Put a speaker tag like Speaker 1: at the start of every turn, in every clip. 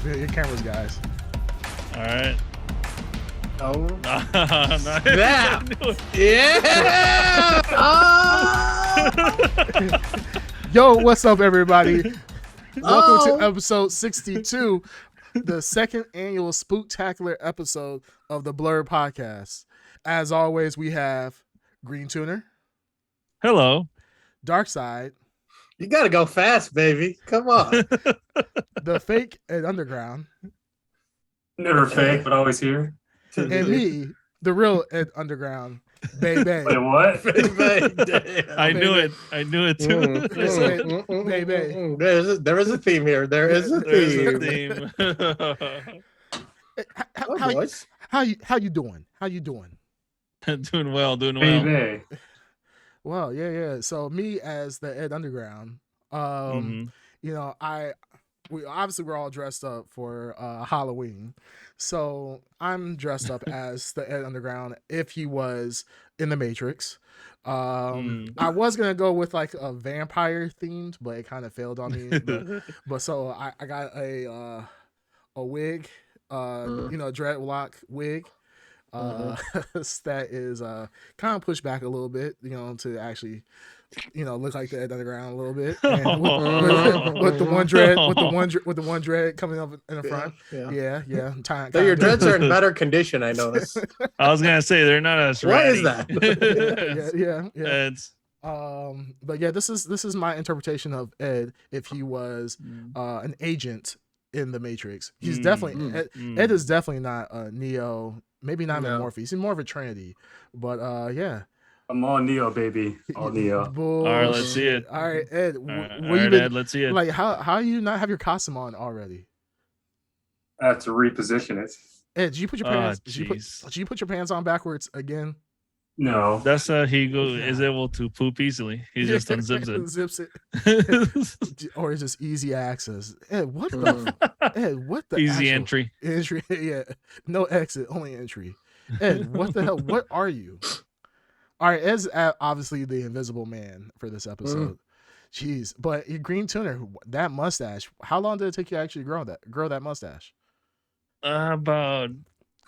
Speaker 1: Your cameras, guys.
Speaker 2: All right.
Speaker 3: Oh.
Speaker 2: Nice.
Speaker 3: Yeah. Yeah. Oh.
Speaker 1: Yo, what's up, everybody? Welcome to episode 62, the second annual Spooktacular episode of the Blur podcast. As always, we have Green Tuner.
Speaker 2: Hello.
Speaker 1: Dark Side.
Speaker 3: You gotta go fast, baby. Come on.
Speaker 1: The Fake and Underground.
Speaker 4: Never fake, but always here.
Speaker 1: And me, the real Ed Underground. Baby.
Speaker 4: Wait, what?
Speaker 2: I knew it. I knew it too.
Speaker 1: Baby.
Speaker 3: There is a theme here. There is a theme.
Speaker 1: How you doing? How you doing?
Speaker 2: Doing well.
Speaker 4: Baby.
Speaker 1: Well, yeah. So me as the Ed Underground, you know, we're all dressed up for Halloween. So I'm dressed up as the Ed Underground if he was in the Matrix. I was gonna go with like a vampire themed, but it kind of failed on me. But so I got a wig, dreadlock wig. That is kind of pushed back a little bit, to actually, look like the Ed Underground a little bit, and with the one dread coming up in the front. Yeah.
Speaker 3: So your dreads are in better condition, I noticed.
Speaker 2: I was gonna say they're not as
Speaker 3: What
Speaker 2: ratty.
Speaker 3: is that?
Speaker 1: yeah.
Speaker 2: It's
Speaker 1: But yeah, this is my interpretation of Ed if he was an agent in the Matrix. He's definitely Ed is definitely not a Neo. Maybe not even Morpheus. He's more of a Trinity. But yeah.
Speaker 4: I'm all Neo, baby. All Neo.
Speaker 2: all right. Let's see it.
Speaker 1: All right, Ed.
Speaker 2: Ed, let's see it.
Speaker 1: Like, how you not have your costume on already?
Speaker 4: I have to reposition it.
Speaker 1: Ed, did you put your pants? Did
Speaker 2: Jeez.
Speaker 1: you put your pants on backwards again?
Speaker 4: No.
Speaker 2: That's he is able to poop easily. He just unzips it.
Speaker 1: Zips it. Or it's just easy access. Ed, what the
Speaker 2: easy entry?
Speaker 1: Entry, yeah. No exit, only entry. Ed, what the hell? What are you? All right, Ed's obviously the Invisible Man for this episode. Jeez, but Green Tuner, that mustache. How long did it take you to actually grow that mustache?
Speaker 2: About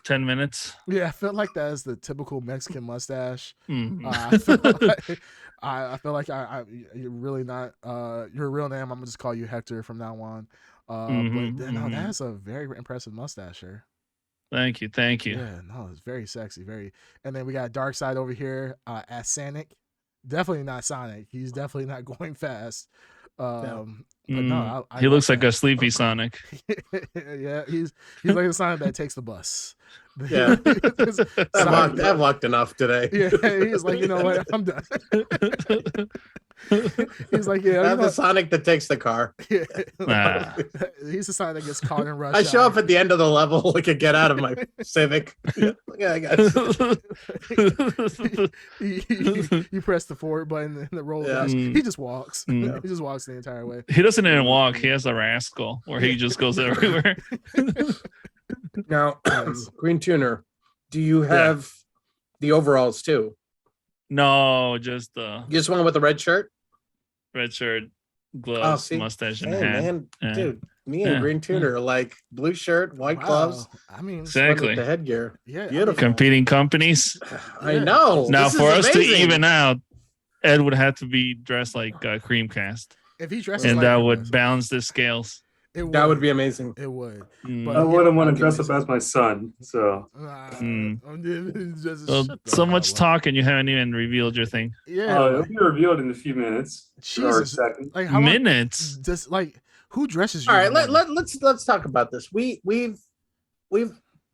Speaker 2: 10 minutes.
Speaker 1: Yeah, I feel like that is the typical Mexican mustache. I feel like you're really not your real name. I'm gonna just call you Hector from now on. But no, that's a very impressive mustache, sir.
Speaker 2: Thank you.
Speaker 1: Yeah, no, it's very sexy. And then we got Dark Side over here as Sonic. Definitely not Sonic. He's definitely not going fast. But no, I
Speaker 2: he looks like a sleepy Sonic.
Speaker 1: Yeah, he's like the Sonic that takes the bus.
Speaker 3: Yeah, I've walked enough today.
Speaker 1: Yeah, he's like, you know what, I'm done. He's like,
Speaker 3: I'm the Sonic that takes the car.
Speaker 1: Yeah. He's the Sonic that gets caught in rush.
Speaker 3: I show up at the end of the level like a get out of my Civic. Yeah, I got
Speaker 1: you press the forward button and the roll. He just walks. He just walks the entire way.
Speaker 2: He doesn't even walk. He has a rascal where he just goes everywhere.
Speaker 3: Now, Green Tuner, do you have the overalls too?
Speaker 2: No, just
Speaker 3: You just went with the red shirt,
Speaker 2: gloves, mustache, and hat.
Speaker 3: Man, dude, me and Green Tuner are like blue shirt, white gloves.
Speaker 1: I mean,
Speaker 2: exactly
Speaker 3: the headgear.
Speaker 1: Yeah,
Speaker 3: beautiful.
Speaker 2: Competing companies.
Speaker 3: I know.
Speaker 2: Now,
Speaker 3: this
Speaker 2: for
Speaker 3: is
Speaker 2: us to
Speaker 3: amazing.
Speaker 2: even out, Ed would have to be dressed like Creamcast,
Speaker 1: if he dresses,
Speaker 2: and
Speaker 1: like
Speaker 2: that would balance the scales.
Speaker 3: That would be amazing.
Speaker 1: It would.
Speaker 4: But I wouldn't want to dress up as my son. So
Speaker 2: So much talking, you haven't even revealed your thing.
Speaker 1: Yeah,
Speaker 4: it'll be revealed in a few minutes. Or a second.
Speaker 1: Like
Speaker 2: minutes.
Speaker 1: Just like who dresses you?
Speaker 3: All right, let's talk about this. We've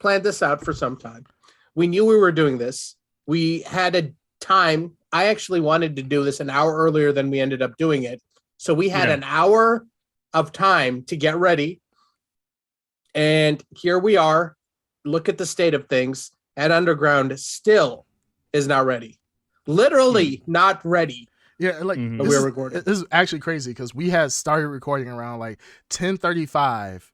Speaker 3: planned this out for some time. We knew we were doing this. We had a time. I actually wanted to do this an hour earlier than we ended up doing it. So we had an hour of time to get ready. And here we are. Look at the state of things. Ed Underground still is not ready. Literally not ready.
Speaker 1: Yeah, like
Speaker 3: we're recording.
Speaker 1: This is actually crazy because we had started recording around like 10:35,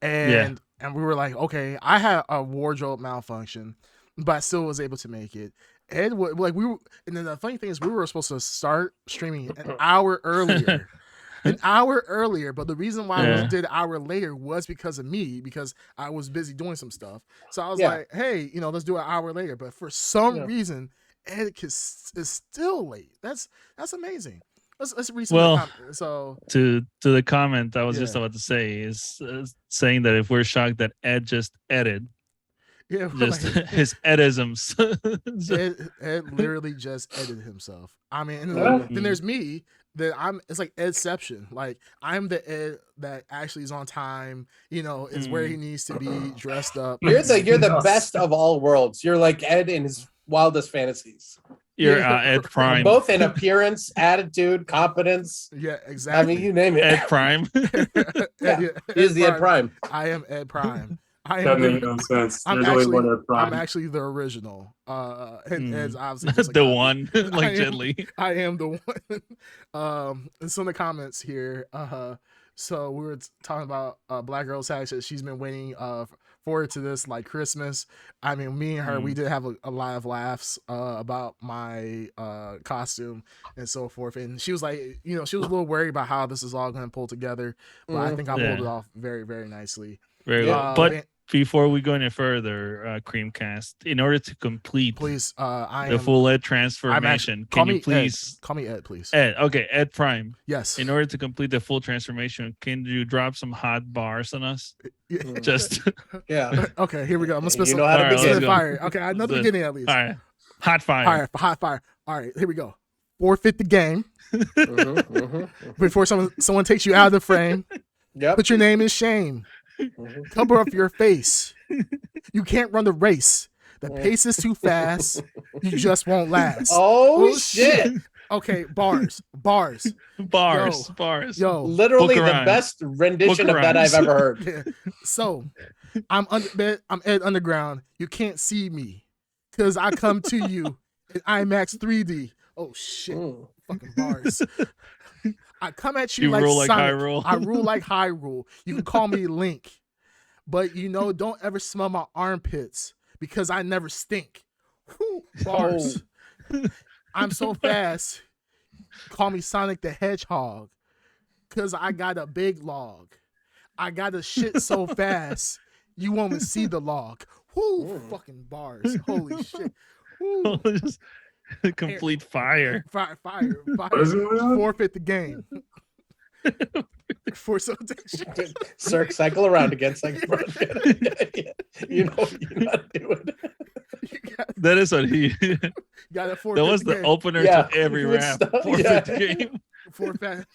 Speaker 1: and we were like, okay, I had a wardrobe malfunction, but I still was able to make it. Ed, and then the funny thing is, we were supposed to start streaming an hour earlier. an hour earlier, but the reason why
Speaker 2: Yeah.
Speaker 1: we did an hour later was because of me, because I was busy doing some stuff. So I was
Speaker 3: Yeah.
Speaker 1: like, hey, let's do an hour later. But for some
Speaker 3: Yeah.
Speaker 1: reason, Ed is still late. That's amazing. Let's read some
Speaker 2: Well,
Speaker 1: of the comments. So
Speaker 2: to the comment I was just
Speaker 1: Yeah.
Speaker 2: about to say is saying that if we're shocked that Ed just edited,
Speaker 1: yeah,
Speaker 2: just
Speaker 1: like,
Speaker 2: his edisms.
Speaker 1: Ed literally just edited himself. I mean, and
Speaker 4: Yeah.
Speaker 1: then there's me that it's like Edception. Like I'm the Ed that actually is on time, is where he needs to be, dressed up.
Speaker 3: You're the
Speaker 4: Yes.
Speaker 3: best of all worlds. You're like Ed in his wildest fantasies.
Speaker 2: You're
Speaker 1: Yeah.
Speaker 2: Ed Prime.
Speaker 3: Both in appearance, attitude, competence.
Speaker 1: Yeah,
Speaker 3: I
Speaker 1: exactly.
Speaker 3: mean, you name it.
Speaker 2: Ed Prime.
Speaker 3: Yeah. He's the Ed Prime.
Speaker 1: I am Ed Prime. I
Speaker 4: That
Speaker 1: am
Speaker 4: made no sense.
Speaker 1: I'm
Speaker 4: There's only one Ed
Speaker 1: I'm
Speaker 4: Prime.
Speaker 1: actually the original. And Ed's obviously just a
Speaker 2: The
Speaker 1: copy.
Speaker 2: one,
Speaker 1: I
Speaker 2: like
Speaker 1: am-
Speaker 2: gently.
Speaker 1: I am the one. And some of the comments here. So we were talking about Black Girl Tag says she's been waiting forward to this like Christmas. I mean, me and her, we did have a lot of laughs about my costume and so forth. And she was like, she was a little worried about how this is all going to pull together, but I think I pulled it off very, very nicely.
Speaker 2: Very
Speaker 3: Yeah.
Speaker 2: well. But before we go any further, Creamcast, in order to complete
Speaker 1: please,
Speaker 2: the full Ed transformation, can you please
Speaker 1: call me Ed, please?
Speaker 2: Ed? Okay, Ed Prime.
Speaker 1: Yes.
Speaker 2: In order to complete the full transformation, can you drop some hot bars on us?
Speaker 1: Yeah.
Speaker 2: Just
Speaker 3: Yeah.
Speaker 1: Okay, here we go. I'm gonna spit
Speaker 3: You
Speaker 1: some
Speaker 3: know how to
Speaker 2: Alright,
Speaker 3: begin.
Speaker 2: let's go.
Speaker 1: fire. Okay, I know the
Speaker 2: Good.
Speaker 1: beginning at least.
Speaker 2: all right, hot fire.
Speaker 1: All right, hot fire. All right, here we go. Forfeit the game before someone takes you out of the frame.
Speaker 3: Yep.
Speaker 1: Put your name in shame.
Speaker 3: Mhm.
Speaker 1: Cover up your face. You can't run the race. The pace is too fast. You just won't last.
Speaker 3: Oh, shit.
Speaker 1: Okay, bars.
Speaker 2: Bars.
Speaker 1: Yo.
Speaker 3: Literally
Speaker 2: Book
Speaker 3: the
Speaker 2: rhymes.
Speaker 3: best rendition
Speaker 2: Book
Speaker 3: of that
Speaker 2: rhymes.
Speaker 3: I've ever heard.
Speaker 1: Yeah. So, I'm Ed Underground. You can't see me because I come to you in IMAX 3D. Oh shit!
Speaker 3: Mm.
Speaker 1: Fucking bars. I come at you,
Speaker 2: You
Speaker 1: like
Speaker 2: rule like
Speaker 1: Sonic.
Speaker 2: Hyrule.
Speaker 1: I rule like Hyrule. You can call me Link, but don't ever smell my armpits because I never stink. Whew, bars. I'm so fast. Call me Sonic the Hedgehog because I got a big log. I got to shit so fast you won't even see the log. Whoo, fucking bars. Holy shit. Woo.
Speaker 2: Just complete fire.
Speaker 1: Fire.
Speaker 4: What is going on?
Speaker 1: Forfeit the game. For some
Speaker 3: Cycle around again. Cycle around again. You know you're not doing it.
Speaker 2: That is what he.
Speaker 1: Gotta forfeit
Speaker 2: That was
Speaker 1: the
Speaker 2: the
Speaker 1: game.
Speaker 2: opener
Speaker 3: Yeah.
Speaker 2: to every
Speaker 3: Good
Speaker 2: rap.
Speaker 3: stuff.
Speaker 2: Forfeit
Speaker 3: Yeah.
Speaker 2: the game.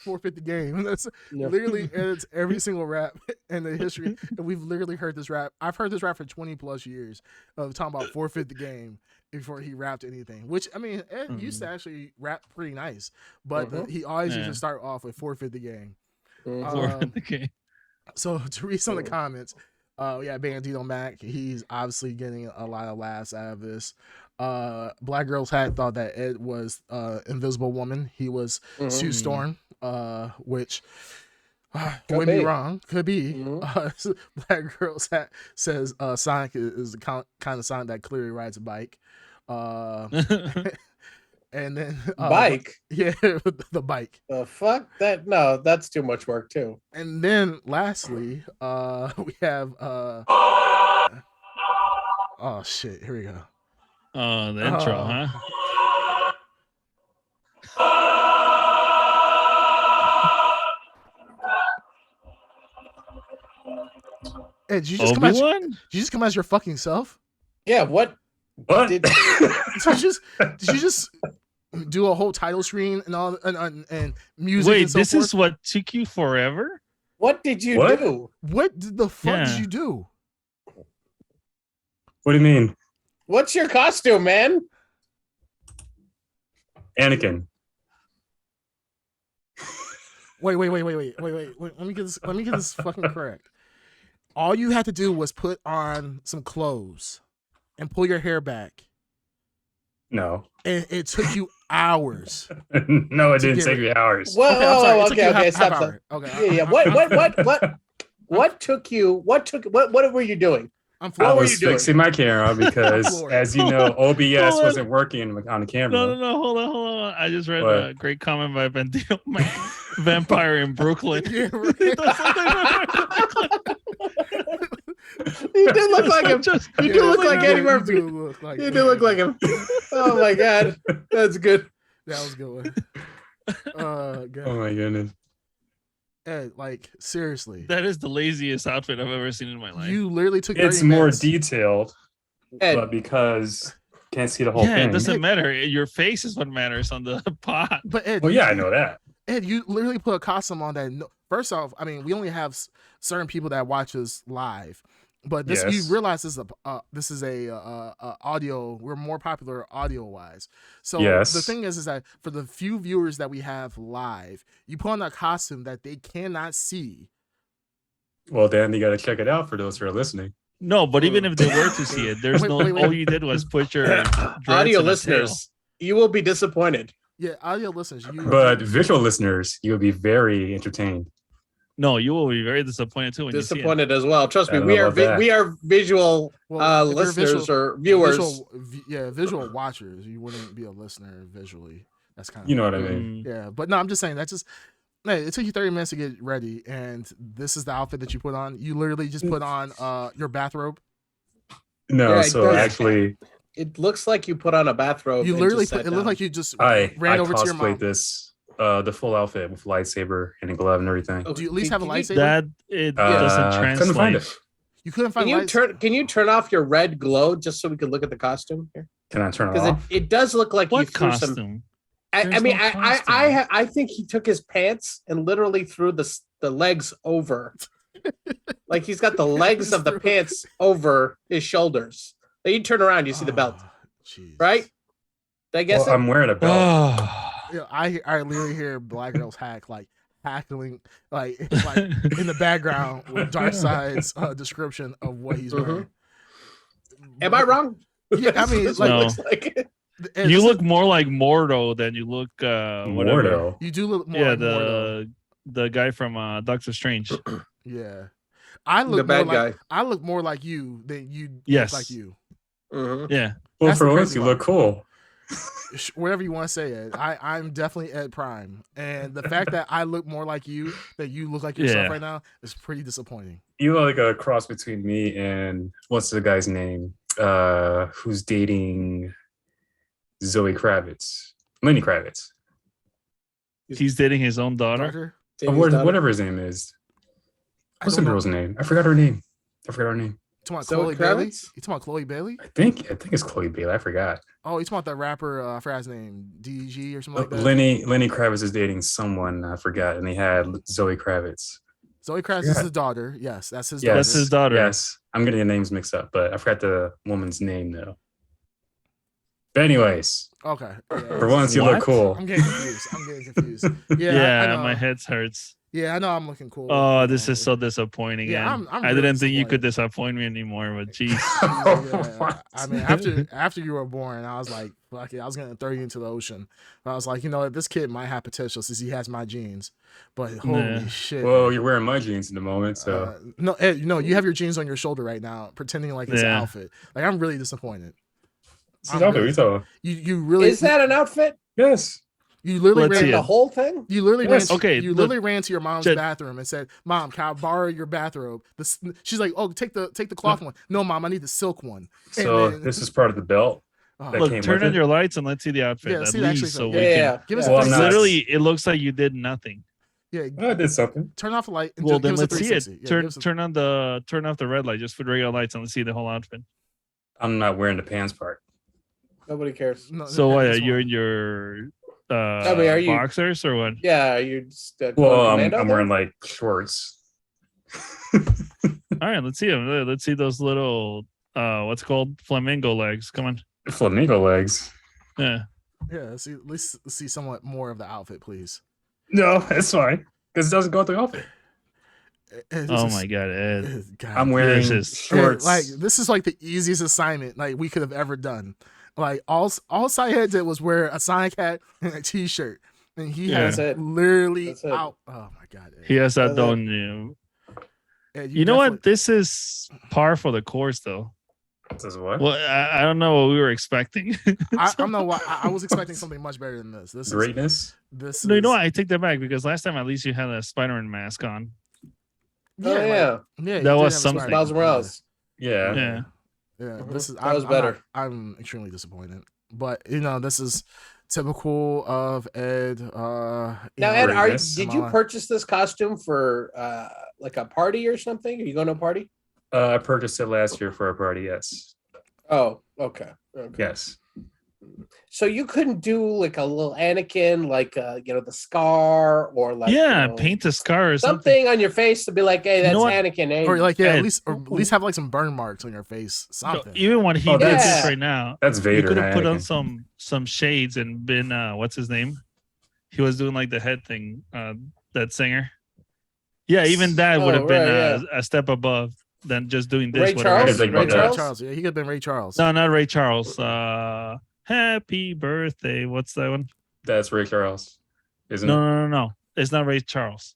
Speaker 1: Forfeit the game. That's
Speaker 3: Yeah.
Speaker 1: literally it's every single rap in the history. And we've literally heard this rap. I've heard this rap for 20 plus years of talking about forfeit the game before he rapped anything. Which I mean, Ed used to actually rap pretty nice, but he always used to start off with forfeit the game.
Speaker 2: Forfeit the game.
Speaker 1: So to read some of the comments, Bandito Mac, he's obviously getting a lot of laughs out of this. Black Girls Hat thought that Ed was Invisible Woman. He was Sue Storm, which wouldn't be wrong. Could be. Black Girls Hat says Sonic is the kind of Sonic that clearly rides a bike. And then
Speaker 3: Bike?
Speaker 1: Yeah, the bike.
Speaker 3: The fuck? That's too much work too.
Speaker 1: And then lastly, we have oh shit, here we go.
Speaker 2: Oh, the intro, huh?
Speaker 1: Hey, did you just come as
Speaker 2: Obi-Wan?
Speaker 1: did you just come as your fucking self?
Speaker 3: Yeah, what
Speaker 4: What?
Speaker 3: did
Speaker 1: Did you just do a whole title screen and all and music?
Speaker 2: Wait,
Speaker 1: and so
Speaker 2: this
Speaker 1: forth?
Speaker 2: is what took you forever?
Speaker 3: what did you
Speaker 4: What?
Speaker 3: do?
Speaker 1: What the fuck did
Speaker 2: Yeah.
Speaker 1: you do?
Speaker 4: What do you mean?
Speaker 3: What's your costume, man?
Speaker 4: Anakin.
Speaker 1: Wait. Let me get this fucking correct. All you had to do was put on some clothes and pull your hair back.
Speaker 4: No.
Speaker 1: And it took you hours.
Speaker 4: No, it
Speaker 1: To
Speaker 4: didn't
Speaker 1: get
Speaker 4: take
Speaker 1: it.
Speaker 4: me hours.
Speaker 3: Whoa,
Speaker 1: Okay, I'm sorry. It
Speaker 3: whoa,
Speaker 1: took you
Speaker 3: okay,
Speaker 1: half
Speaker 3: stop.
Speaker 1: hour. Okay.
Speaker 3: Yeah. What took you? What were you doing?
Speaker 1: I'm
Speaker 4: I
Speaker 1: floored.
Speaker 3: were
Speaker 4: was
Speaker 3: you doing?
Speaker 4: fixing my camera because,
Speaker 1: Lord.
Speaker 4: as you know, OBS
Speaker 2: Hold on.
Speaker 4: wasn't working on the camera.
Speaker 2: No. Hold on. I just read
Speaker 4: What?
Speaker 2: a great comment by Bandito. Vampire in Brooklyn.
Speaker 1: Yeah, right.
Speaker 2: He does look like
Speaker 3: You do look like him.
Speaker 2: Just-
Speaker 3: You do look like Eddie
Speaker 1: You
Speaker 3: Murphy.
Speaker 1: do look like
Speaker 3: You do look like him. Oh my god, that's good.
Speaker 1: That was a good one. God.
Speaker 4: Oh my goodness.
Speaker 1: Ed, like seriously,
Speaker 2: That is the laziest outfit I've ever seen in my life.
Speaker 1: you literally took 30
Speaker 4: It's more
Speaker 1: minutes.
Speaker 4: detailed,
Speaker 3: Ed,
Speaker 4: but because can't see the whole
Speaker 2: Yeah,
Speaker 4: thing.
Speaker 2: it doesn't matter. Your face is what matters on the pod.
Speaker 1: But Ed,
Speaker 4: Well, yeah, I know that.
Speaker 1: Ed, you literally put a costume on that. First off, I mean, we only have certain people that watch us live, but this
Speaker 4: Yes.
Speaker 1: you realize this is a audio. We're more popular audio wise. So
Speaker 4: Yes.
Speaker 1: the thing is that for the few viewers that we have live, you put on a costume that they cannot see.
Speaker 4: Well, then you got to check it out for those who are listening.
Speaker 2: No, but even if they were to see it, there's
Speaker 1: Wait,
Speaker 2: no.
Speaker 1: wait, wait.
Speaker 2: All you did was put your dreads
Speaker 3: audio
Speaker 2: in a
Speaker 3: listeners, you will be disappointed.
Speaker 1: Yeah, audio listeners, you.
Speaker 4: But visual listeners, you'll be very entertained.
Speaker 2: tail. No, you will be very disappointed too when you see
Speaker 3: Disappointed as well. Trust
Speaker 4: I
Speaker 3: me,
Speaker 4: don't
Speaker 3: we
Speaker 4: know
Speaker 3: are
Speaker 4: about that.
Speaker 3: we are visual
Speaker 1: Well, if you're
Speaker 3: listeners
Speaker 1: visual-
Speaker 3: or viewers.
Speaker 1: visual watchers. You wouldn't be a listener visually. That's kind of
Speaker 4: You know what I
Speaker 2: it.
Speaker 4: mean?
Speaker 1: Yeah, but no, I'm just saying that just hey, it took you 30 minutes to get ready, and this is the outfit that you put on. You literally just put on your bathrobe.
Speaker 4: No,
Speaker 3: Yeah,
Speaker 4: so
Speaker 3: does.
Speaker 4: actually,
Speaker 3: It looks like you put on a bathrobe.
Speaker 1: You
Speaker 3: and
Speaker 1: literally
Speaker 3: just
Speaker 1: put.
Speaker 3: sat
Speaker 1: It looked
Speaker 3: down.
Speaker 1: like you just
Speaker 4: I
Speaker 1: ran over to your mom.
Speaker 4: cosplayed this, the full outfit with lightsaber and a glove and everything.
Speaker 3: Oh,
Speaker 1: Do you at least have a
Speaker 3: can you-
Speaker 1: lightsaber?
Speaker 2: That it doesn't
Speaker 4: Couldn't find
Speaker 2: translate.
Speaker 4: it.
Speaker 1: You couldn't find
Speaker 3: Can you
Speaker 1: lights.
Speaker 3: turn? Can you turn off your red glow just so we can look at the costume here?
Speaker 4: Can I turn it
Speaker 3: Because
Speaker 4: off?
Speaker 3: it does look like you
Speaker 2: What
Speaker 3: threw some.
Speaker 2: costume?
Speaker 3: I
Speaker 2: There's
Speaker 3: mean,
Speaker 2: no
Speaker 3: I
Speaker 2: costume.
Speaker 3: I think he took his pants and literally threw the legs over, like he's got the legs of the pants over his shoulders. Then you turn around, you see the belt,
Speaker 1: Oh, jeez.
Speaker 3: right? Did I guess
Speaker 4: Well, I'm wearing a belt.
Speaker 2: Oh.
Speaker 1: Yeah, I literally hear Black Girls hackling like in the background with Darkseid's description of what he's wearing.
Speaker 3: Am I wrong?
Speaker 1: Yeah, I mean,
Speaker 3: That's
Speaker 1: like,
Speaker 3: what it
Speaker 2: No.
Speaker 3: looks like.
Speaker 1: and
Speaker 2: You
Speaker 1: this
Speaker 2: look more like Mordo than you look whatever.
Speaker 4: Mordo.
Speaker 1: you do look more
Speaker 2: Yeah,
Speaker 1: like Mordo.
Speaker 2: the guy from Doctor Strange.
Speaker 1: Yeah, I
Speaker 3: The
Speaker 1: look more
Speaker 3: bad
Speaker 1: like
Speaker 3: guy.
Speaker 1: I look more like you than you
Speaker 2: Yes.
Speaker 1: look like you.
Speaker 3: Mhm.
Speaker 2: Yeah.
Speaker 4: Well,
Speaker 1: That's
Speaker 4: for
Speaker 1: the
Speaker 4: once,
Speaker 1: crazy
Speaker 4: you look
Speaker 1: part.
Speaker 4: cool.
Speaker 1: Whatever you want to say, Ed. I'm definitely Ed Prime, and the fact that I look more like you than you look like yourself
Speaker 2: Yeah.
Speaker 1: right now is pretty disappointing.
Speaker 4: You look like a cross between me and what's the guy's name? Who's dating Zoe Kravitz? Lenny Kravitz.
Speaker 2: He's dating his own daughter.
Speaker 1: Doctor,
Speaker 3: Jamie's daughter.
Speaker 4: Whatever his name is.
Speaker 1: I
Speaker 4: What's the
Speaker 1: don't know.
Speaker 4: girl's name? I forgot her name. You talking
Speaker 1: about
Speaker 3: Zoe
Speaker 1: Chloe Bailey?
Speaker 3: Kravitz?
Speaker 1: You talking about Chloe Bailey?
Speaker 4: I think it's Chloe Bailey. I forgot.
Speaker 1: Oh, you talking about that rapper? I forgot his name. DG or something like that.
Speaker 4: Lenny Kravitz is dating someone. I forgot, and he had Zoe Kravitz.
Speaker 1: Zoe Kravitz is his daughter. Yes, that's his
Speaker 4: Yes,
Speaker 1: daughter.
Speaker 2: That's his daughter.
Speaker 4: Yes, I'm getting the names mixed up, but I forgot the woman's name though. But anyways,
Speaker 1: Okay.
Speaker 4: for once you look
Speaker 2: What?
Speaker 4: cool.
Speaker 1: I'm getting confused. Yeah,
Speaker 2: Yeah,
Speaker 1: I know.
Speaker 2: my head hurts.
Speaker 1: Yeah, I know I'm looking cool.
Speaker 2: Oh,
Speaker 1: you
Speaker 2: this
Speaker 1: know.
Speaker 2: is so disappointing.
Speaker 1: Yeah,
Speaker 2: and
Speaker 1: I'm
Speaker 2: I
Speaker 1: really
Speaker 2: didn't think you could disappoint me anymore, but geez.
Speaker 1: Yeah, I mean, after you were born, I was like, fuck it, I was gonna throw you into the ocean. But I was like, you know, this kid might have potential since he has my genes. But holy
Speaker 2: Nah.
Speaker 1: shit.
Speaker 4: Well, you're wearing my jeans in the moment, so
Speaker 1: No, Ed, you have your jeans on your shoulder right now, pretending like it's an
Speaker 2: Yeah.
Speaker 1: outfit. Like I'm really disappointed.
Speaker 4: this is outfit.
Speaker 1: really-
Speaker 4: We talking.
Speaker 1: You really
Speaker 3: Is that an outfit?
Speaker 4: Yes.
Speaker 1: you literally
Speaker 2: Let's
Speaker 1: ran
Speaker 2: see
Speaker 3: The
Speaker 2: it.
Speaker 3: whole thing?
Speaker 1: You literally
Speaker 4: Yes.
Speaker 1: ran.
Speaker 2: Okay,
Speaker 1: You
Speaker 2: look,
Speaker 1: literally ran to your mom's
Speaker 2: Jed-
Speaker 1: bathroom and said, "Mom, can I borrow your bathrobe?" She's like, "Oh, take the cloth one." No, Mom, I need the silk one.
Speaker 4: So
Speaker 1: then-
Speaker 4: this is part of the belt.
Speaker 1: Oh,
Speaker 4: that
Speaker 2: Look,
Speaker 4: came
Speaker 2: turn
Speaker 4: with
Speaker 2: on
Speaker 4: it?
Speaker 2: your lights and let's see the outfit
Speaker 1: Yeah,
Speaker 2: at
Speaker 1: see the actual
Speaker 2: least, so
Speaker 1: thing.
Speaker 2: we
Speaker 3: Yeah,
Speaker 2: can.
Speaker 3: yeah.
Speaker 1: Give us
Speaker 3: yeah.
Speaker 1: a
Speaker 4: Well, I'm not-
Speaker 2: Literally, it looks like you did nothing.
Speaker 1: yeah.
Speaker 4: I did something.
Speaker 1: Turn off the light. And
Speaker 2: Well,
Speaker 1: give
Speaker 2: then
Speaker 1: us a
Speaker 2: let's see it.
Speaker 1: 360. Yeah,
Speaker 2: Turn
Speaker 1: give us a-
Speaker 2: turn off the red light. Just put regular lights and let's see the whole outfit.
Speaker 4: I'm not wearing the pants part.
Speaker 3: Nobody cares.
Speaker 1: No,
Speaker 2: So
Speaker 1: yeah,
Speaker 2: what?
Speaker 1: this
Speaker 2: You're
Speaker 1: one.
Speaker 2: in your
Speaker 3: I mean, are you-
Speaker 2: boxers or what?
Speaker 3: Yeah, you just
Speaker 4: Well,
Speaker 3: commando
Speaker 4: I'm
Speaker 3: there?
Speaker 4: wearing like shorts.
Speaker 2: All right, let's see them. Let's see those little what's it called flamingo legs. Come on.
Speaker 4: Flamingo legs.
Speaker 2: Yeah.
Speaker 1: Yeah, see, let's see somewhat more of the outfit, please.
Speaker 4: No, it's fine because it doesn't go with the outfit.
Speaker 2: Oh my god, Ed.
Speaker 1: God.
Speaker 4: I'm wearing
Speaker 2: This is-
Speaker 4: shorts.
Speaker 1: Like this is like the easiest assignment like we could have ever done. Like all Syed did was wear a Sonic hat and a t-shirt, and he
Speaker 2: Yeah.
Speaker 1: has
Speaker 3: That's it.
Speaker 1: literally
Speaker 3: That's it.
Speaker 1: out. Oh my god, Ed.
Speaker 2: He has that
Speaker 3: That's it.
Speaker 2: done.
Speaker 1: Ed,
Speaker 2: You know what?
Speaker 1: definitely-
Speaker 2: This is par for the course, though.
Speaker 4: Says what?
Speaker 2: Well, I don't know what we were expecting.
Speaker 1: I don't know why. I was expecting something much better than this.
Speaker 4: Greatness.
Speaker 1: This
Speaker 2: No, you know
Speaker 1: is
Speaker 2: what? I take that back because last time at least you had a Spider-Man mask on.
Speaker 3: Oh,
Speaker 1: like,
Speaker 3: yeah.
Speaker 1: yeah.
Speaker 2: That
Speaker 1: you
Speaker 2: was
Speaker 1: did have a
Speaker 2: something.
Speaker 1: Spider-Man.
Speaker 3: Miles Morales.
Speaker 4: Yeah.
Speaker 2: Yeah.
Speaker 1: Yeah,
Speaker 3: Mhm.
Speaker 1: this is
Speaker 3: That was better.
Speaker 1: I'm extremely disappointed, but this is typical of Ed.
Speaker 3: Now, Ed,
Speaker 4: Greatness.
Speaker 3: did you purchase this costume for like a party or something? Are you going to a party?
Speaker 4: I purchased it last year for a party. Yes.
Speaker 3: Oh, okay.
Speaker 4: Yes.
Speaker 3: So you couldn't do like a little Anakin, like the scar, or like
Speaker 2: paint a scar or
Speaker 3: something on your face to be like, hey, that's
Speaker 2: what?
Speaker 3: Anakin. Hey,
Speaker 1: or like
Speaker 2: Ed.
Speaker 1: at least have like some burn marks on your face,
Speaker 2: No,
Speaker 1: something.
Speaker 2: even what he
Speaker 4: Oh,
Speaker 2: did
Speaker 3: that's-
Speaker 2: right now,
Speaker 4: That's
Speaker 2: you
Speaker 4: Vader.
Speaker 2: could have
Speaker 4: not
Speaker 2: put on
Speaker 4: Anakin.
Speaker 2: some shades and been what's his name? He was doing like the head thing. That singer. Yeah, even that would have been
Speaker 3: right,
Speaker 2: a step above than just doing this.
Speaker 3: Ray
Speaker 2: with
Speaker 3: Charles?
Speaker 2: a
Speaker 4: I didn't think
Speaker 3: Ray
Speaker 4: about that.
Speaker 3: Charles?
Speaker 1: Yeah, he could have been Ray Charles.
Speaker 2: No, not Ray Charles. Happy birthday. What's that one?
Speaker 4: That's Ray Charles, isn't
Speaker 2: No. It's not Ray Charles.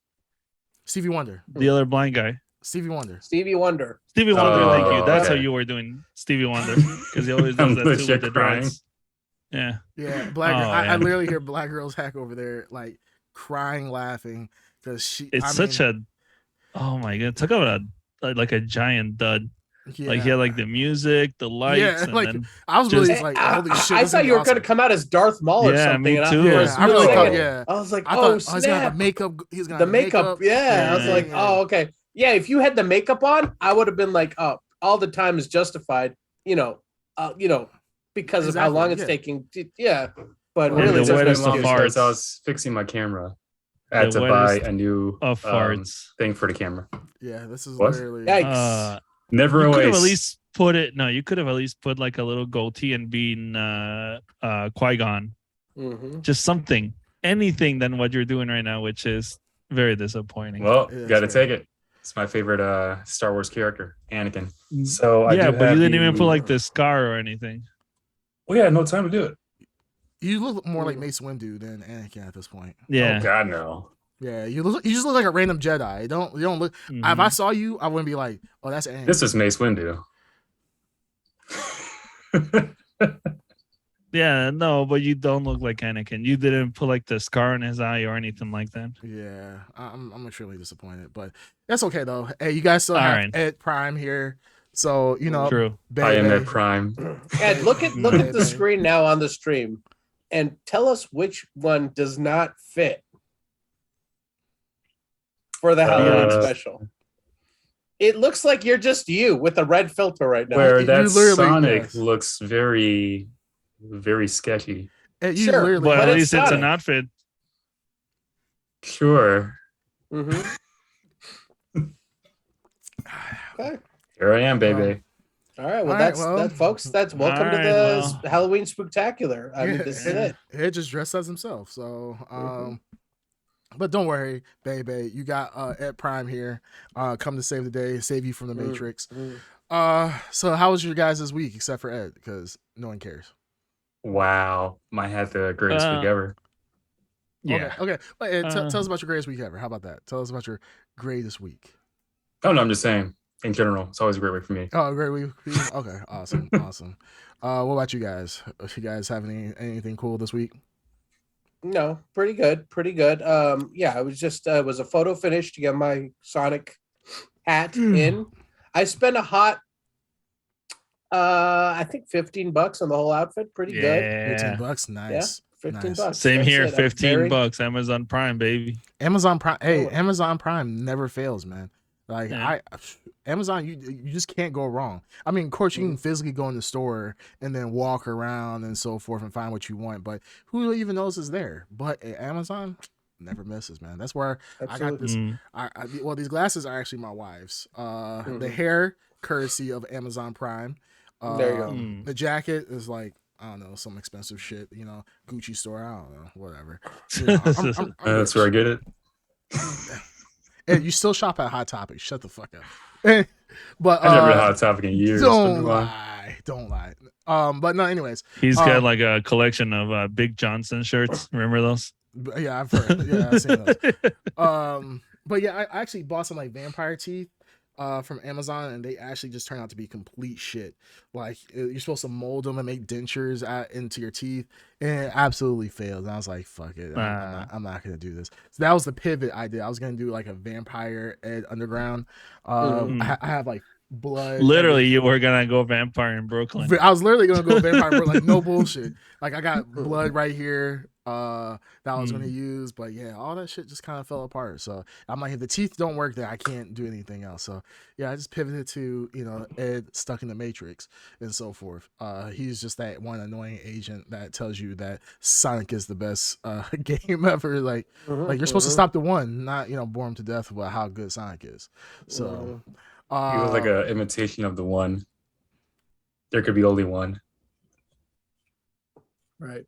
Speaker 1: Stevie Wonder.
Speaker 2: The other blind guy.
Speaker 1: Stevie Wonder.
Speaker 3: Stevie Wonder.
Speaker 2: Stevie Wonder, thank you.
Speaker 4: Oh,
Speaker 2: That's how
Speaker 4: okay.
Speaker 2: you were doing Stevie Wonder. Because he always does that too
Speaker 4: Legit
Speaker 2: with the
Speaker 4: crying.
Speaker 2: dreads. Yeah.
Speaker 1: Yeah, black.
Speaker 2: Oh,
Speaker 1: I
Speaker 2: man.
Speaker 1: literally hear Black Girl's Hack over there, like crying, laughing because she.
Speaker 2: It's oh my god. Talk about like a giant dud.
Speaker 1: Yeah,
Speaker 2: Like he had like the music, the lights,
Speaker 1: Yeah,
Speaker 2: and
Speaker 1: like,
Speaker 2: then
Speaker 1: I was really
Speaker 2: just-
Speaker 1: like,
Speaker 3: I,
Speaker 1: holy shit!
Speaker 3: I
Speaker 1: this is
Speaker 3: thought
Speaker 1: gonna
Speaker 3: you
Speaker 1: be
Speaker 3: were going to
Speaker 1: awesome.
Speaker 3: come out as Darth Maul or
Speaker 2: Yeah,
Speaker 3: something.
Speaker 2: me
Speaker 3: and
Speaker 2: too.
Speaker 3: I
Speaker 1: Yeah,
Speaker 3: was
Speaker 1: I really
Speaker 3: really
Speaker 1: thought.
Speaker 3: like,
Speaker 1: Yeah,
Speaker 3: I was like,
Speaker 1: I
Speaker 3: oh,
Speaker 1: thought he's gonna
Speaker 3: snap.
Speaker 1: have the makeup. He's gonna
Speaker 3: The
Speaker 1: have
Speaker 3: makeup. Yeah. I was
Speaker 2: Yeah,
Speaker 3: like,
Speaker 1: yeah.
Speaker 3: oh, okay. Yeah, if you had the makeup on, I would have been like, oh, all the time is justified, because of how
Speaker 1: Exactly,
Speaker 3: long it's
Speaker 1: yeah.
Speaker 3: taking. Yeah. But
Speaker 1: Well,
Speaker 3: really,
Speaker 2: the
Speaker 3: just
Speaker 2: wettest
Speaker 3: an
Speaker 2: of
Speaker 3: excuse.
Speaker 2: farts.
Speaker 4: I was fixing my camera. I had
Speaker 2: The
Speaker 4: to buy
Speaker 2: wettest
Speaker 4: a new
Speaker 2: of farts.
Speaker 4: thing for the camera.
Speaker 1: Yeah, this is
Speaker 4: What?
Speaker 1: literally.
Speaker 3: Yikes.
Speaker 4: Never
Speaker 2: You
Speaker 4: a
Speaker 2: could have
Speaker 4: waste.
Speaker 2: at least put it. No, you could have at least put like a little goatee and been Qui-Gon.
Speaker 3: Mhm.
Speaker 2: Just something, anything than what you're doing right now, which is very disappointing.
Speaker 4: Well,
Speaker 1: Yeah,
Speaker 4: got to
Speaker 1: it's fair.
Speaker 4: take it. It's my favorite Star Wars character, Anakin. So I
Speaker 2: yeah,
Speaker 4: do
Speaker 2: but you
Speaker 4: have
Speaker 2: didn't even put
Speaker 4: the-
Speaker 2: like the scar or anything.
Speaker 4: Well, yeah, no time to do it.
Speaker 1: You look more like Mace Windu than Anakin at this point.
Speaker 2: Yeah.
Speaker 4: Oh God, no.
Speaker 1: Yeah, you just look like a random Jedi. You don't look.
Speaker 2: Mhm.
Speaker 1: If I saw you, I wouldn't be like, oh, that's Anakin.
Speaker 4: This is Mace Windu.
Speaker 2: Yeah, no, but you don't look like Anakin. You didn't put like the scar in his eye or anything like that.
Speaker 1: Yeah, I'm extremely disappointed, but that's okay though. Hey, you guys still
Speaker 2: All
Speaker 1: have
Speaker 2: right.
Speaker 1: Ed Prime here, so
Speaker 2: True.
Speaker 4: I am
Speaker 1: baby.
Speaker 4: at Prime.
Speaker 3: Ed, look at the
Speaker 1: Baby.
Speaker 3: screen now on the stream and tell us which one does not fit for the Halloween special. It looks like you're just you with a red filter right now.
Speaker 4: Where
Speaker 1: You
Speaker 4: that
Speaker 1: literally-
Speaker 4: Sonic
Speaker 1: yes.
Speaker 4: looks very, very sketchy.
Speaker 1: Ed, you
Speaker 3: Sure,
Speaker 1: literally.
Speaker 2: But
Speaker 3: But
Speaker 2: at
Speaker 3: it's
Speaker 2: least it's an
Speaker 3: Sonic.
Speaker 2: outfit.
Speaker 4: Sure.
Speaker 3: Mhm. Okay.
Speaker 4: Here I am, baby.
Speaker 3: All right. Well,
Speaker 1: All right,
Speaker 3: that's
Speaker 1: well.
Speaker 3: that, folks. That's welcome to
Speaker 2: All
Speaker 3: the
Speaker 2: right, well.
Speaker 3: Halloween Spooktacular. I mean,
Speaker 1: Yeah,
Speaker 3: this is it.
Speaker 1: Ed just dressed as himself. So,
Speaker 3: Mhm.
Speaker 1: but don't worry, baby. You got Ed Prime here, come to save the day, save you from the Matrix. So how was your guys this week, except for Ed, because no one cares.
Speaker 4: Wow. Might have the greatest week ever.
Speaker 2: Yeah.
Speaker 1: Okay. Wait, Ed,
Speaker 2: Uh,
Speaker 1: tell us about your greatest week ever. How about that? Tell us about your greatest week.
Speaker 4: Oh, no, I'm just saying. In general, it's always a great week for me.
Speaker 1: Oh, great week. Okay, awesome. What about you guys? You guys have anything cool this week?
Speaker 3: No, pretty good. Yeah, I was just was a photo finish to get my Sonic hat in. I spent a hot I think $15 on the whole outfit. Pretty good.
Speaker 2: Yeah.
Speaker 1: $15, nice.
Speaker 3: $15.
Speaker 1: Nice.
Speaker 2: Same
Speaker 3: That's
Speaker 2: here.
Speaker 3: it. I'm
Speaker 2: 15
Speaker 3: very-
Speaker 2: bucks. Amazon Prime, baby.
Speaker 1: Amazon Prime. Hey,
Speaker 3: Oh.
Speaker 1: Amazon Prime never fails, man. Like
Speaker 2: Yeah.
Speaker 1: Amazon, you just can't go wrong. I mean, of course,
Speaker 3: Mm.
Speaker 1: you can physically go in the store and then walk around and so forth and find what you want, but who even knows is there? But Amazon never misses, man. That's where I got
Speaker 3: Absolutely.
Speaker 1: this.
Speaker 2: Mm.
Speaker 1: Well, these glasses are actually my wife's. The
Speaker 3: Mhm.
Speaker 1: hair, courtesy of Amazon Prime.
Speaker 3: There you go.
Speaker 2: Mm.
Speaker 1: The jacket is like, I don't know, some expensive shit. Gucci store. I don't know, whatever. I'm
Speaker 4: That's
Speaker 1: rich.
Speaker 4: where I get it.
Speaker 1: Hey, you still shop at Hot Topic. Shut the fuck up. But
Speaker 4: I never had a hot topic in years.
Speaker 1: don't
Speaker 4: But
Speaker 1: lie. Don't lie. But no, anyways.
Speaker 2: He's got
Speaker 1: Um,
Speaker 2: like a collection of Big Johnson shirts. Remember those?
Speaker 1: Yeah, I've heard. Yeah, I've seen those. But yeah, I actually bought some like vampire teeth. from Amazon, and they actually just turn out to be complete shit. Like you're supposed to mold them and make dentures into your teeth, and it absolutely failed. And I was like, "Fuck it, I'm not gonna do this." So that was the pivot I did. I was gonna do like a vampire Ed Underground. I have like blood.
Speaker 2: Literally, you were gonna go vampire in Brooklyn.
Speaker 1: I was literally gonna go vampire, but like no bullshit. Like I got blood right here that I was gonna use, but yeah, all that shit just kind of fell apart. So I'm like, if the teeth don't work, then I can't do anything else. So yeah, I just pivoted to Ed stuck in the Matrix and so forth. He's just that one annoying agent that tells you that Sonic is the best game ever. Like you're supposed to stop the one, not bore him to death about how good Sonic is. So.
Speaker 4: He was like an imitation of the one. There could be only one.
Speaker 3: Right.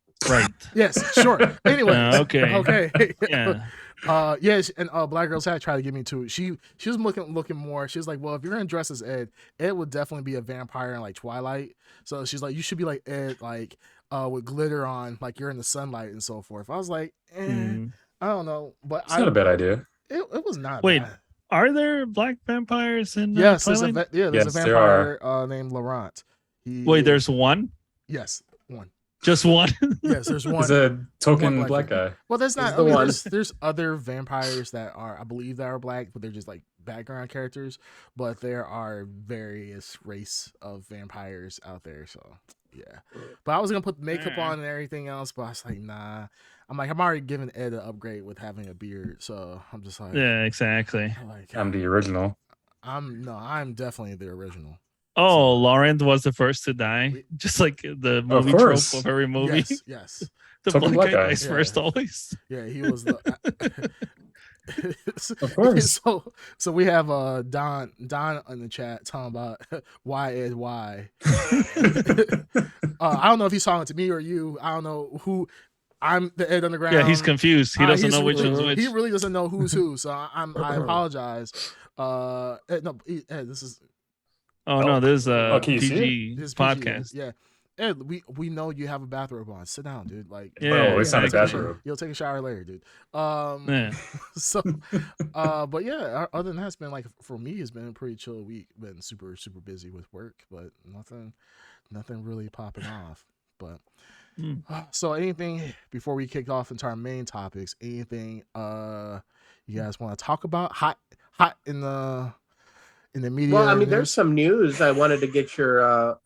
Speaker 1: Yes, sure. Anyway.
Speaker 2: Okay. Yeah.
Speaker 1: Yes, and Black Girl's Hat tried to get me to it. She was looking more. She was like, well, if you're gonna dress as Ed would definitely be a vampire in like Twilight. So she's like, you should be like Ed, like with glitter on, like you're in the sunlight and so forth. I was like, I don't know, but
Speaker 4: it's not a bad idea.
Speaker 1: It was not.
Speaker 2: Wait.
Speaker 1: Bad.
Speaker 2: Are there black vampires in
Speaker 1: yes,
Speaker 2: Twilight?
Speaker 1: there's a vampire named Laurent.
Speaker 2: Wait, there's one?
Speaker 1: Yes, one.
Speaker 2: Just one?
Speaker 1: Yes, there's one.
Speaker 4: He's a token black guy.
Speaker 1: Well, there's not. There's other vampires that are, I believe, that are black, but they're just like background characters. But there are various race of vampires out there. So yeah. But I was gonna put makeup on and everything else, but I was like, nah. I'm already giving Ed an upgrade with having a beard, so I'm just like,
Speaker 2: yeah, exactly.
Speaker 4: I'm the original.
Speaker 1: I'm definitely the original.
Speaker 2: Oh, Laurent was the first to die, just like the movie trope of every movie.
Speaker 1: Yes.
Speaker 2: The black guy dies first always.
Speaker 1: Yeah, he was the.
Speaker 4: Of course.
Speaker 1: So we have Don in the chat talking about why Ed why. I don't know if he's talking to me or you. I don't know who. I'm the Ed Underground.
Speaker 2: Yeah, he's confused. He doesn't know which one's which.
Speaker 1: He really doesn't know who's who. So I apologize. Ed, this is.
Speaker 2: Oh no, this is
Speaker 1: PG
Speaker 2: podcast.
Speaker 1: Yeah. Ed, we know you have a bathrobe on. Sit down, dude. Like,
Speaker 4: bro, it's not a bathrobe.
Speaker 1: You'll take a shower later, dude.
Speaker 2: Yeah.
Speaker 1: So, but yeah, other than that, it's been like, for me, it's been a pretty chill week. Been super, super busy with work, but nothing really popping off. But so anything before we kick off into our main topics, anything you guys want to talk about? Hot in the media.
Speaker 3: Well, I mean, there's some news I wanted to get your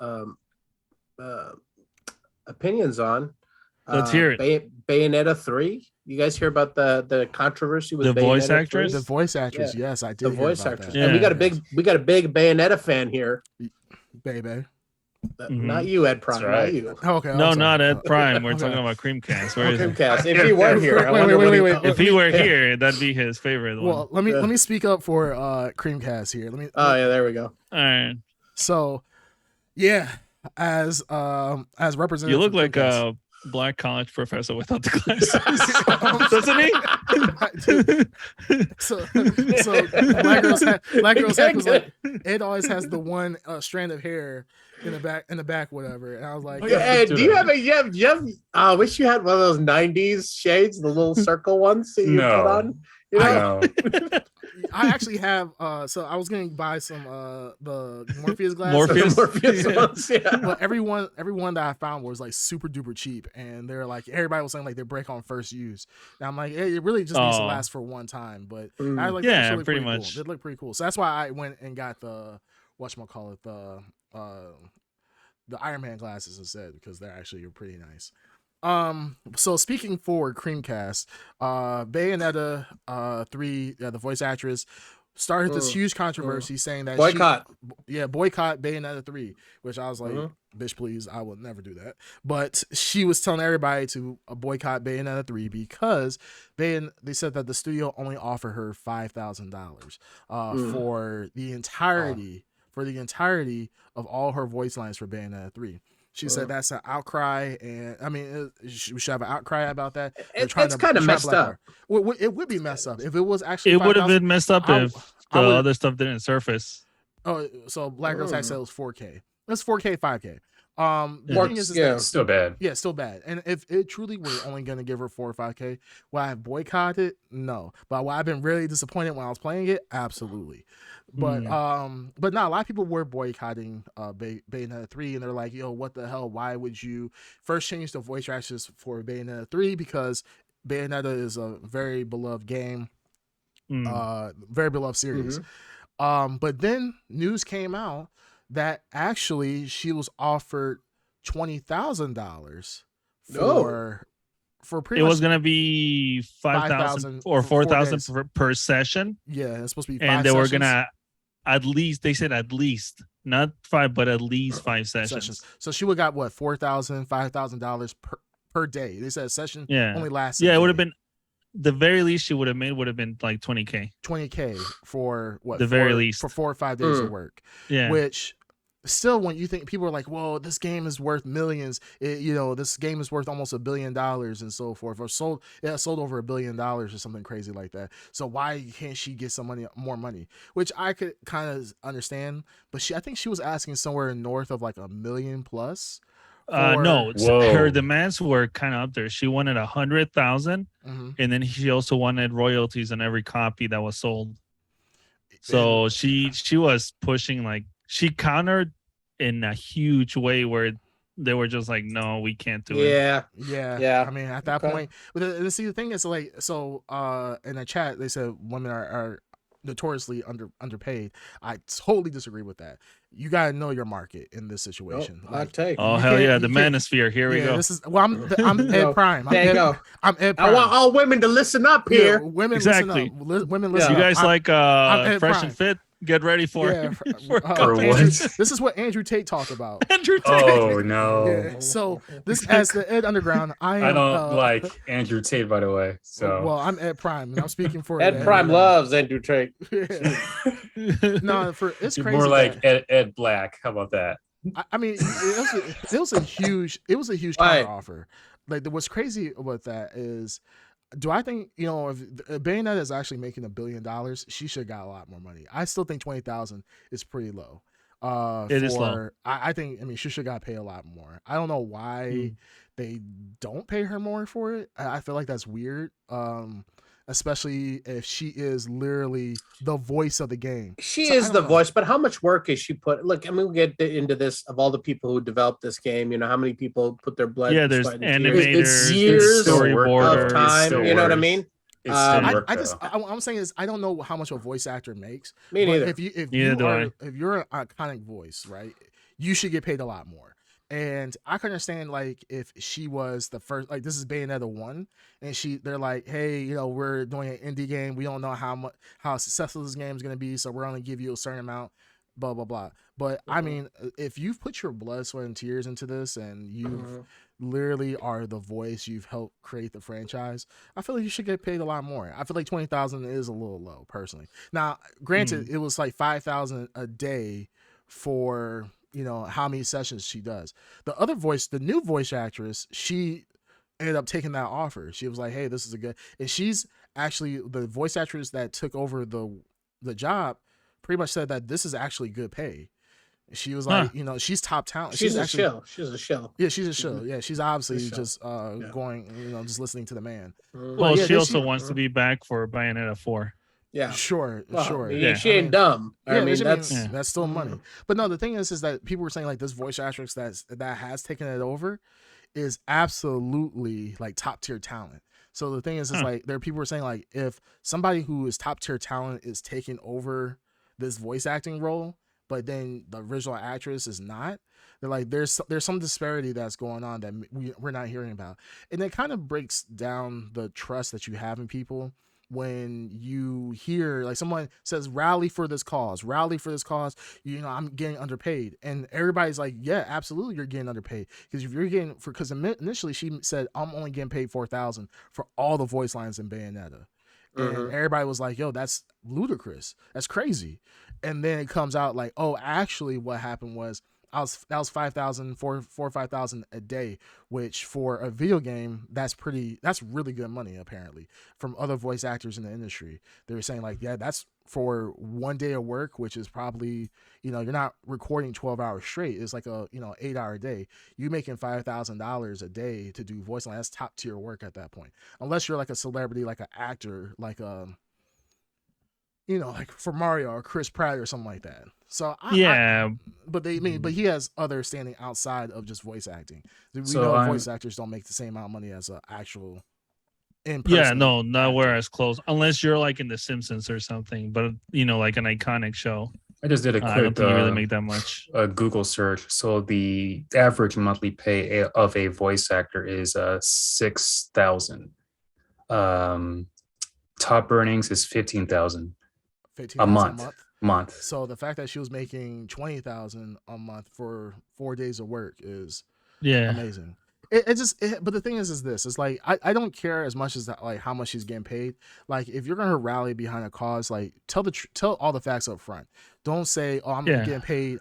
Speaker 3: opinions on.
Speaker 2: Let's hear it.
Speaker 3: Bayonetta 3. You guys hear about the controversy with
Speaker 2: the
Speaker 3: Bayonetta
Speaker 2: voice
Speaker 3: 3?
Speaker 2: actress?
Speaker 1: The voice actress, yes, I did.
Speaker 3: The voice actress,
Speaker 2: yeah.
Speaker 3: and we got a big Bayonetta fan here,
Speaker 1: baby.
Speaker 3: Not you, Ed Prime.
Speaker 4: Right.
Speaker 3: Not you.
Speaker 1: Okay.
Speaker 2: No, not Ed Prime. We're talking about Creamcast. Where is it?
Speaker 3: Creamcast. If he were here,
Speaker 1: wait.
Speaker 2: If he were here, that'd be his favorite one.
Speaker 1: Well, let me speak up for Creamcast here.
Speaker 3: Yeah, there we go.
Speaker 2: All right.
Speaker 1: So, yeah, as representative,
Speaker 2: You look like a black college professor without the glasses, doesn't he?
Speaker 1: so Black Girl's Hat was like, Ed always has the one strand of hair in the back, whatever. And I was like,
Speaker 3: Ed, do you have I wish you had one of those 90s shades, the little circle ones that you put on. You know?
Speaker 1: I actually have so I was gonna buy some the Morpheus glasses.
Speaker 2: Morpheus
Speaker 3: ones, yeah.
Speaker 1: But everyone that I found was like super duper cheap, and they're like, everybody was saying like they break on first use. And I'm like, hey, it really just needs to last for one time. But I like,
Speaker 2: yeah, pretty much.
Speaker 1: Cool. They look pretty cool. So that's why I went and got the the Iron Man glasses instead, because they're actually pretty nice. So speaking for Creamcast, Bayonetta 3, the voice actress, started this huge controversy saying that boycott Bayonetta 3, which I was like, bitch, please, I will never do that. But she was telling everybody to boycott Bayonetta 3 because they said that the studio only offered her $5,000 for the entirety of all her voice lines for Bayonetta 3. She said that's an outcry, and I mean, we should have an outcry about that.
Speaker 3: It's kind of messed up.
Speaker 1: It would be messed up if it was actually.
Speaker 2: It would have been messed up if the other stuff didn't surface.
Speaker 1: Oh, so Black Girl's Hat said it was 4K. It's 4K, 5K. The
Speaker 2: Yeah.
Speaker 1: thing is
Speaker 3: Yeah.
Speaker 1: that
Speaker 4: Still bad.
Speaker 1: yeah, still bad. And if it truly were only gonna give her 4 or 5K, would I have boycotted? No. But would I have been really disappointed when I was playing it? Absolutely. But no, a lot of people were boycotting Bayonetta 3, and they're like, yo, what the hell? Why would you first change the voice actors for Bayonetta 3? Because Bayonetta is a very beloved game, very beloved series. But then news came out that actually she was offered $20,000 for pretty
Speaker 2: It
Speaker 1: much
Speaker 2: was gonna be 5,000 or 4,000 per session.
Speaker 1: Yeah, it's supposed to be 5
Speaker 2: and they
Speaker 1: sessions.
Speaker 2: were gonna at least, they said at least, not 5, but at least 5 sessions.
Speaker 1: So she would got what, $4,000, $5,000 per day. They said a session only lasts.
Speaker 2: Yeah, it would have been the very least she would have made would have been like 20K.
Speaker 1: 20K for what?
Speaker 2: The very least
Speaker 1: for 4 or 5 days of work.
Speaker 2: Yeah.
Speaker 1: Which still, when you think people are like, well, this game is worth millions, this game is worth almost $1 billion and so forth, or sold over $1 billion or something crazy like that. So why can't she get more money? Which I could kind of understand, but I think she was asking somewhere north of like $1 million plus.
Speaker 2: No, her demands were kind of up there. She wanted 100,000, and then she also wanted royalties on every copy that was sold. So she was pushing, like, she countered in a huge way where they were just like, no, we can't do it.
Speaker 1: Yeah. I mean, at that point, but see, the thing is, like, so in the chat they said women are notoriously underpaid. I totally disagree with that. You gotta know your market in this situation.
Speaker 2: Oh hell yeah, the manosphere. Here we go.
Speaker 1: This is I'm Ed Prime.
Speaker 3: There you go.
Speaker 1: I'm Ed Prime.
Speaker 3: I want all women to listen up here.
Speaker 1: Women
Speaker 2: exactly.
Speaker 1: listen up. Women listen
Speaker 2: you
Speaker 1: up.
Speaker 2: guys like Fresh
Speaker 1: Prime.
Speaker 2: and Fit? Get ready for it.
Speaker 1: This is what Andrew Tate talked about.
Speaker 2: Andrew Tate.
Speaker 4: Oh no.
Speaker 1: Yeah. So this, as the Ed Underground, I
Speaker 4: don't like Andrew Tate, by the way. So
Speaker 1: well, I'm Ed Prime, and I'm speaking for
Speaker 3: Ed Prime loves Andrew Tate.
Speaker 1: No, it's crazy.
Speaker 4: More like Ed Black. How about that?
Speaker 1: I mean, it was a huge counter offer. Like, what's crazy about that is, do I think, if Bayonetta is actually making $1 billion, she should have got a lot more money. I still think 20,000 is pretty low.
Speaker 2: It is low.
Speaker 1: I think, she should have got paid a lot more. I don't know why they don't pay her more for it. I feel like that's weird. Especially if she is literally the voice of the game.
Speaker 3: She is the voice, but how much work is she put? Look, I mean, we'll get into this, of all the people who developed this game. How many people put their blood?
Speaker 2: Yeah, there's animators,
Speaker 3: it's years
Speaker 2: storyboarders,
Speaker 3: of time. You know what I mean?
Speaker 1: I'm saying is, I don't know how much a voice actor makes.
Speaker 3: Me neither.
Speaker 1: If you're an iconic voice, right, you should get paid a lot more. And I can understand, like, if she was the first, like, this is Bayonetta 1, and they're like, hey, we're doing an indie game. We don't know how successful this game is going to be, so we're only give you a certain amount, blah, blah, blah. But, I mean, if you've put your blood, sweat, and tears into this, and you literally are the voice, you've helped create the franchise, I feel like you should get paid a lot more. I feel like 20,000 is a little low, personally. Now, granted, it was like 5,000 a day for how many sessions she does. The new voice actress, she ended up taking that offer. She was like, hey, this is and she's actually the voice actress that took over the job, pretty much said that this is actually good pay. She was like, she's top talent.
Speaker 3: She's a shill. She's a shill.
Speaker 1: Yeah, she's a shill. Yeah, she's obviously just going, just listening to the man.
Speaker 2: Well, she also wants to be back for Bayonetta 4.
Speaker 3: Yeah,
Speaker 1: sure.
Speaker 3: She ain't dumb.
Speaker 1: That's still money. But no, the thing is that people were saying, like, this voice actress that has taken it over is absolutely, like, top tier talent. So the thing is like, there are people who are saying, like, if somebody who is top tier talent is taking over this voice acting role, but then the original actress is not, they're like, there's some disparity that's going on that we're not hearing about, and it kind of breaks down the trust that you have in people. When you hear, like, someone says, rally for this cause, I'm getting underpaid. And everybody's like, yeah, absolutely, you're getting underpaid. Because if you're getting, because initially she said, I'm only getting paid 4,000 for all the voice lines in Bayonetta. And everybody was like, yo, that's ludicrous. That's crazy. And then it comes out like, oh, actually what happened was, that was 5,000, 5,000 a day, which for a video game, that's really good money apparently from other voice actors in the industry. They were saying like, yeah, that's for 1 day of work, which is probably, you're not recording 12 hours straight. It's like a 8-hour day. You making $5,000 a day to do voice line. That's top tier work at that point. Unless you're like a celebrity, like an actor, like like for Mario or Chris Pratt or something like that. So but he has other standing outside of just voice acting. We know voice actors don't make the same amount of money as an actual in-person.
Speaker 2: Yeah, no, nowhere as close, unless you're like in The Simpsons or something. But like an iconic show.
Speaker 4: I just did a quick.
Speaker 2: I don't think you really make that much.
Speaker 4: A Google search. So the average monthly pay of a voice actor is $6,000. Top earnings is $15,000 a month.
Speaker 1: So the fact that she was making $20,000 a month for 4 days of work is amazing. But the thing is this, it's like I don't care as much as that, like how much she's getting paid. Like if you're gonna rally behind a cause, like tell all the facts up front. Don't say, oh, I'm only getting paid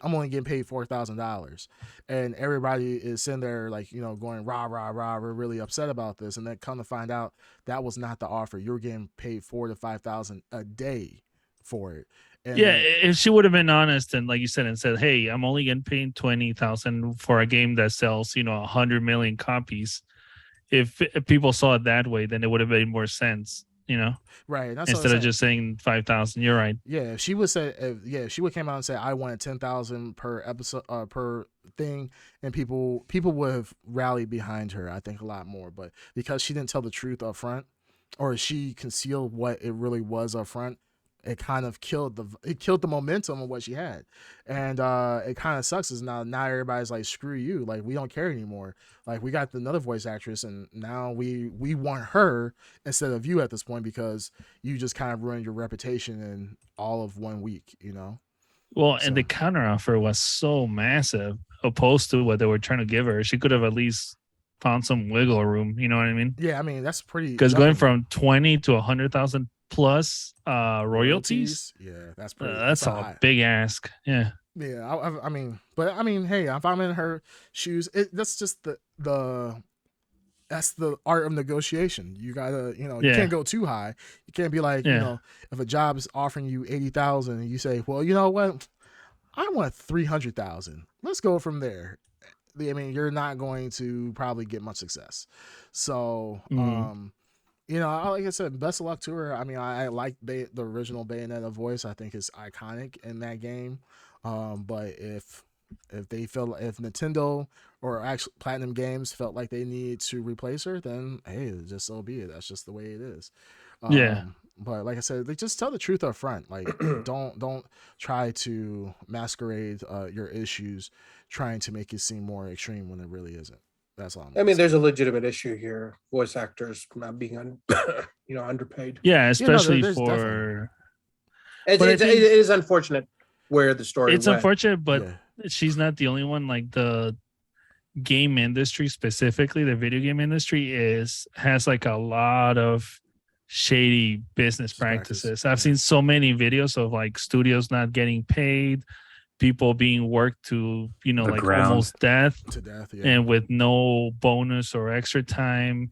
Speaker 1: $4,000, and everybody is sitting there like going rah rah rah, we're really upset about this, and then come to find out that was not the offer. You're getting paid $4,000 to $5,000 a day for it. And
Speaker 2: if she would have been honest and like you said and said, hey, I'm only getting paid $20,000 for a game that sells 100 million copies, if people saw it that way, then it would have made more sense,
Speaker 1: right? That's
Speaker 2: instead of just saying 5,000. You're right.
Speaker 1: Yeah, if she would say, if she would came out and say I wanted 10,000 per episode per thing, and people would have rallied behind her, I think, a lot more. But because she didn't tell the truth up front, or she concealed what it really was up front, it kind of killed the momentum of what she had. And it kind of sucks is now everybody's like, screw you, like we don't care anymore, like we got another voice actress and now we want her instead of you at this point, because you just kind of ruined your reputation in all of 1 week.
Speaker 2: And the counteroffer was so massive opposed to what they were trying to give her. She could have at least found some wiggle room, you know what I mean?
Speaker 1: Yeah, I mean that's pretty,
Speaker 2: because going from 20 to 100,000 plus royalties,
Speaker 1: that's pretty,
Speaker 2: that's a big ask. Hey,
Speaker 1: if I'm in her shoes, that's just that's the art of negotiation. You gotta, you can't go too high. You can't be like, if a job is offering you 80,000 and you say, well, you know what, I want 300,000, let's go from there. I mean, you're not going to probably get much success. So like I said, best of luck to her. I mean, I like the original Bayonetta voice. I think it's iconic in that game. But if Nintendo or actually Platinum Games felt like they need to replace her, then hey, just so be it. That's just the way it is. But like I said, like, just tell the truth up front. Like don't try to masquerade your issues, trying to make it seem more extreme when it really isn't. That's all.
Speaker 3: I mean, there's a legitimate issue here. Voice actors not being underpaid.
Speaker 2: Yeah, especially for.
Speaker 3: It is unfortunate where the story.
Speaker 2: It's unfortunate, but she's not the only one. Like the game industry, specifically the video game industry, has like a lot of shady business practices. I've seen so many videos of like studios not getting paid, people being worked to like almost death, and with no bonus or extra time,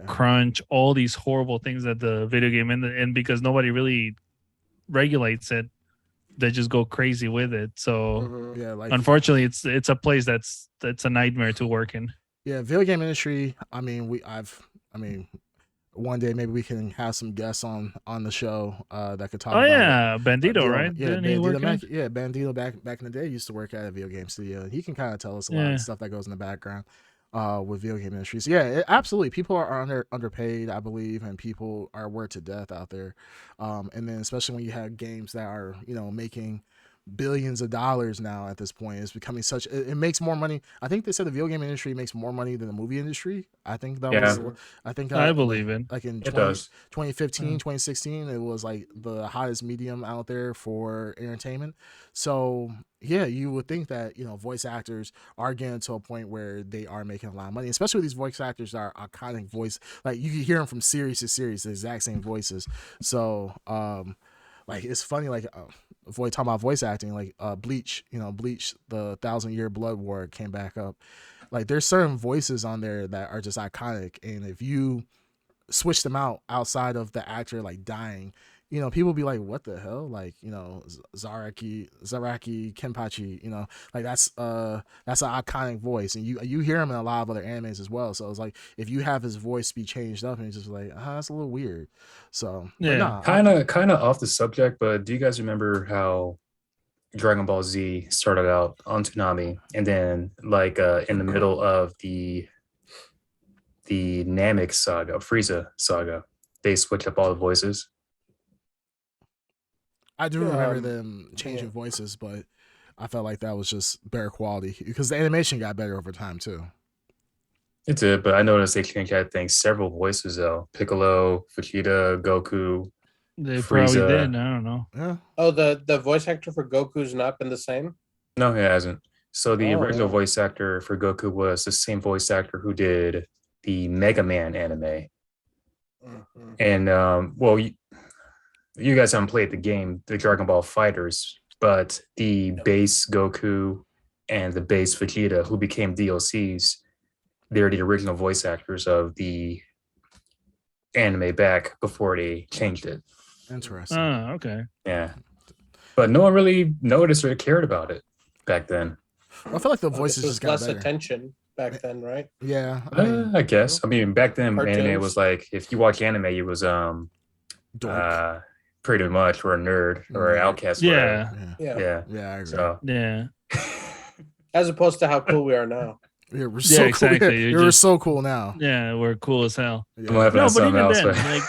Speaker 2: crunch, all these horrible things that the video game and because nobody really regulates it, they just go crazy with it. So unfortunately it's a place that's a nightmare to work in.
Speaker 1: Video game industry, one day maybe we can have some guests on the show that could talk about it.
Speaker 2: Bandito, right?
Speaker 1: Bandito back in the day used to work at a video game studio. He can kind of tell us a lot of stuff that goes in the background with video game industries. Absolutely, people are underpaid, I believe, and people are worked to death out there, and then especially when you have games that are making billions of dollars now at this point. It's becoming such, it makes more money. I think they said the video game industry makes more money than the movie industry. I think that was,
Speaker 2: I believe it.
Speaker 1: Like in 2015, 2016, it was like the hottest medium out there for entertainment. So you would think that, voice actors are getting to a point where they are making a lot of money, especially with these voice actors that are iconic voice. Like you can hear them from series to series, the exact same voices. So, like it's funny, like talking about voice acting, like Bleach, Bleach, the 1,000-Year Blood War came back up. Like there's certain voices on there that are just iconic, and if you switch them out outside of the actor like dying, people be like, what the hell? Like, Zaraki Kenpachi, like that's an iconic voice, and you hear him in a lot of other animes as well. So it's like if you have his voice be changed up, and it's just like, that's a little weird. So
Speaker 2: yeah,
Speaker 4: kind of off the subject, but do you guys remember how Dragon Ball Z started out on Toonami, and then like in the middle of the Namek saga, Frieza saga, they switched up all the voices?
Speaker 1: I do remember them changing voices, but I felt like that was just better quality because the animation got better over time too.
Speaker 4: It did, but I noticed they changed, I think, several voices though. Piccolo, Vegeta, Goku.
Speaker 2: They
Speaker 4: Frieza.
Speaker 2: probably did. I don't know.
Speaker 1: Yeah.
Speaker 3: Oh, the voice actor for Goku's not been the same?
Speaker 4: No, he hasn't. So the original voice actor for Goku was the same voice actor who did the Mega Man anime. Mm-hmm. And well, you guys haven't played the game, the Dragon Ball Fighters, but the base Goku and the base Vegeta, who became DLCs, they're the original voice actors of the anime back before they changed it.
Speaker 1: Interesting.
Speaker 2: Oh, okay.
Speaker 4: Yeah. But no one really noticed or cared about it back then.
Speaker 1: I feel like the voices just got
Speaker 3: less
Speaker 1: better.
Speaker 3: Attention back then, right?
Speaker 1: Yeah.
Speaker 4: I guess. I mean, back then,
Speaker 3: cartoons.
Speaker 4: Anime was like, if you watch anime, it was pretty much or a nerd or an outcast.
Speaker 2: Yeah.
Speaker 1: Yeah, I agree.
Speaker 4: So,
Speaker 2: yeah.
Speaker 3: As opposed to how cool we are now.
Speaker 1: Yeah, we're so
Speaker 2: exactly.
Speaker 1: cool. Yeah, we're so cool now.
Speaker 2: Yeah, we're cool as hell.
Speaker 1: Yeah.
Speaker 2: No, but even then,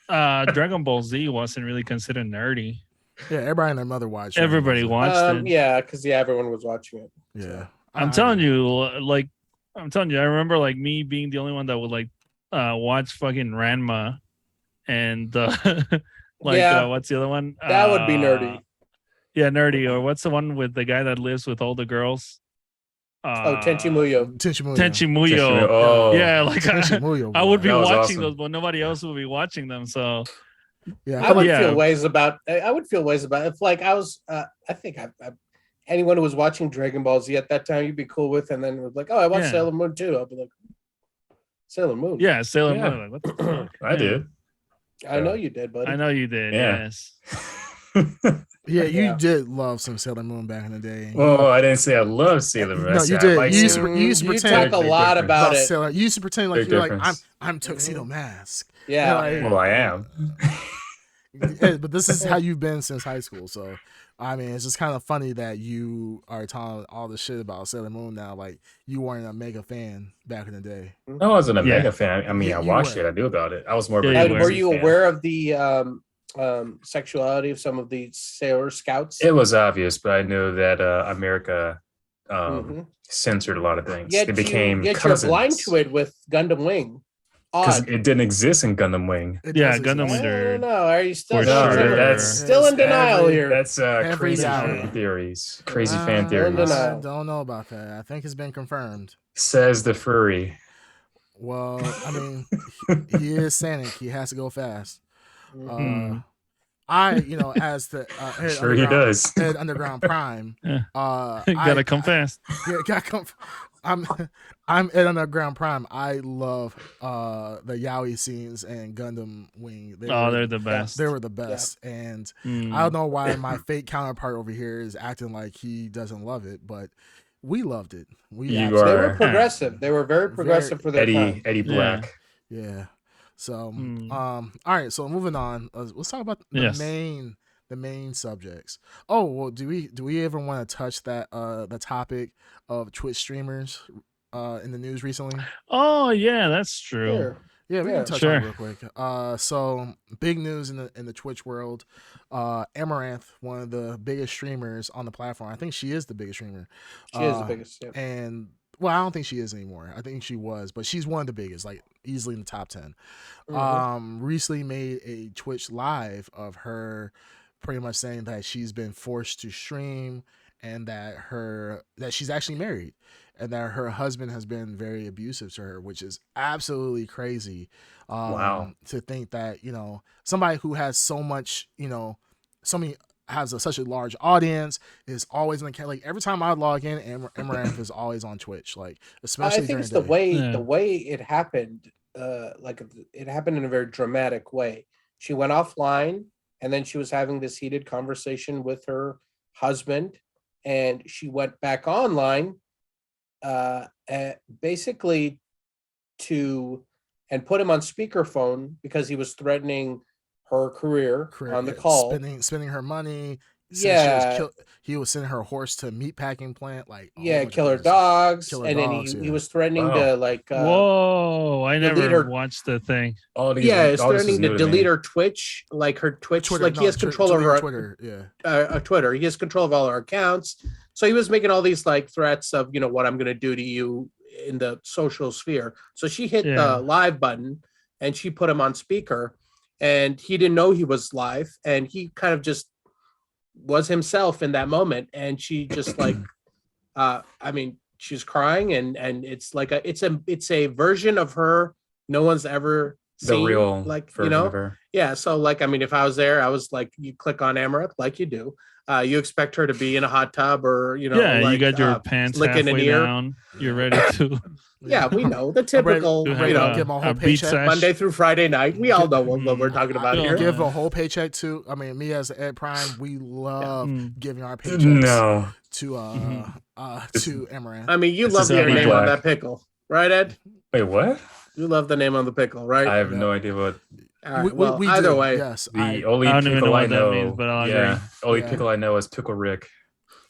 Speaker 2: like Dragon Ball Z wasn't really considered nerdy.
Speaker 1: Yeah, everybody and their mother watched it.
Speaker 2: Everybody watched it.
Speaker 3: Yeah, because everyone was watching it.
Speaker 1: Yeah.
Speaker 3: So.
Speaker 2: I'm telling you, I remember like me being the only one that would like watch fucking Ranma and what's the other one?
Speaker 3: That would be nerdy.
Speaker 2: Yeah, nerdy. Or what's the one with the guy that lives with all the girls?
Speaker 3: Tenchi Muyo.
Speaker 2: Tenchi Muyo.
Speaker 4: Oh.
Speaker 2: Yeah, like I would be watching
Speaker 4: awesome.
Speaker 2: those, but nobody else would be watching them. So
Speaker 1: yeah,
Speaker 3: I would feel ways about. I would feel ways about if like I was. I think anyone who was watching Dragon Ball Z at that time, you'd be cool with, and then it was like, oh, I watched Sailor Moon too. I'll be like, Sailor Moon.
Speaker 2: Yeah, Sailor Moon. Like, what the fuck?
Speaker 4: I did.
Speaker 3: I know you did, buddy.
Speaker 2: I know you did.
Speaker 4: Yeah.
Speaker 2: Yes.
Speaker 1: Yeah, you did love some Sailor Moon back in the day.
Speaker 4: Oh, I didn't say I love Sailor Moon.
Speaker 1: No, you did. You used to pretend
Speaker 3: talk a lot about it.
Speaker 1: Sailor. You used to pretend like you're like I'm Tuxedo Mask.
Speaker 3: Yeah.
Speaker 4: Well, I am.
Speaker 1: But this is how you've been since high school. So, I mean, it's just kind of funny that you are talking all this shit about Sailor Moon now. Like you weren't a mega fan back in the day.
Speaker 4: I wasn't a mega fan. I mean, I watched it. I knew about it. I was more.
Speaker 3: Were you aware of the sexuality of some of the Sailor Scouts?
Speaker 4: It was obvious, but I knew that America censored a lot of things.
Speaker 3: Yet
Speaker 4: they became
Speaker 3: you're blind to it with Gundam Wing.
Speaker 4: Because it didn't exist in Gundam Wing.
Speaker 2: Gundam Wing.
Speaker 3: I don't know. Are you still?
Speaker 4: That's
Speaker 3: still in denial here.
Speaker 4: That's crazy fan theories. Crazy fan theories.
Speaker 1: I don't know about that. I think it's been confirmed.
Speaker 4: Says the furry.
Speaker 1: Well, I mean, he is Sonic. He has to go fast. As the
Speaker 4: sure he does.
Speaker 1: Head Underground Prime.
Speaker 2: Gotta come fast.
Speaker 1: Yeah, gotta come. I'm Ed Underground Prime. I love the yaoi scenes and Gundam Wing.
Speaker 2: They're the best.
Speaker 1: They were the best, and I don't know why my fake counterpart over here is acting like he doesn't love it, but we loved it.
Speaker 3: They were progressive. They were very progressive for their time.
Speaker 4: Eddie Black.
Speaker 1: Yeah. So, all right. So moving on, let's talk about the main subjects. Oh, well, do we ever want to touch that the topic of Twitch streamers in the news recently?
Speaker 2: Oh yeah, that's true.
Speaker 3: Sure.
Speaker 1: Yeah, we can touch on it real quick. So big news in the Twitch world. Amaranth, one of the biggest streamers on the platform. I think she is the biggest streamer.
Speaker 3: She is the biggest. Yeah.
Speaker 1: And well, I don't think she is anymore. I think she was, but she's one of the biggest, like easily in the top 10. Recently made a Twitch live of her pretty much saying that she's been forced to stream and that she's actually married and that her husband has been very abusive to her, which is absolutely crazy.
Speaker 4: Wow.
Speaker 1: To think that, somebody who has so much, so many has such a large audience, is always in the like every time I log in, Amaranth is always on Twitch, like especially
Speaker 3: I think
Speaker 1: during
Speaker 3: it's
Speaker 1: the day.
Speaker 3: the way it happened. Like it happened in a very dramatic way. She went offline, and then she was having this heated conversation with her husband, and she went back online, basically and put him on speakerphone because he was threatening her career on the call,
Speaker 1: spending her money.
Speaker 3: Yeah,
Speaker 1: he was sending her horse to a meat packing plant, like
Speaker 3: kill her dogs,
Speaker 1: kill her
Speaker 3: and
Speaker 1: dogs,
Speaker 3: then he was threatening to like
Speaker 2: whoa, I
Speaker 3: delete
Speaker 2: never
Speaker 3: her.
Speaker 2: watched the thing.
Speaker 3: It's threatening to delete her Twitch, like her Twitch,
Speaker 1: Twitter,
Speaker 3: like he has control over her
Speaker 1: Twitter,
Speaker 3: Twitter. He has control of all her accounts, so he was making all these like threats of what I'm going to do to you in the social sphere. So she hit the live button, and she put him on speaker, and he didn't know he was live, and he kind of just was himself in that moment, and she just like I mean, she's crying, and it's like it's a version of her no one's ever seen,
Speaker 4: the real
Speaker 3: like
Speaker 4: version of her.
Speaker 3: Yeah, so like I mean, if I was there, I was like, you click on Amaranth like you do, you expect her to be in a hot tub, or like,
Speaker 2: you got your pants
Speaker 3: licking
Speaker 2: halfway
Speaker 3: an ear
Speaker 2: down, you're ready to
Speaker 3: yeah, we know the typical,
Speaker 1: get my whole paycheck
Speaker 3: Monday through Friday night. We all know what we're talking about here.
Speaker 1: Give a whole paycheck to. I mean, me as Ed Prime, we love giving our paychecks to Amaranth.
Speaker 3: I mean, you love the name on that pickle, right, Ed?
Speaker 4: Wait, what?
Speaker 3: You love the name on the pickle, right?
Speaker 4: I have no idea what.
Speaker 3: Right, well, either way,
Speaker 1: yes.
Speaker 4: The only pickle I know, means, but I'll agree. Only pickle I know is Pickle Rick.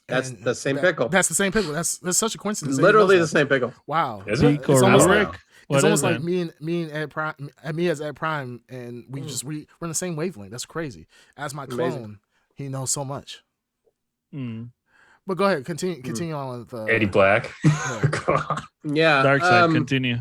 Speaker 3: That's the same pickle.
Speaker 1: That's the same pickle. That's such a coincidence.
Speaker 3: Literally the same pickle.
Speaker 1: Wow.
Speaker 4: Is it?
Speaker 1: It's almost
Speaker 2: Rick?
Speaker 1: like, it's almost like me and Ed Prime, me as Ed Prime, and we're in the same wavelength. That's crazy. As my clone, he knows so much. But go ahead, continue on with
Speaker 4: Eddie Black.
Speaker 3: Yeah,
Speaker 2: Dark Side. Continue.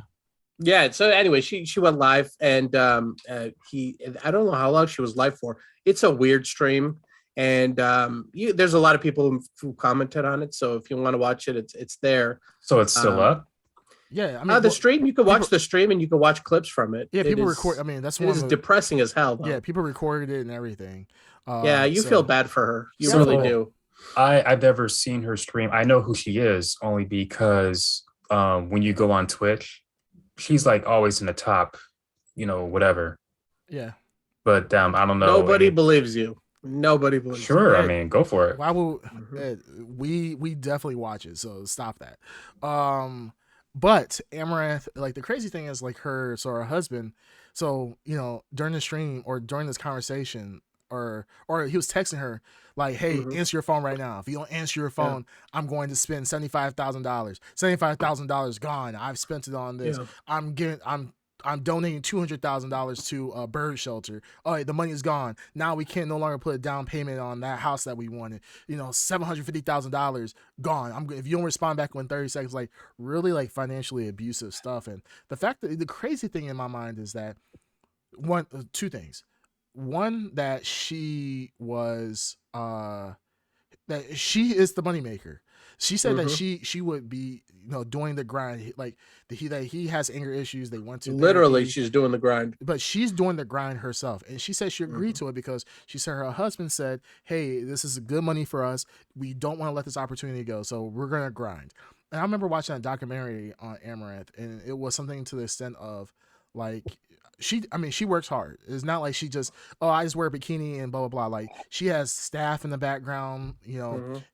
Speaker 3: Yeah. So anyway, she went live, and I don't know how long she was live for. It's a weird stream. And there's a lot of people who commented on it. So if you want to watch it, it's there.
Speaker 4: So it's still up?
Speaker 1: Yeah. I mean,
Speaker 3: the stream, you can watch the stream, and you can watch clips from it.
Speaker 1: Yeah, people record. I mean, that's
Speaker 3: depressing as hell, though.
Speaker 1: Yeah, people recorded it and everything.
Speaker 3: You feel bad for her. You really do.
Speaker 4: I've never seen her stream. I know who she is only because when you go on Twitch, she's like always in the top, whatever.
Speaker 1: Yeah.
Speaker 4: But I don't know.
Speaker 3: Nobody believes you. Nobody believes.
Speaker 4: Sure, I mean, go for it.
Speaker 1: Why would we definitely watch it? So stop that. But Amaranth, like the crazy thing is, like her husband. So during the stream or during this conversation, or he was texting her like, "Hey, answer your phone right now. If you don't answer your phone, I'm going to spend $75,000. $75,000 gone. I've spent it on this. Yeah. I'm donating $200,000 to a bird shelter. All right, the money is gone. Now we can't no longer put a down payment on that house that we wanted. $750,000 gone. If you don't respond back within 30 seconds, like really like financially abusive stuff. And the fact that the crazy thing in my mind is that two things. One, that she was that she is the moneymaker. She said that she would be doing the grind, like that he has anger issues. They want to
Speaker 3: literally therapy, she's doing the grind,
Speaker 1: but she's doing the grind herself, and she said she agreed to it because she said her husband said, "Hey, this is good money for us. We don't want to let this opportunity go, so we're gonna grind." And I remember watching a documentary on Amaranth, and it was something to the extent of like. She works hard. It's not like she just, I just wear a bikini and blah, blah, blah. Like she has staff in the background,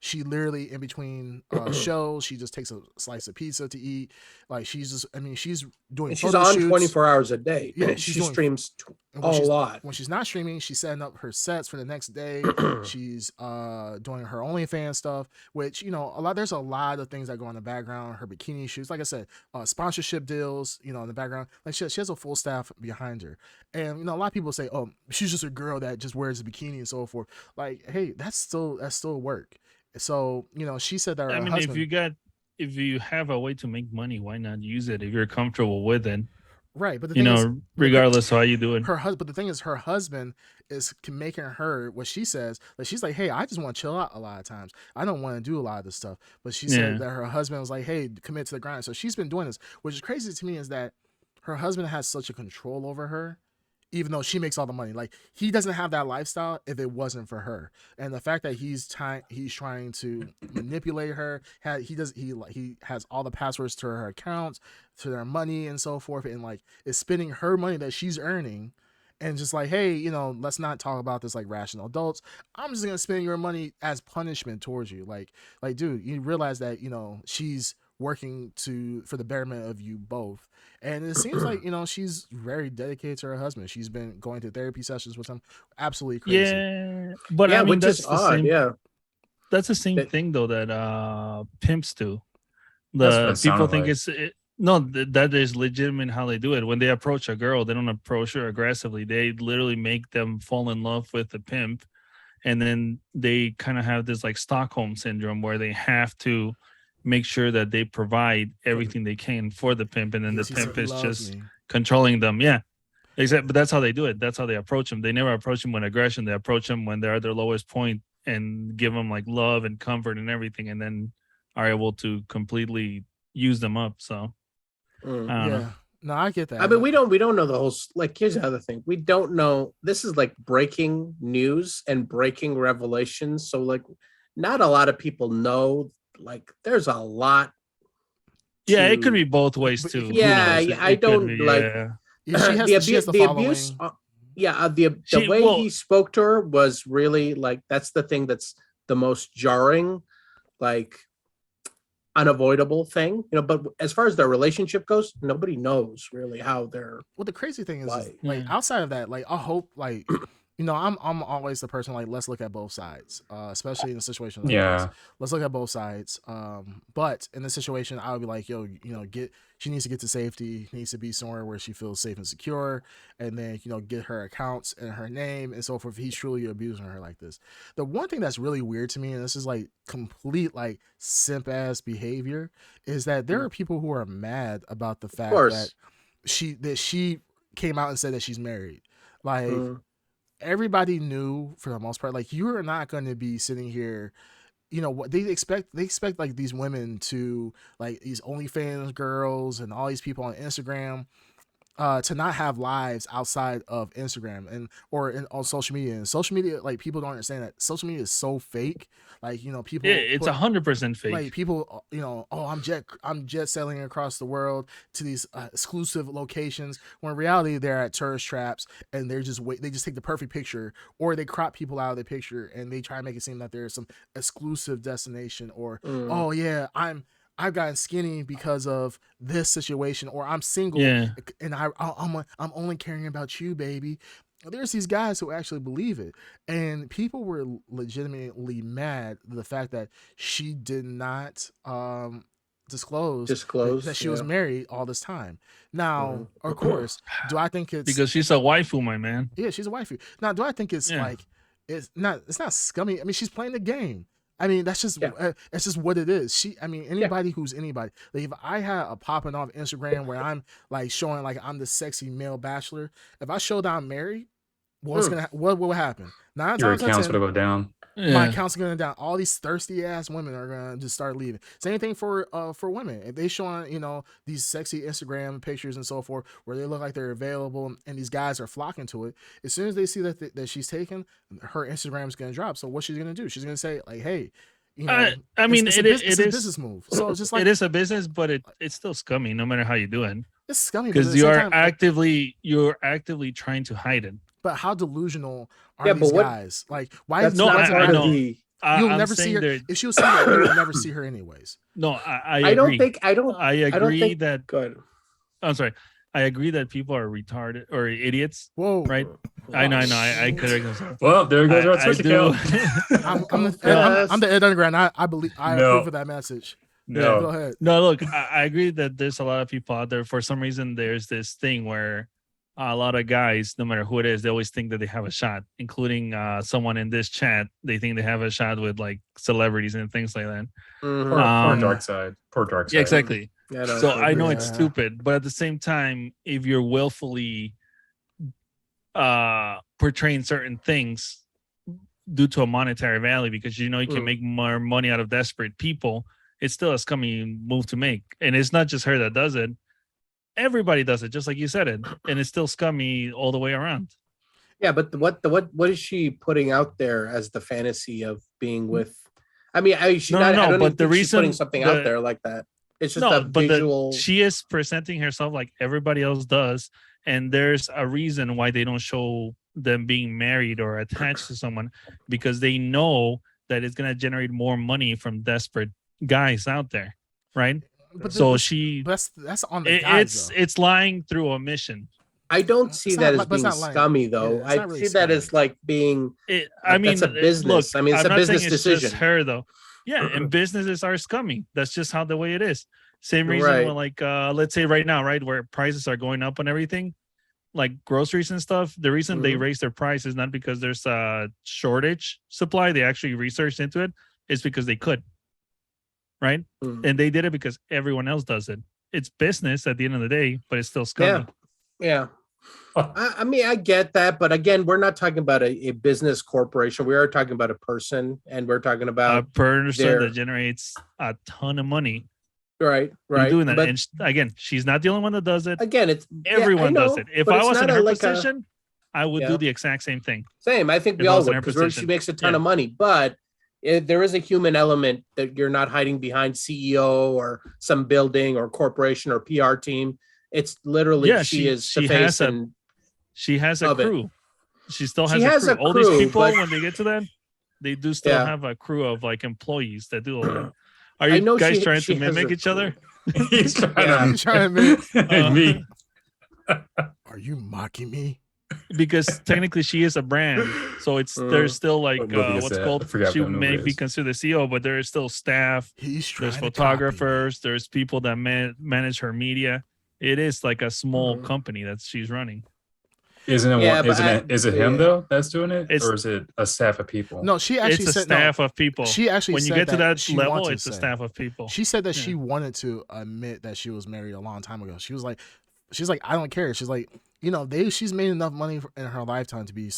Speaker 1: she literally in between shows, she just takes a slice of pizza to eat. Like she's doing,
Speaker 3: and she's on shoots 24 hours a day.
Speaker 1: Yeah.
Speaker 3: She streams a lot.
Speaker 1: When she's not streaming, she's setting up her sets for the next day. She's doing her OnlyFans stuff, which, there's a lot of things that go on in the background. Her bikini shoots, like I said, sponsorship deals, in the background. Like she has a full staff behind her. And, a lot of people say, oh, she's just a girl that just wears a bikini and so forth. Like, hey, that's still work. So, she said that her husband,
Speaker 2: if you have a way to make money, why not use it if you're comfortable with it?
Speaker 1: Right, but the thing is,
Speaker 2: regardless of how you do it,
Speaker 1: but the thing is, her husband is making her what she says. Like she's like, "Hey, I just want to chill out a lot of times. I don't want to do a lot of this stuff." But she said that her husband was like, "Hey, commit to the grind." So she's been doing this. Which is crazy to me is that her husband has such a control over her, even though she makes all the money. Like, he doesn't have that lifestyle if it wasn't for her. And the fact that he's trying to manipulate her, he has all the passwords to her accounts, to their money and so forth, and like is spending her money that she's earning, and just like, hey, let's not talk about this like rational adults. I'm just gonna spend your money as punishment towards you. Like, dude, you realize that she's working for the betterment of you both. And it seems like, she's very dedicated to her husband. She's been going to therapy sessions with him. Absolutely crazy.
Speaker 2: Yeah. But
Speaker 3: yeah,
Speaker 2: I mean,
Speaker 3: which
Speaker 2: that's
Speaker 3: is
Speaker 2: the
Speaker 3: odd.
Speaker 2: same,
Speaker 3: Yeah.
Speaker 2: That's the same thing though that pimps do.
Speaker 4: That's what it
Speaker 2: People
Speaker 4: sounded
Speaker 2: think
Speaker 4: like.
Speaker 2: that is legitimate how they do it. When they approach a girl, they don't approach her aggressively. They literally make them fall in love with the pimp. And then they kind of have this like Stockholm syndrome where they have to make sure that they provide everything they can for the pimp, and then the pimp is just controlling them. Yeah, but that's how they do it. That's how they approach them. They never approach them with aggression. They approach them when they're at their lowest point and give them like love and comfort and everything, and then are able to completely use them up. So I don't know.
Speaker 1: No, I get that.
Speaker 3: I mean, we don't know the whole, like, here's the other thing. We don't know. This is like breaking news and breaking revelations. So like, not a lot of people know, like, there's a lot.
Speaker 2: Yeah, it could be both ways too.
Speaker 3: Yeah, I don't
Speaker 2: be,
Speaker 3: like
Speaker 1: she has
Speaker 3: the abuse. The way he spoke to her was really like, that's the thing that's the most jarring, like, unavoidable thing, but as far as their relationship goes, nobody knows really how they're.
Speaker 1: Well, the crazy thing is like outside of that, like, I hope, like, I'm always the person like, let's look at both sides, especially in a situation like this. Let's look at both sides. But in this situation, I would be like, yo, she needs to get to safety, needs to be somewhere where she feels safe and secure, and then get her accounts and her name and so forth. If he's truly abusing her like this. The one thing that's really weird to me, and this is like complete like simp ass behavior, is that there are people who are mad about the fact that she came out and said that she's married. Like, everybody knew for the most part, like, you are not going to be sitting here, what they expect like these women to, like, these OnlyFans girls and all these people on Instagram, to not have lives outside of Instagram on social media. And social media, like, people don't understand that social media is so fake. Like, people.
Speaker 2: Yeah, it's 100% fake.
Speaker 1: Like, people, I'm jet sailing across the world to these exclusive locations. When in reality, they're at tourist traps, and they just take the perfect picture, or they crop people out of the picture, and they try to make it seem that there's some exclusive destination, or oh yeah, I've gotten skinny because of this situation, or I'm single, and I'm only caring about you, baby. There's these guys who actually believe it, and people were legitimately mad at the fact that she did not disclose that she was married all this time. Now, of course, do I think it's
Speaker 2: because she's a waifu, my man?
Speaker 1: Yeah, she's a waifu. Now, do I think it's like it's not scummy? I mean, she's playing the game. I mean, that's just it's just what it is. Anybody who's anybody. Like, if I had a popping off Instagram where I'm like showing like I'm the sexy male bachelor, if I show that I'm married, what will happen?
Speaker 4: Your accounts would go down.
Speaker 1: My accounts are going down. All these thirsty ass women are gonna just start leaving. Same thing for women. If they showing these sexy Instagram pictures and so forth where they look like they're available and these guys are flocking to it, as soon as they see that she's taken, her Instagram is gonna drop. So what she's gonna do? She's gonna say like, hey.
Speaker 2: I mean, it's a
Speaker 1: business move. So it's just like,
Speaker 2: it is a business, but it's still scummy no matter how you do it.
Speaker 1: It's scummy
Speaker 2: because you're actively trying to hide it.
Speaker 1: But how delusional are these guys? Like, why?
Speaker 3: That's not part of the.
Speaker 1: You'll never see her. If she was saying that, you'll never see her anyways.
Speaker 2: No, I agree. I agree that.
Speaker 3: Good.
Speaker 2: I'm sorry. I agree that people are retarded or idiots.
Speaker 1: Whoa!
Speaker 2: Right? I know. I could.
Speaker 4: Well, there goes our Twitch account.
Speaker 1: I'm the Ed Underground. I approve of that message.
Speaker 4: No,
Speaker 1: yeah, go ahead.
Speaker 2: No, look, I agree that there's a lot of people out there. For some reason, there's this thing where a lot of guys, no matter who it is, they always think that they have a shot, including someone in this chat. They think they have a shot with like celebrities and things like that.
Speaker 4: Mm-hmm. Poor dark side.
Speaker 2: Yeah, exactly.
Speaker 3: Yeah,
Speaker 2: so I know it's stupid, but at the same time, if you're willfully portraying certain things due to a monetary value, because you can make more money out of desperate people, it's still a scummy move to make. And it's not just her that does it. Everybody does it, just like you said it, and it's still scummy all the way around.
Speaker 3: Yeah, but what is she putting out there as the fantasy of being with? I mean, I don't even think she's putting something out there like that. It's just a visual.
Speaker 2: She is presenting herself like everybody else does, and there's a reason why they don't show them being married or attached to someone, because they know that it's going to generate more money from desperate guys out there, right?
Speaker 1: But
Speaker 2: so
Speaker 1: that's on the guys.
Speaker 2: It's lying through omission.
Speaker 3: I don't see that as being scummy, though. I really see that as like being. That's a business. Look, it's a business decision.
Speaker 2: It's just her, though. Yeah, and businesses are scummy. That's just how the way it is. Same reason when, like, let's say right now, right, where prices are going up and everything, like groceries and stuff. The reason they raise their price is not because there's a shortage supply. They actually researched into it. It's because they could, right? And they did it because everyone else does it. It's business at the end of the day, but it's still scummy.
Speaker 3: Yeah. I mean, I get that, but again, we're not talking about a business corporation. We are talking about a person, and we're talking about
Speaker 2: a person that generates a ton of money.
Speaker 3: Right.
Speaker 2: Doing that, but, and again, she's not the only one that does it.
Speaker 3: Again, it's
Speaker 2: everyone does it. If I was in her position, I would do the exact same thing.
Speaker 3: Same. I think we all would, because she makes a ton of money, but there is a human element that you're not hiding behind CEO or some building or corporation or PR team. It's literally she is the face and
Speaker 2: she has a crew. She still has a crew. All these people, when they get to that, they do still have a crew of like employees that do all that. Are you guys trying to mimic each other?
Speaker 4: He's trying to mimic me.
Speaker 1: Are you mocking me?
Speaker 2: Because technically she is a brand, so it's there's still like what's called, she may be considered the CEO, but there is still staff. There's photographers. There's people that manage her media. It is like a small company that she's running.
Speaker 4: Isn't it? Is it him though that's doing it, or is it a staff of people?
Speaker 1: No, she actually
Speaker 2: it's a
Speaker 1: said
Speaker 2: staff of people.
Speaker 1: She actually
Speaker 2: when you get to that level, it's a staff of people.
Speaker 1: She said that she wanted to admit that she was married a long time ago. She's like, I don't care. She's like, she's made enough money in her lifetime to be,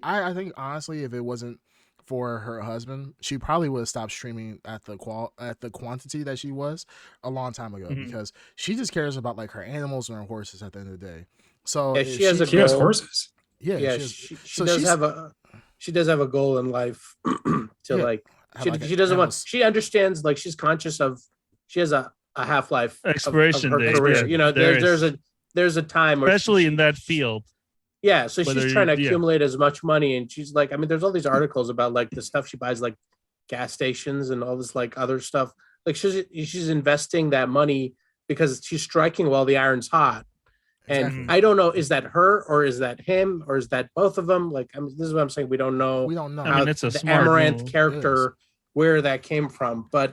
Speaker 1: I think honestly, if it wasn't for her husband, she probably would have stopped streaming at the quantity that she was a long time ago, because she just cares about like her animals and her horses at the end of the day. So
Speaker 3: she has
Speaker 4: horses.
Speaker 3: She does have a goal in life to like she doesn't want. She understands, like, she's conscious of, she has a half-life
Speaker 2: expiration
Speaker 3: of her career. There's a time,
Speaker 2: especially in that field.
Speaker 3: Yeah, so she's trying to accumulate as much money, and she's like, I mean, there's all these articles about like the stuff she buys, like gas stations and all this like other stuff. Like she's investing that money because she's striking while the iron's hot. And I don't know, is that her or is that him or is that both of them? Like, this is what I'm saying. We don't know.
Speaker 2: I mean, it's a smart
Speaker 3: Amaranth character, where that came from, but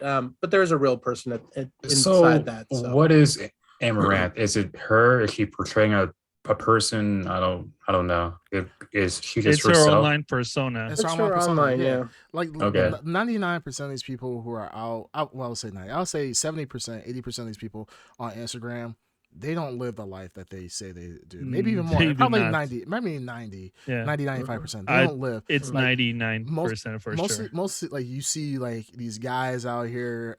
Speaker 3: there's a real person inside that. So
Speaker 4: what is Amaranth? Is it her? Is she portraying a person? I don't know. Is she just
Speaker 2: herself? Her online persona.
Speaker 3: It's her online, yeah.
Speaker 1: Like 99% of these people who are out, well, I'll say 90. I'll say 70%, 80% of these people on Instagram, they don't live the life that they say they do. Maybe even more. Probably 90, maybe 90, 95%. They don't live.
Speaker 2: It's like 99% for sure.
Speaker 1: Mostly, like, you see like these guys out here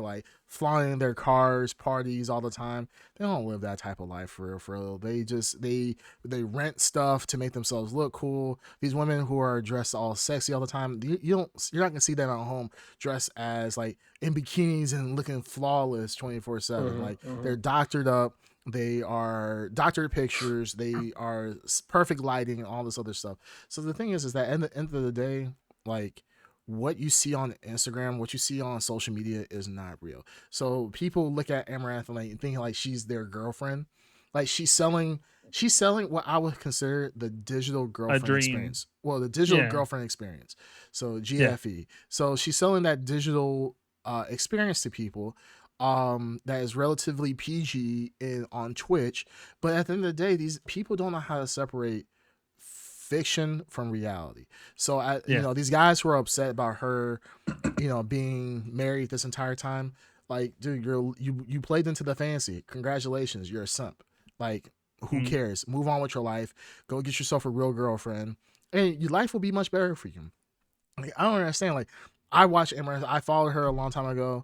Speaker 1: like flying their cars, parties all the time. They don't live that type of life for real. They just they rent stuff to make themselves look cool. These women who are dressed all sexy all the time, you're not gonna see them at home dressed as like in bikinis and looking flawless 24/7. Like they're doctored up. They are doctored pictures. They are perfect lighting and all this other stuff. So the thing is that at the end of the day, like, what you see on Instagram, what you see on social media is not real. So people look at Amaranth and like thinking like she's their girlfriend. Like she's selling what I would consider the digital girlfriend experience. Well, the digital girlfriend experience. So GFE. So she's selling that digital experience to people that is relatively PG on Twitch. But at the end of the day, these people don't know how to separate fiction from reality. So these guys who are upset about her being married this entire time, like, dude, you played into the fantasy. Congratulations, you're a simp. Like, who cares? Move on with your life. Go get yourself a real girlfriend, and your life will be much better for you. Like, I don't understand. Like, I watched Amaranth. I followed her a long time ago,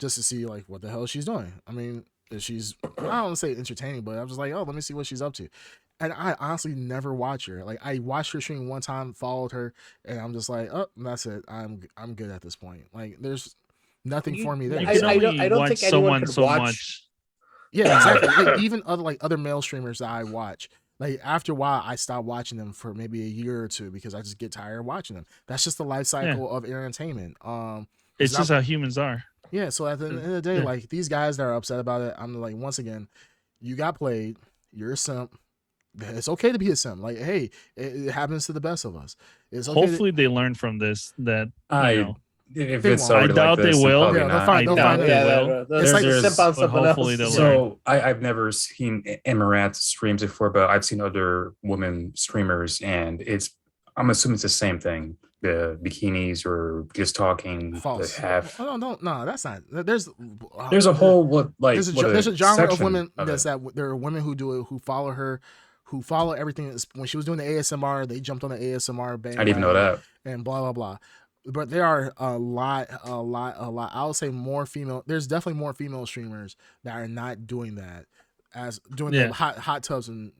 Speaker 1: just to see like what the hell she's doing. I mean, she's, I don't want to say entertaining, but I'm just like, oh, let me see what she's up to. And I honestly never watch her. Like I watched her stream one time, followed her, and I'm just like, oh, that's it. I'm good at this point. Like there's nothing for me there.
Speaker 2: You can only
Speaker 3: I don't
Speaker 2: watch
Speaker 3: think anyone
Speaker 2: someone
Speaker 3: could
Speaker 2: so
Speaker 3: watch.
Speaker 2: much.
Speaker 1: Yeah, exactly. Like, even other male streamers that I watch, like after a while, I stopped watching them for maybe a year or two because I just get tired of watching them. That's just the life cycle of entertainment.
Speaker 2: It's just how humans are.
Speaker 1: Yeah. So at the end of the day, like these guys that are upset about it, I'm like, once again, you got played. You're a simp. It's okay to be a simp. Like, hey, it happens to the best of us. It's okay.
Speaker 2: Hopefully, they learn from this. That
Speaker 4: if it's
Speaker 2: I
Speaker 4: already
Speaker 2: doubt
Speaker 4: like this,
Speaker 2: they will.
Speaker 1: Yeah, they'll find.
Speaker 3: It's like
Speaker 4: there's,
Speaker 3: simp on someone
Speaker 2: hopefully
Speaker 3: else.
Speaker 4: so I've never seen Amaranth streams before, but I've seen other women streamers, and I'm assuming it's the same thing. The bikinis or just talking.
Speaker 1: False. No, that's not. There's
Speaker 4: a whole
Speaker 1: there's a genre of women
Speaker 4: of
Speaker 1: there are women who do it, who follow her, who follow everything. When she was doing the ASMR, they jumped on the ASMR band.
Speaker 4: I didn't even know that.
Speaker 1: And blah blah blah. But there are a lot. I would say more female. There's definitely more female streamers that are not doing that, as doing the hot tubs and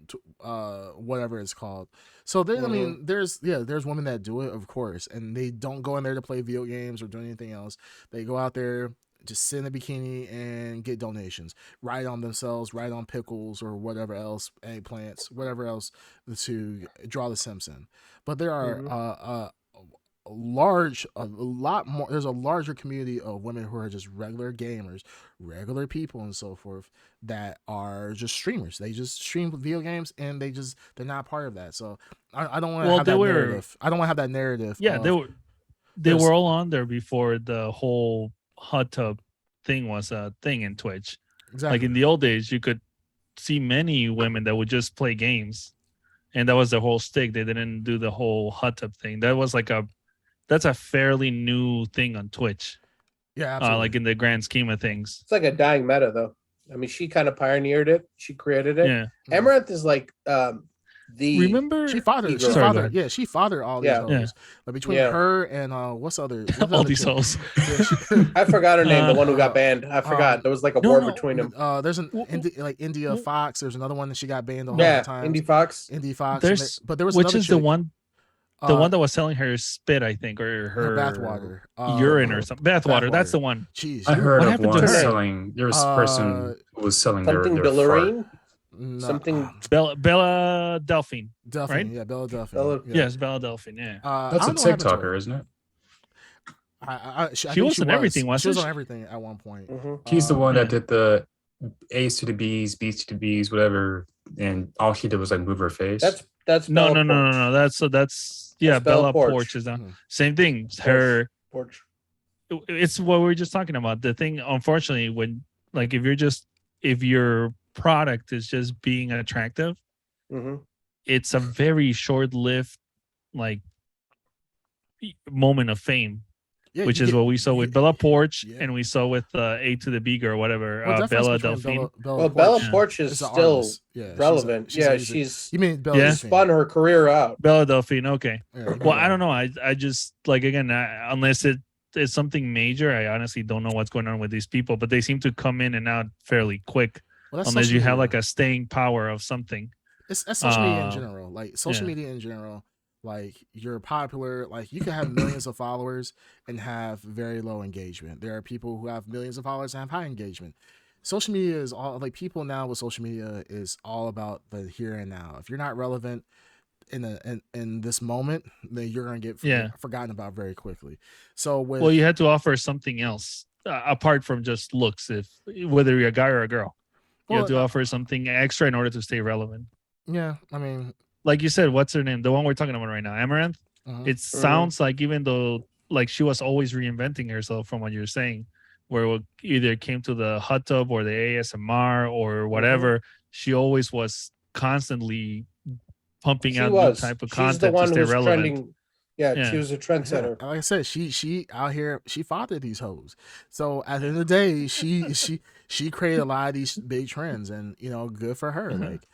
Speaker 1: whatever it's called. So I mean, there's women that do it, of course, and they don't go in there to play video games or do anything else. They go out there, just sit in a bikini and get donations, ride on themselves, ride on pickles or whatever else, eggplants, whatever else to draw the Simpson. But there are there's a larger community of women who are just regular gamers, regular people and so forth, that are just streamers. They just stream video games and they're not part of that. So I don't want to have that narrative. I don't want to have that narrative.
Speaker 2: Yeah, they were all on there before the whole hot tub thing was a thing in Twitch.
Speaker 1: Exactly.
Speaker 2: Like in the old days, you could see many women that would just play games, and that was the whole stick. They didn't do the whole hot tub thing. That's a fairly new thing on Twitch.
Speaker 1: Yeah, absolutely.
Speaker 2: Like in the grand scheme of things.
Speaker 3: It's like a dying meta, though. I mean, she kind of pioneered it. She created it.
Speaker 2: Yeah.
Speaker 3: Amaranth is like
Speaker 2: Remember
Speaker 1: she fathered all these hoes. Like between her and what's other
Speaker 2: all these hoes.
Speaker 3: I forgot her name, the one who got banned. I forgot. There was like a war between them.
Speaker 1: There's India Fox. There's another one that she got banned the whole time.
Speaker 3: Indie Fox.
Speaker 1: But there was
Speaker 2: which
Speaker 1: another
Speaker 2: is
Speaker 1: chick,
Speaker 2: the one that was selling her spit, I think, or her
Speaker 1: bathwater,
Speaker 2: urine or something. Bathwater. That's the one.
Speaker 1: Jeez,
Speaker 4: I heard
Speaker 2: what
Speaker 4: of one
Speaker 2: happened to her?
Speaker 4: selling. There was a person who was selling
Speaker 3: something
Speaker 4: their
Speaker 3: Bellarine.
Speaker 1: No,
Speaker 3: Something
Speaker 2: Bella Delphine.
Speaker 1: Delphine,
Speaker 2: right?
Speaker 1: Yeah, Bella Delphine.
Speaker 2: Yes, Bella Delphine. Yeah,
Speaker 4: that's a TikToker, isn't it?
Speaker 2: She was on everything.
Speaker 1: She was on everything at one point.
Speaker 4: She's the one that did the A's to the B's, B's to the B's, whatever, and all she did was like move her face.
Speaker 3: That's
Speaker 2: no.
Speaker 3: That's
Speaker 2: Bella
Speaker 3: Porch.
Speaker 2: Porch is down. Same thing. Her Porch. It's what we were just talking about. The thing, unfortunately, when like if your product is just being attractive, it's a very short-lived like moment of fame, which is what we saw with Bella Porch and we saw with A to the B girl, whatever. Bella Delphine.
Speaker 3: Bella Porch is still relevant. She's
Speaker 1: you mean Bella
Speaker 3: spun her career out.
Speaker 2: Bella Delphine. Okay. Well, I don't know. I just like again, unless it's something major, I honestly don't know what's going on with these people, but they seem to come in and out fairly quick. Unless you have like a staying power of something.
Speaker 1: It's social media in general. Like social media in general, like you're popular, like you can have millions of followers and have very low engagement. There are people who have millions of followers and have high engagement. Social media is all like people now with social media is all about the here and now. If you're not relevant in this moment, then you're gonna get forgotten about very quickly. So
Speaker 2: you had to offer something else apart from just looks, whether you're a guy or a girl. You have to offer something extra in order to stay relevant.
Speaker 1: Yeah, I mean,
Speaker 2: like you said, what's her name? The one we're talking about right now, Amaranth. It sounds like even though like she was always reinventing herself from what you're saying, where it either came to the hot tub or the ASMR or whatever, she always was constantly pumping out new type of content to stay relevant.
Speaker 3: Trending. Yeah, she was a trendsetter.
Speaker 1: Like I said, she out here, she fathered these hoes. So at the end of the day, she created a lot of these big trends, and good for her. Like,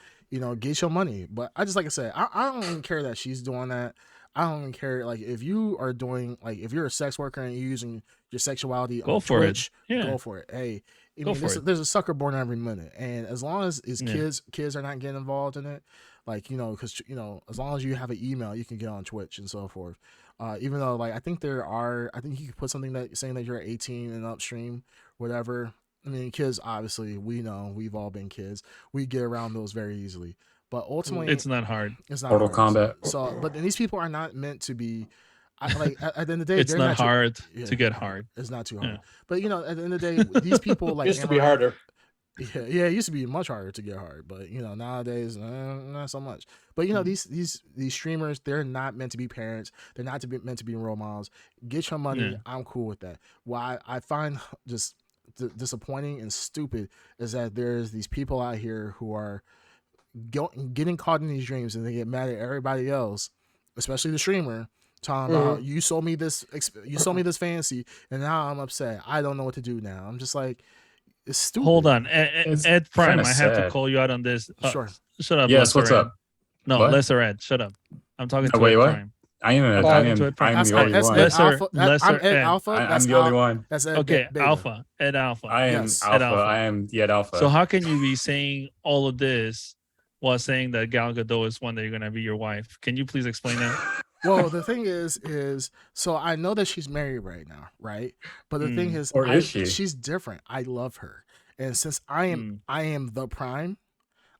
Speaker 1: get your money. But I just like I said, I don't even care that she's doing that. I don't even care. Like if you are doing like if you're a sex worker and you're using your sexuality
Speaker 2: Go
Speaker 1: on
Speaker 2: for
Speaker 1: Twitch,
Speaker 2: it. Yeah.
Speaker 1: go for it. Hey, I
Speaker 2: Go
Speaker 1: mean,
Speaker 2: for it.
Speaker 1: there's a sucker born every minute, and as long as
Speaker 2: Yeah.
Speaker 1: kids are not getting involved in it, like because as long as you have an email, you can get on Twitch and so forth. Even though like I think you can put something that saying that you're 18 and upstream, whatever. I mean, kids obviously we know we've all been kids. We get around those very easily, but ultimately
Speaker 2: it's not hard.
Speaker 1: it's not
Speaker 4: Mortal
Speaker 1: hard.
Speaker 4: Kombat.
Speaker 1: So, but these people are not meant to be. Like at the end of the day,
Speaker 2: It's
Speaker 1: they're
Speaker 2: not hard
Speaker 1: yeah,
Speaker 2: to get hard.
Speaker 1: It's not too hard.
Speaker 2: Yeah.
Speaker 1: But at the end of the day, these people like
Speaker 3: used to be harder.
Speaker 1: Yeah, it used to be much harder to get hard, but nowadays not so much. But these streamers, they're not meant to be parents. They're not meant to be role models. Get your money.
Speaker 2: Yeah.
Speaker 1: I'm cool with that. What I find just disappointing and stupid is that there's these people out here who are getting caught in these dreams and they get mad at everybody else, especially the streamer, talking about you sold me this fantasy and now I'm upset. I don't know what to do now. I'm just like, it's stupid.
Speaker 2: Hold on, Ed Prime. I have to call you out on this.
Speaker 1: Sure.
Speaker 2: Shut up.
Speaker 4: Yes. What's
Speaker 2: Ed.
Speaker 4: up?
Speaker 2: No,
Speaker 4: What?
Speaker 2: Lesser Ed. Shut up. I'm talking to
Speaker 4: wait,
Speaker 2: Ed
Speaker 4: what?
Speaker 2: Prime.
Speaker 4: I am the only one.
Speaker 2: Lesser
Speaker 1: I'm Ed
Speaker 2: Ed.
Speaker 1: Alpha.
Speaker 4: I'm the only one.
Speaker 1: That's Ed
Speaker 2: Okay,
Speaker 1: Beta.
Speaker 2: Alpha. Ed Alpha.
Speaker 4: I am
Speaker 1: Yes.
Speaker 4: Alpha.
Speaker 2: Ed Alpha.
Speaker 4: I am the Ed Alpha.
Speaker 2: So how can you be saying all of this while saying that Gal Gadot is one that you're gonna be your wife? Can you please explain that?
Speaker 1: Well, the thing is so I know that she's married right now, right? But the thing is,
Speaker 4: Or is she?
Speaker 1: She's different. I love her, and since I am the prime,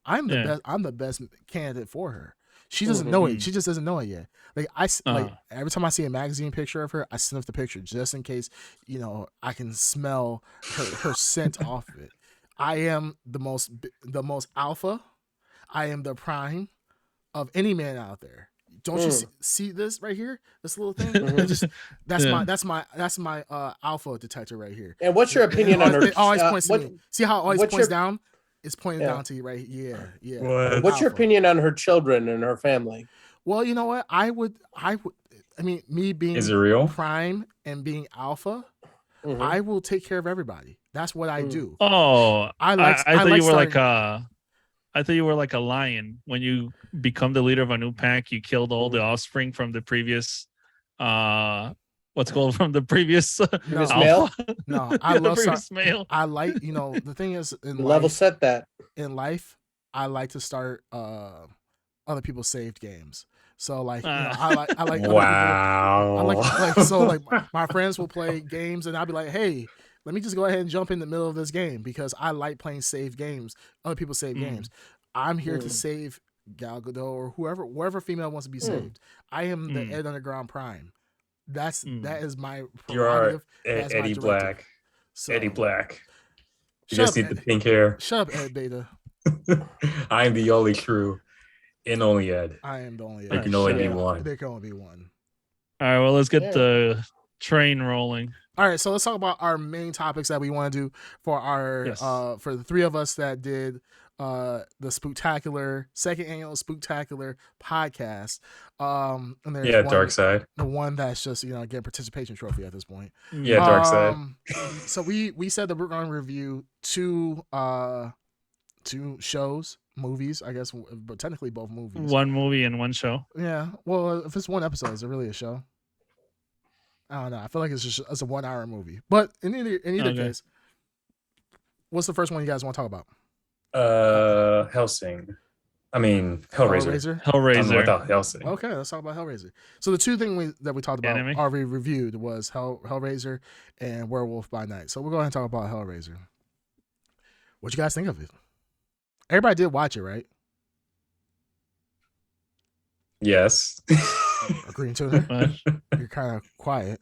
Speaker 1: I'm the best. I'm the best candidate for her. She doesn't know it. She just doesn't know it yet. Like like every time I see a magazine picture of her, I sniff the picture just in case I can smell her scent off of it. I am the most alpha. I am the prime of any man out there. Don't you see this right here? This little thing? That's my alpha detector right here.
Speaker 3: And what's your opinion on her?
Speaker 1: It always points to me. See how it always points down? It's pointing down to you right here. Yeah.
Speaker 4: What?
Speaker 3: What's your opinion on her children and her family?
Speaker 1: Well, you know what? I mean, me being
Speaker 4: Is it real?
Speaker 1: prime and being alpha, I will take care of everybody. That's what I do.
Speaker 2: Oh, I thought you were
Speaker 1: starting-
Speaker 2: I thought you were like a lion. When you become the leader of a new pack, you killed all the offspring from the previous from the previous
Speaker 3: male?
Speaker 1: No, I love
Speaker 2: previous male.
Speaker 1: I like, the thing is
Speaker 3: Level set that.
Speaker 1: In life, I like to start other people's saved games. So like, I like
Speaker 4: wow.
Speaker 1: I like my friends will play games and I'll be like, hey, let me just go ahead and jump in the middle of this game because I like playing saved games, other people's saved games. I'm here to save Gal Gadot or whoever female wants to be saved. I am the Ed Underground Prime. That is my prerogative.
Speaker 4: You are Eddie Black.
Speaker 1: So,
Speaker 4: Eddie Black. You
Speaker 1: shut
Speaker 4: just
Speaker 1: up,
Speaker 4: need the pink hair.
Speaker 1: Shut up, Ed Beta.
Speaker 4: I am the only true and only Ed.
Speaker 1: I am the only Ed.
Speaker 4: There can only be one.
Speaker 1: There can only be one.
Speaker 2: All right, well, let's get the train rolling.
Speaker 1: All right, so let's talk about our main topics that we want to do for our for the three of us that did the Spooktacular second annual Spooktacular podcast. And there's
Speaker 4: Dark Side.
Speaker 1: The one that's just getting participation trophy at this point.
Speaker 4: Yeah, Dark Side.
Speaker 1: So we said that we're going to review two shows, movies, I guess, but technically both movies.
Speaker 2: One movie and one show.
Speaker 1: Yeah. Well, if it's one episode, is it really a show? I don't know. I feel like it's a 1 hour movie. But in either case, what's the first one you guys want to talk about?
Speaker 4: Hellsing. I mean, Hellraiser.
Speaker 2: Hellraiser.
Speaker 4: Without Hellsing.
Speaker 1: Okay, let's talk about Hellraiser. So the two things that we talked about already reviewed was Hellraiser and Werewolf by Night. So we'll go ahead and talk about Hellraiser. What you guys think of it? Everybody did watch it, right?
Speaker 4: Yes.
Speaker 1: Green Tuner? You're kind of quiet.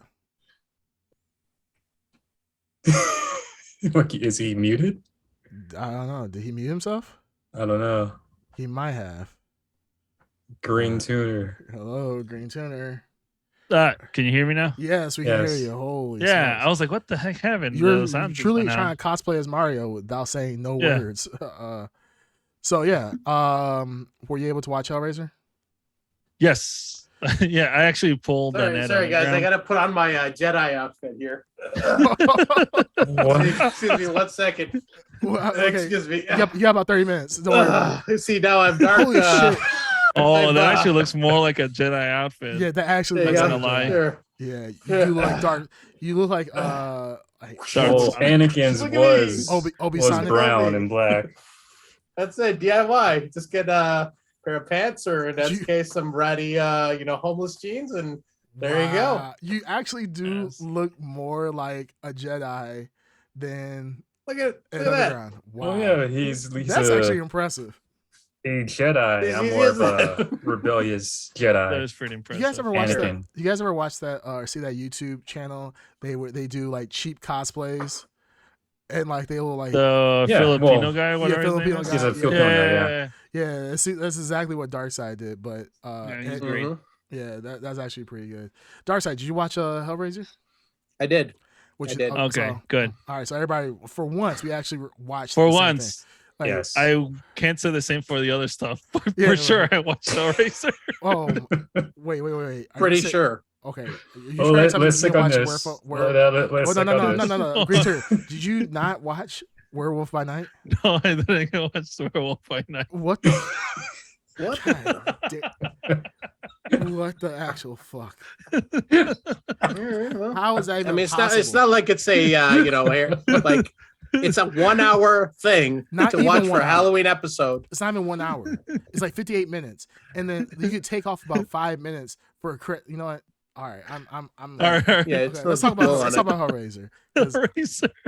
Speaker 4: Is he muted?
Speaker 1: I don't know. Did he mute himself?
Speaker 4: I don't know.
Speaker 1: He might have.
Speaker 4: Green Tuner.
Speaker 1: Hello, Green Tuner.
Speaker 2: Can you hear me now?
Speaker 1: Yes, we can hear you. Holy smokes.
Speaker 2: I was like, what the heck happened?
Speaker 1: You're truly trying to cosplay as Mario without saying no words. So were you able to watch Hellraiser?
Speaker 2: Yes. Yeah, I actually pulled
Speaker 3: Sorry guys, I gotta put on my Jedi outfit here. Excuse me 1 second.
Speaker 1: Well, okay.
Speaker 3: Excuse me.
Speaker 1: You have about 30 minutes. Don't worry about it.
Speaker 3: See, now I'm dark.
Speaker 1: Holy shit.
Speaker 2: Oh, that actually looks more like a Jedi outfit.
Speaker 1: Yeah, that actually
Speaker 2: looks
Speaker 1: like
Speaker 2: a lie.
Speaker 3: Sure.
Speaker 1: Yeah, you look like dark. You look like
Speaker 4: Well, Anakin's
Speaker 3: Look at
Speaker 4: was
Speaker 1: Obi
Speaker 4: was
Speaker 1: Sonic.
Speaker 4: brown and black.
Speaker 3: That's it. DIY. Just get a pair of pants, or in that case, some ratty, homeless jeans, and there you go.
Speaker 1: You actually do look more like a Jedi than
Speaker 3: Look at
Speaker 1: Underground.
Speaker 3: that.
Speaker 1: Wow.
Speaker 4: Oh yeah, he's
Speaker 1: That's actually impressive.
Speaker 4: A Jedi. I'm more of a rebellious Jedi.
Speaker 2: That is pretty impressive.
Speaker 1: You guys ever watch
Speaker 4: Anakin.
Speaker 1: that? You guys ever watch that or see that YouTube channel? They do like cheap cosplays, and like they will like
Speaker 2: the Filipino guy. Whatever his name is.
Speaker 4: He's a Filipino guy.
Speaker 1: Yeah. See, that's exactly what Darkseid did. But
Speaker 2: he's great.
Speaker 1: Yeah, that's actually pretty good. Darkseid, did you watch Hellraiser?
Speaker 3: I did.
Speaker 1: I
Speaker 3: did.
Speaker 2: Okay, good.
Speaker 1: All right, so everybody, for once, we actually watched.
Speaker 2: For once.
Speaker 1: Like,
Speaker 4: yes,
Speaker 2: I can't say the same for the other stuff. For sure, I watched Hellraiser.
Speaker 1: Oh, wait.
Speaker 3: Pretty sure.
Speaker 1: Okay.
Speaker 4: Let's stick on this.
Speaker 1: No. Agree to. Did you not watch Werewolf by Night?
Speaker 2: No, I didn't go watch Werewolf by Night.
Speaker 1: What the? What the actual fuck? How is that even possible?
Speaker 3: It's not like it's a like it's a 1 hour thing to watch for a Halloween episode.
Speaker 1: It's not even 1 hour. It's like 58 minutes, and then you could take off about 5 minutes for a crit. You know what? All right, I'm.
Speaker 2: All right.
Speaker 1: Yeah, okay, let's talk about Hellraiser.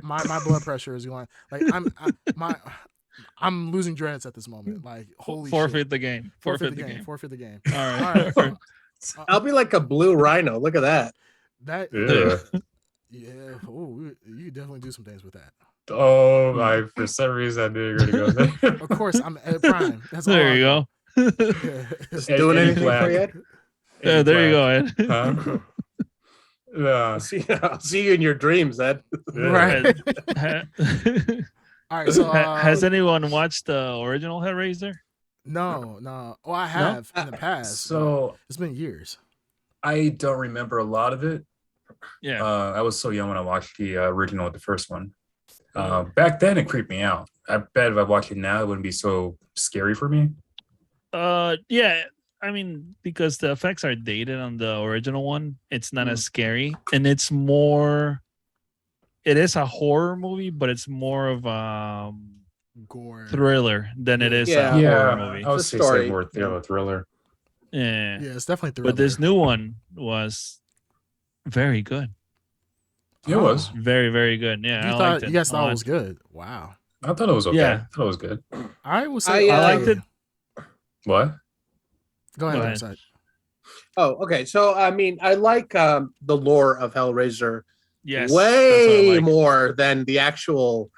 Speaker 1: My blood pressure is going. Like I'm losing dreads at this moment. Like holy
Speaker 2: forfeit
Speaker 1: shit.
Speaker 2: the game. Forfeit the game.
Speaker 1: Forfeit the game.
Speaker 2: All right.
Speaker 3: I'll be like a blue rhino. Look at that.
Speaker 1: Yeah. Oh, you definitely do some things with that.
Speaker 4: Oh, for some reason I didn't really go there.
Speaker 1: Of course, I'm at Prime. That's
Speaker 2: there you go.
Speaker 3: Just doing anything for you, Ed?
Speaker 2: Yeah, there you go, Ed.
Speaker 4: Huh?
Speaker 3: I'll see you in your dreams, Ed.
Speaker 1: Right. All right. So,
Speaker 2: has anyone watched the original Hellraiser?
Speaker 1: No. Oh, I have in the past.
Speaker 4: So
Speaker 1: it's been years.
Speaker 4: I don't remember a lot of it.
Speaker 2: Yeah.
Speaker 4: I was so young when I watched the original, the first one. Back then, it creeped me out. I bet if I watched it now, it wouldn't be so scary for me.
Speaker 2: Yeah. I mean, because the effects are dated on the original one, it's not as scary, and it's more. It is a horror movie, but it's more of a
Speaker 1: gore
Speaker 2: thriller than it is a horror movie.
Speaker 4: I would say more thriller.
Speaker 2: Yeah,
Speaker 1: it's definitely thriller.
Speaker 2: But this new one was very good.
Speaker 4: It was
Speaker 2: very, very good. Yeah, I liked it.
Speaker 1: You guys thought it was good? Wow.
Speaker 4: I thought it was okay.
Speaker 2: Yeah.
Speaker 4: I thought it was good.
Speaker 1: I would say
Speaker 2: I liked it.
Speaker 4: What?
Speaker 1: Go ahead.
Speaker 3: Oh, okay. So I mean, I like the lore of Hellraiser
Speaker 2: way
Speaker 3: more than the actual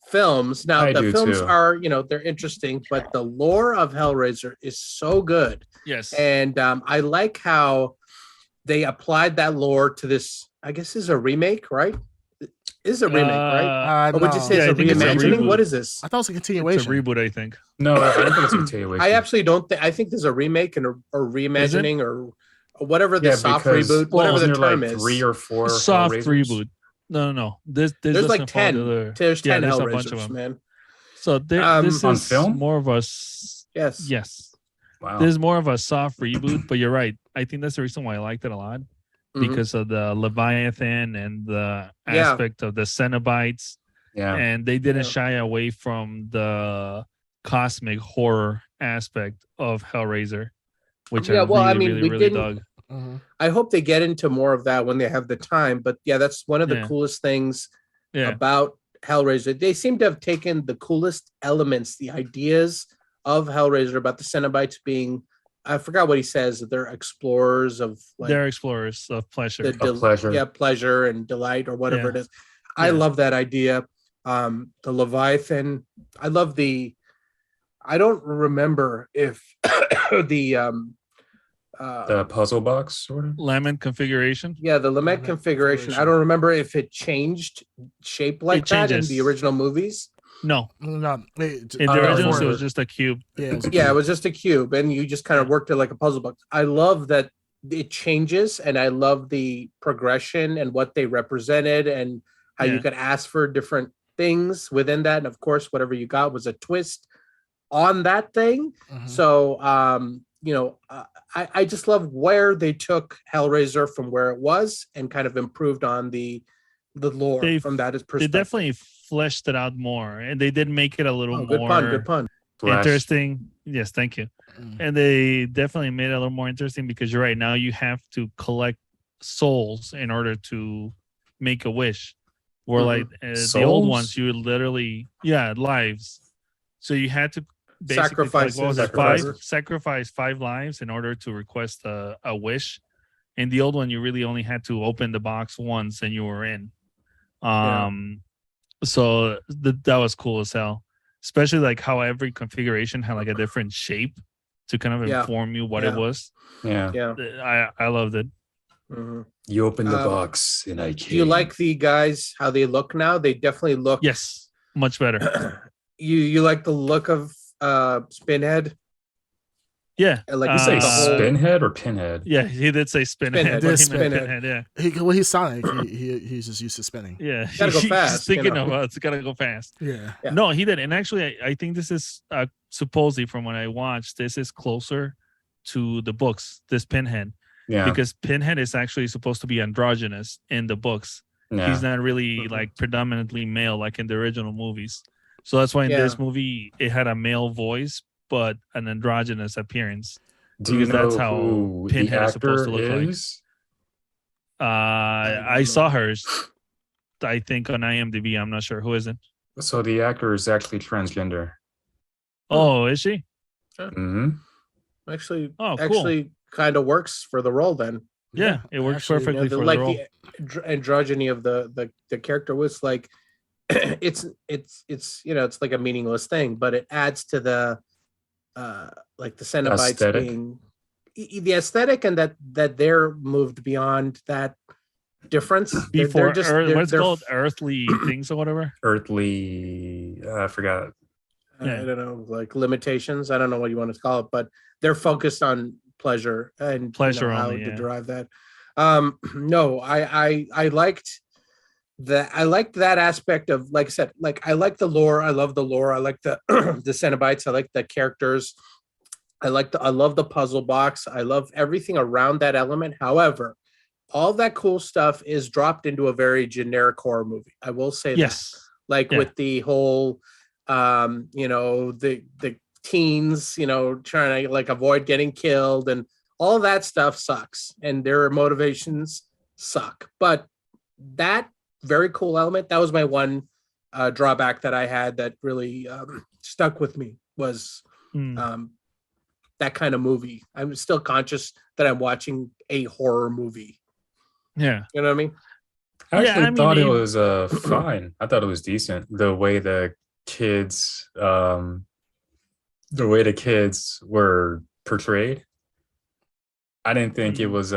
Speaker 3: films. Now the films
Speaker 4: too.
Speaker 3: are, they're interesting, but the lore of Hellraiser is so good.
Speaker 2: Yes.
Speaker 3: And I like how they applied that lore to this. I guess is a remake, right? Is a remake, right? Or would you say it's a reimagining? What is this?
Speaker 1: I thought it was a continuation.
Speaker 2: It's a reboot, I think.
Speaker 4: No, I don't think it's a continuation.
Speaker 3: I actually don't think. I think there's a remake and a reimagining or whatever the soft reboot, whatever the term is.
Speaker 4: 3 or 4
Speaker 2: soft
Speaker 4: Hellraisers?
Speaker 2: reboot. No. There's
Speaker 3: like 10. There's 10
Speaker 2: there's
Speaker 3: Hellraisers,
Speaker 2: a bunch of them.
Speaker 3: man.
Speaker 2: So this
Speaker 4: on
Speaker 2: is
Speaker 4: film?
Speaker 2: more of a
Speaker 3: yes.
Speaker 2: Wow. There's more of a soft reboot, but you're right. I think that's the reason why I liked it a lot. Because of the Leviathan and the aspect of the Cenobites.
Speaker 4: Yeah.
Speaker 2: And they didn't shy away from the cosmic horror aspect of Hellraiser, which I really dug.
Speaker 3: I hope they get into more of that when they have the time. But that's one of the coolest things about Hellraiser. They seem to have taken the coolest elements, the ideas of Hellraiser about the Cenobites being, I forgot what he says. They're explorers of
Speaker 2: they're explorers of pleasure.
Speaker 4: Pleasure.
Speaker 3: Yeah, pleasure and delight or whatever it is. I love that idea. The Leviathan. I love I don't remember if the
Speaker 4: puzzle box sort of
Speaker 2: lament configuration.
Speaker 3: Yeah, the lament configuration. I don't remember if it changed shape like that in the original movies.
Speaker 2: No.
Speaker 1: In
Speaker 2: the originals, it was just a cube.
Speaker 3: It was just a cube, and you just kind of worked it like a puzzle box. I love that it changes, and I love the progression and what they represented, and how you could ask for different things within that. And of course, whatever you got was a twist on that thing. So, I just love where they took Hellraiser from where it was and kind of improved on the lore from that perspective.
Speaker 2: They definitely fleshed it out more, and they did make it a little more
Speaker 3: good pun.
Speaker 2: Interesting. Yes, thank you. And they definitely made it a little more interesting because you're right. Now you have to collect souls in order to make a wish. Where like the old ones, you would literally lives. So you had to basically sacrifice 5 lives in order to request a wish. And the old one, you really only had to open the box once and you were in. So that was cool as hell. Especially like how every configuration had like a different shape to kind of inform you what it was.
Speaker 4: Yeah.
Speaker 2: I loved it.
Speaker 3: Mm-hmm.
Speaker 4: You open the box and I came.
Speaker 3: Do you like the guys, how they look now? They definitely look.
Speaker 2: Yes, much better.
Speaker 3: You like the look of Spinhead?
Speaker 2: Yeah.
Speaker 3: Like
Speaker 4: you say Spinhead or Pinhead?
Speaker 2: Yeah, he did say Spinhead.
Speaker 1: Pinhead.
Speaker 2: Yeah.
Speaker 1: Well, he's Sonic. He's just used to spinning.
Speaker 2: Yeah.
Speaker 3: Gotta go fast.
Speaker 2: He's thinking about it's gotta go fast.
Speaker 1: Yeah.
Speaker 2: No, he did. And actually, I think this is supposedly from what I watched, this is closer to the books, this Pinhead. Yeah. Because Pinhead is actually supposed to be androgynous in the books. Yeah. He's not really like predominantly male like in the original movies. So that's why in this movie it had a male voice but an androgynous appearance.
Speaker 4: Do you know that's how who Pinhead is supposed to look like?
Speaker 2: I saw hers, I think, on IMDb. I'm not sure. Who is it?
Speaker 4: So the actor is actually transgender.
Speaker 2: Oh, is she?
Speaker 3: Mm-hmm. Actually kind of works for the role then.
Speaker 2: Yeah, it works perfectly for the role.
Speaker 3: The androgyny of the character was like it's it's like a meaningless thing, but it adds to the like the Cenobites
Speaker 4: aesthetic.
Speaker 3: Being the aesthetic, and that they're moved beyond that difference.
Speaker 2: Before what's called earthly things or whatever.
Speaker 4: Earthly, I forgot.
Speaker 3: I don't know, like limitations. I don't know what you want to call it, but they're focused on pleasure and
Speaker 2: pleasure
Speaker 3: how
Speaker 2: only,
Speaker 3: to derive that. No, I liked that. I liked that aspect of, like I said, like I like the lore. I love the lore. I like the the Cenobites. I like the characters. I love the puzzle box. I love everything around that element. However, all that cool stuff is dropped into a very generic horror movie. I will say that. Like with the whole the teens, trying to like avoid getting killed, and all that stuff sucks, and their motivations suck. But that very cool element, that was my one drawback that I had that really stuck with me was that kind of movie. I'm still conscious that I'm watching a horror movie.
Speaker 2: Yeah.
Speaker 3: You know what I mean?
Speaker 4: I actually thought it was fine. I thought it was decent. The way the kids were portrayed. I didn't think it was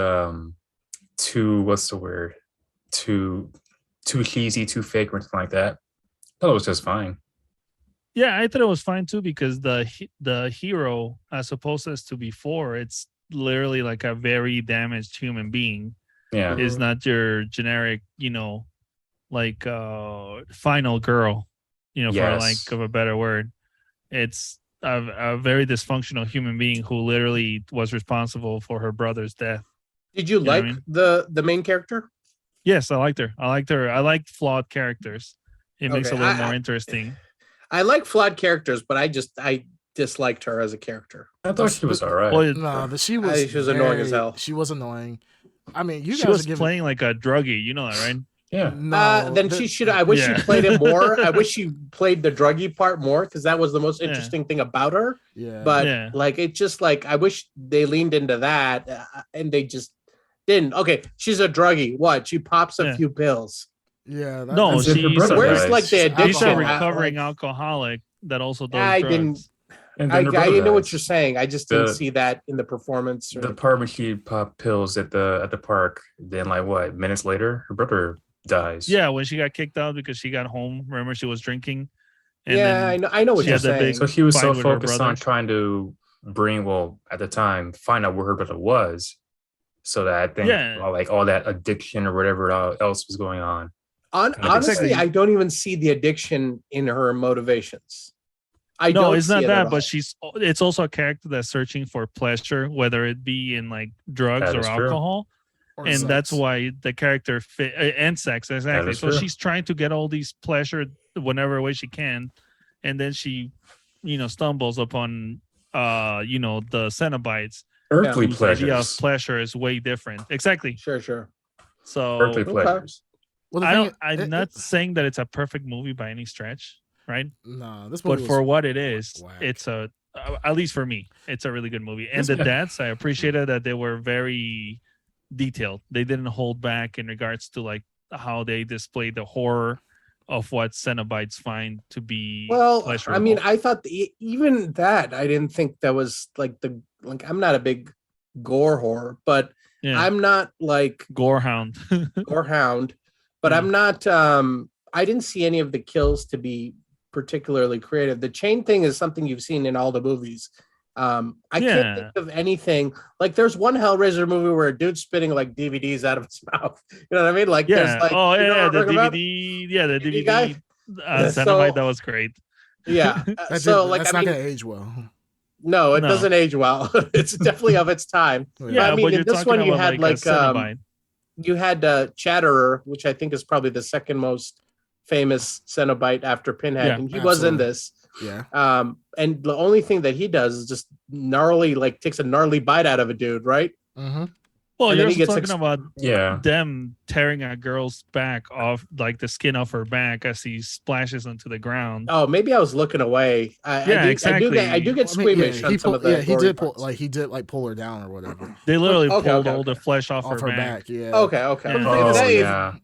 Speaker 4: too cheesy, too fake, or anything like that. I thought it was just fine.
Speaker 2: Yeah, I thought it was fine too, because the hero, as opposed as to before, it's literally like a very damaged human being.
Speaker 4: Yeah,
Speaker 2: is not your generic, like final girl, for lack of a better word. It's a very dysfunctional human being who literally was responsible for her brother's death.
Speaker 3: Did you like the main character?
Speaker 2: Yes, I liked her. I liked flawed characters. It makes it a little more interesting.
Speaker 3: I like flawed characters, but I disliked her as a character.
Speaker 4: I thought she was all right.
Speaker 1: Well, no, but she was
Speaker 3: annoying as hell.
Speaker 1: She was annoying. I mean,
Speaker 2: she was playing like a druggie. You know that, right?
Speaker 4: Yeah.
Speaker 3: No, then she should. I wish she played it more. I wish she played the druggie part more, because that was the most interesting thing about her.
Speaker 1: Yeah.
Speaker 3: But like, it just like, I wish they leaned into that, and they just didn't. Okay, she's a druggie. What? She pops a few pills.
Speaker 1: Yeah.
Speaker 2: No,
Speaker 3: where's like the addiction?
Speaker 2: She's a recovering alcoholic that also does drugs.
Speaker 3: I know what you're saying. I just didn't see that in the performance.
Speaker 4: The part when she popped pills at the park, then like what, minutes later, her brother dies.
Speaker 2: Yeah, when she got kicked out because she got home. Remember, she was drinking.
Speaker 3: And I know what you're saying.
Speaker 4: So she was so focused on trying to at the time, find out where her brother was, so that I think like all that addiction or whatever else was going on.
Speaker 3: Honestly, I don't even see the addiction in her motivations.
Speaker 2: No, it's not that, but it's also a character that's searching for pleasure, whether it be in like drugs or alcohol.
Speaker 1: Or
Speaker 2: and
Speaker 1: sex.
Speaker 2: That's why the character and sex, exactly. So she's trying to get all these pleasure whenever way she can, and then she, stumbles upon, the Cenobites.
Speaker 4: Earthly pleasures.
Speaker 2: The idea of pleasure is way different. Exactly.
Speaker 3: Sure.
Speaker 2: So
Speaker 4: earthly pleasures.
Speaker 2: Well, I'm not saying that it's a perfect movie by any stretch, right?
Speaker 1: No, this movie.
Speaker 2: But for what it is, it's at least for me, it's a really good movie. And the deaths, I appreciated that they were very detailed. They didn't hold back in regards to like how they displayed the horror of what Cenobites find to be pleasurable.
Speaker 3: I mean, I thought even that, I didn't think that was like I'm not a big gore horror, but I'm not like
Speaker 2: gorehound,
Speaker 3: but I'm not. I didn't see any of the kills to be particularly creative. The chain thing is something you've seen in all the movies. I can't think of anything. Like there's one Hellraiser movie where a dude's spitting like DVDs out of his mouth. You know what I mean? Like there's like
Speaker 2: the DVD, the DVD guy. Cenobite, that was great.
Speaker 3: Yeah.
Speaker 1: That's not gonna age well.
Speaker 3: No, it doesn't age well. It's definitely of its time.
Speaker 2: Yeah,
Speaker 3: but I mean, in this one you had
Speaker 2: you
Speaker 3: had Chatterer, which I think is probably the second most famous Cenobite after Pinhead, and he was in this.
Speaker 1: Yeah.
Speaker 3: And the only thing that he does is just gnarly, like takes a gnarly bite out of a dude, right?
Speaker 1: Mm-hmm.
Speaker 2: Well, you're also talking about them tearing a girl's back off, like the skin off her back as he splashes onto the ground.
Speaker 3: Oh, maybe I was looking away.
Speaker 2: Exactly.
Speaker 3: I do get squeamish on some of the.
Speaker 1: Yeah, he did pull her down or whatever.
Speaker 2: They literally pulled all the flesh off her back.
Speaker 1: Yeah.
Speaker 3: Okay.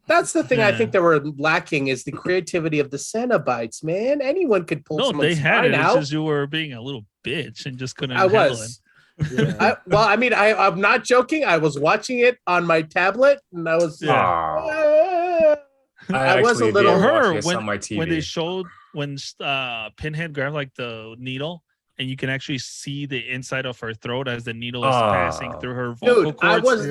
Speaker 3: That's the thing I think they were lacking is the creativity of the Cenobites. Man, anyone could pull. No,
Speaker 2: they had it.
Speaker 3: Out.
Speaker 2: It's just you were being a little bitch and just couldn't.
Speaker 3: I was. Yeah. I'm not joking. I was watching it on my tablet, and I was.
Speaker 4: I was a little hurt on my TV.
Speaker 2: When they showed Pinhead grabbed like the needle, and you can actually see the inside of her throat as the needle is passing through her vocal cords.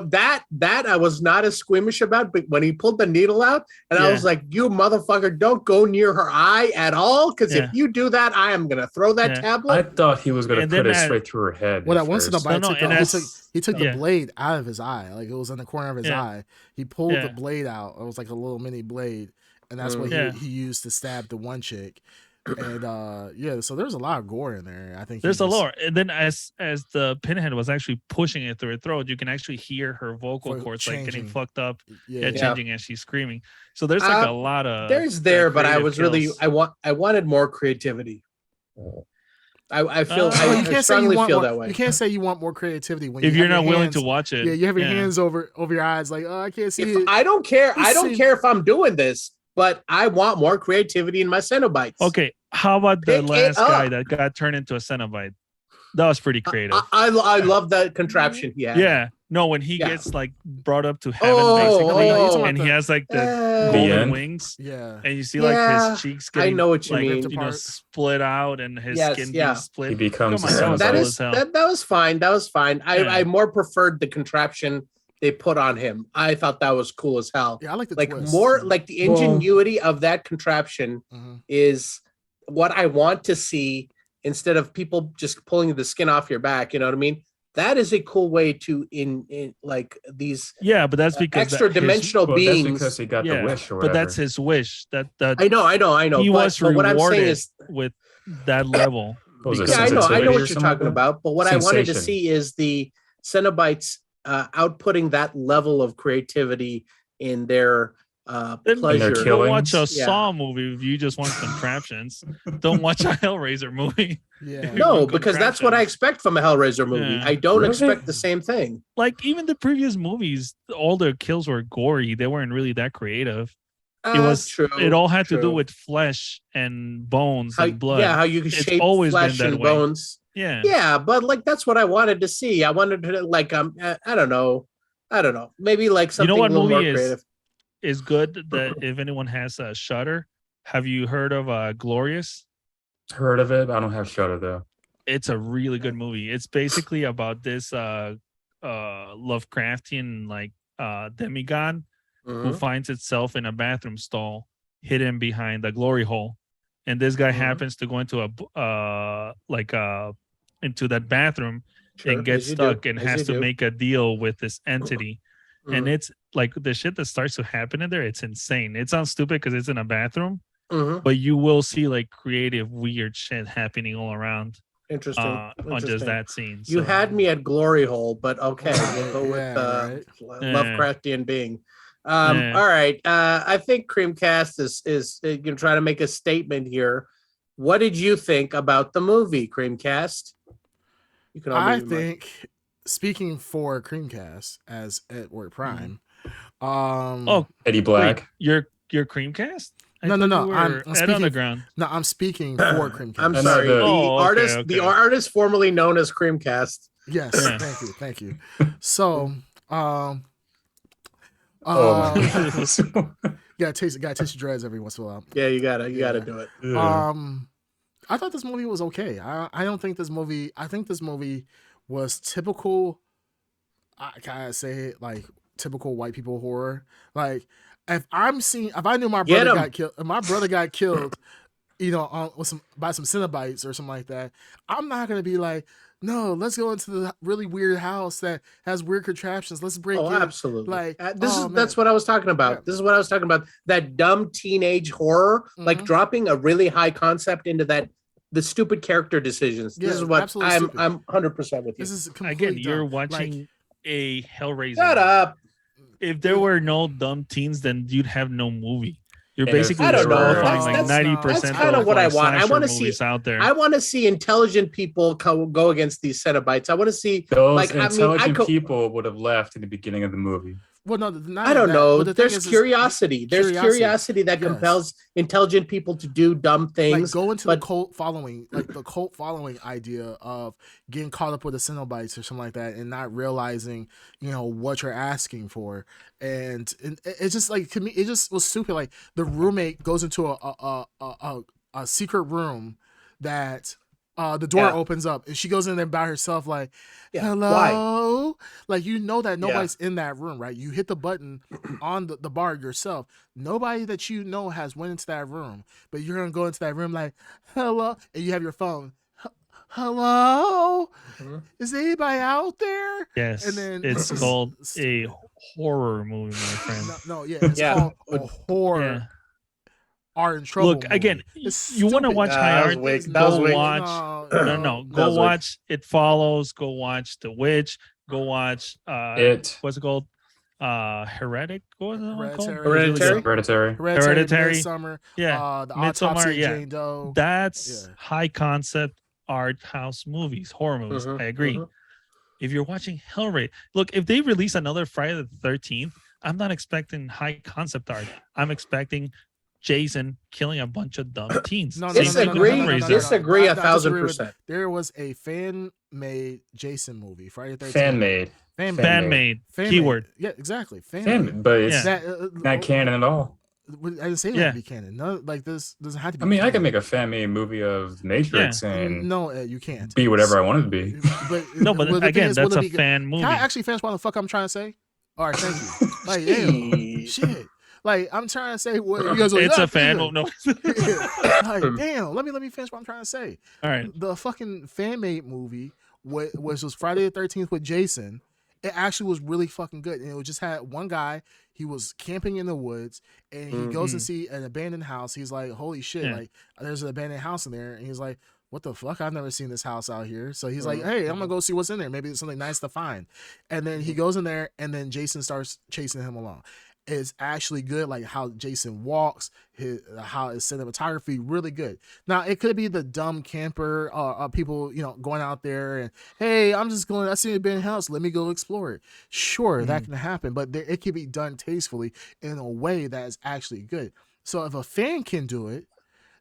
Speaker 3: That I was not as squeamish about, but when he pulled the needle out, and I was like, "You motherfucker, don't go near her eye at all, because if you do that, I am gonna throw that tablet."
Speaker 4: I thought he was gonna put it straight through her head.
Speaker 1: Well, once in the bite, he took the blade out of his eye, like it was in the corner of his eye. He pulled the blade out. It was like a little mini blade, and that's what he used to stab the one chick. And so there's a lot of gore in there. I think
Speaker 2: there's a lot. And then as the Pinhead was actually pushing it through her throat, you can actually hear her vocal cords like getting fucked up, changing as she's screaming. So there's like a lot of
Speaker 3: but I was kills. I wanted more creativity. I strongly feel that way.
Speaker 1: You can't say you want more creativity when
Speaker 2: if you're not willing to watch it.
Speaker 1: Yeah, you have your hands over your eyes, like, oh, I can't see it.
Speaker 3: I don't care. I don't care if I'm doing this. But I want more creativity in my Cenobites.
Speaker 2: Okay, how about the last guy that got turned into a Cenobite? That was pretty creative.
Speaker 3: I love that contraption he had.
Speaker 2: Yeah. No, when he gets like brought up to heaven, basically, and he has like the golden wings.
Speaker 1: Yeah.
Speaker 2: And you see like his cheeks getting
Speaker 3: I know what you mean.
Speaker 2: Split out and his skin being split.
Speaker 4: He becomes
Speaker 3: that was fine. That was fine. I more preferred the contraption they put on him. I thought that was cool as hell.
Speaker 1: Yeah, I like the
Speaker 3: twist. More like the ingenuity of that contraption is what I want to see instead of people just pulling the skin off your back. You know what I mean? That is a cool way to in like these.
Speaker 2: Yeah, but that's because
Speaker 3: extra dimensional beings.
Speaker 4: That's because he got the wish or whatever.
Speaker 2: But that's his wish. That
Speaker 3: I know.
Speaker 2: He was rewarded what I'm saying is with that level.
Speaker 3: I know what you're talking about. But what I wanted to see is the Cenobites outputting that level of creativity in their pleasure.
Speaker 2: Don't watch a Saw movie if you just want contraptions. Don't watch a Hellraiser movie.
Speaker 1: Yeah.
Speaker 3: No, because that's what I expect from a Hellraiser movie. I don't expect the same thing.
Speaker 2: Like even the previous movies, all their kills were gory. They weren't really that creative. It was true. It all had to do with flesh and bones and blood.
Speaker 3: Yeah, how you can shape flesh and bones. Yeah, but like that's what I wanted to see. I wanted to like I don't know, maybe like something a little more creative.
Speaker 2: Is good that if anyone has a Shudder, have you heard of Glorious?
Speaker 4: Heard of it? I don't have Shudder though.
Speaker 2: It's a really good movie. It's basically about this Lovecraftian like demigod who finds itself in a bathroom stall hidden behind a glory hole. and this guy happens to go into into that bathroom and gets stuck and has to make a deal with this entity. And it's like the shit that starts to happen in there, it's insane. It sounds stupid because it's in a bathroom, but you will see like creative, weird shit happening all around.
Speaker 3: Interesting.
Speaker 2: On just that scene.
Speaker 3: You had me at glory hole, but okay, we'll go with Lovecraftian being. All right. I think Creamcast is going to try to make a statement here. What did you think about the movie, Creamcast?
Speaker 1: You can. I think, speaking for Creamcast as Edward Prime.
Speaker 4: Eddie Black.
Speaker 2: Wait, your Creamcast?
Speaker 1: No. I'm speaking. Underground. No, I'm speaking for Creamcast.
Speaker 3: I'm sorry. The artist formerly known as Creamcast.
Speaker 1: Yes. Thank you. So, gotta taste your dreads every once in a while.
Speaker 3: Yeah, you gotta do it.
Speaker 1: I thought this movie was okay. I don't think this movie. I think this movie was typical. I gotta say it, like typical white people horror. Like if I knew my brother got killed, if my brother got killed, by some Cenobites or something like that, I'm not gonna be like, no, let's go into the really weird house that has weird contraptions. Let's break in.
Speaker 3: Absolutely. Like that's what I was talking about. Yeah. This is what I was talking about. That dumb teenage horror, like dropping a really high concept into the stupid character decisions. This is what I'm 100% with you.
Speaker 1: This is
Speaker 2: again, you're watching a Hellraiser.
Speaker 3: Shut up.
Speaker 2: If there were no dumb teens, then you'd have no movie. You're basically
Speaker 3: I don't know.
Speaker 2: That's 90%
Speaker 3: that's kind of what I want. I want to see
Speaker 2: out there.
Speaker 3: I want to see intelligent people go against these Cenobites. I want to see
Speaker 4: those intelligent people would have left in the beginning of the movie.
Speaker 1: Well, no,
Speaker 3: I don't know. There's curiosity. There's curiosity that compels intelligent people to do dumb things.
Speaker 1: Like go into the cult following, like the cult following idea of getting caught up with the Cenobites or something like that, and not realizing, what you're asking for. And it's just like, to me, it just was stupid. Like the roommate goes into a secret room that. The door opens up and she goes in there by herself like, hello? Why? Like, that nobody's in that room, right? You hit the button on the bar yourself. Nobody that has went into that room, but you're going to go into that room like, hello? And you have your phone. Hello? Mm-hmm. Is anybody out there?
Speaker 2: Yes. And then it's called a horror movie, my friend.
Speaker 1: It's called a horror. Yeah. Are in trouble.
Speaker 2: Look, again, you want to watch high art? Go watch. No. Go watch It Follows. Go watch The Witch. Go watch
Speaker 4: It.
Speaker 2: What's it called? Heretic. What was it called?
Speaker 4: Hereditary.
Speaker 1: Midsummer.
Speaker 2: Yeah.
Speaker 1: The Autopsy of Jane Doe.
Speaker 2: That's high concept art house movies, horror movies. I agree. If you're watching Hellraiser, look, if they release another Friday the 13th, I'm not expecting high concept art. I'm expecting Jason killing a bunch of dumb teens.
Speaker 3: Disagree 1,000%.
Speaker 1: There was a fan-made Jason movie, Friday the 13th.
Speaker 4: Fan-made.
Speaker 2: Keyword.
Speaker 1: Yeah, exactly.
Speaker 4: Fan-made. But it's not canon at all.
Speaker 1: I didn't say it would be canon. No, like this doesn't have to be.
Speaker 4: I mean, canon. I can make a fan-made movie of Matrix and
Speaker 1: you can't
Speaker 4: be whatever I want it to be.
Speaker 2: But again, that's a fan movie.
Speaker 1: Can I actually finish what the fuck I'm trying to say? All right, thank you. Like, damn, shit. Like, I'm trying to say what you guys are.
Speaker 2: It's a fan. No.
Speaker 1: Like, damn. Let me finish what I'm trying to say.
Speaker 2: All right.
Speaker 1: The fucking fan-made movie, which was Friday the 13th with Jason, it actually was really fucking good. And it just had one guy. He was camping in the woods, and he goes and see an abandoned house. He's like, holy shit! Like, there's an abandoned house in there, and he's like, what the fuck? I've never seen this house out here. So he's like, hey, I'm gonna go see what's in there. Maybe it's something nice to find. And then he goes in there, and then Jason starts chasing him along. It's actually good, like how Jason walks, how his cinematography, really good. Now it could be the dumb camper, people, going out there and, hey, I see a abandoned house, let me go explore it. Sure, that can happen, but it can be done tastefully in a way that is actually good. So if a fan can do it,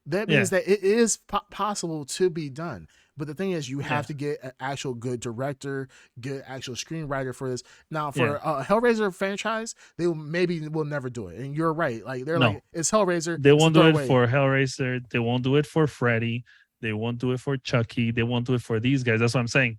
Speaker 1: that means that it is possible to be done. But the thing is, you have to get an actual good director, good actual screenwriter for this. Now, for a Hellraiser franchise, they will never do it. And you're right. Like, they're like, it's Hellraiser.
Speaker 2: They won't do it for Hellraiser. They won't do it for Freddy. They won't do it for Chucky. They won't do it for these guys. That's what I'm saying.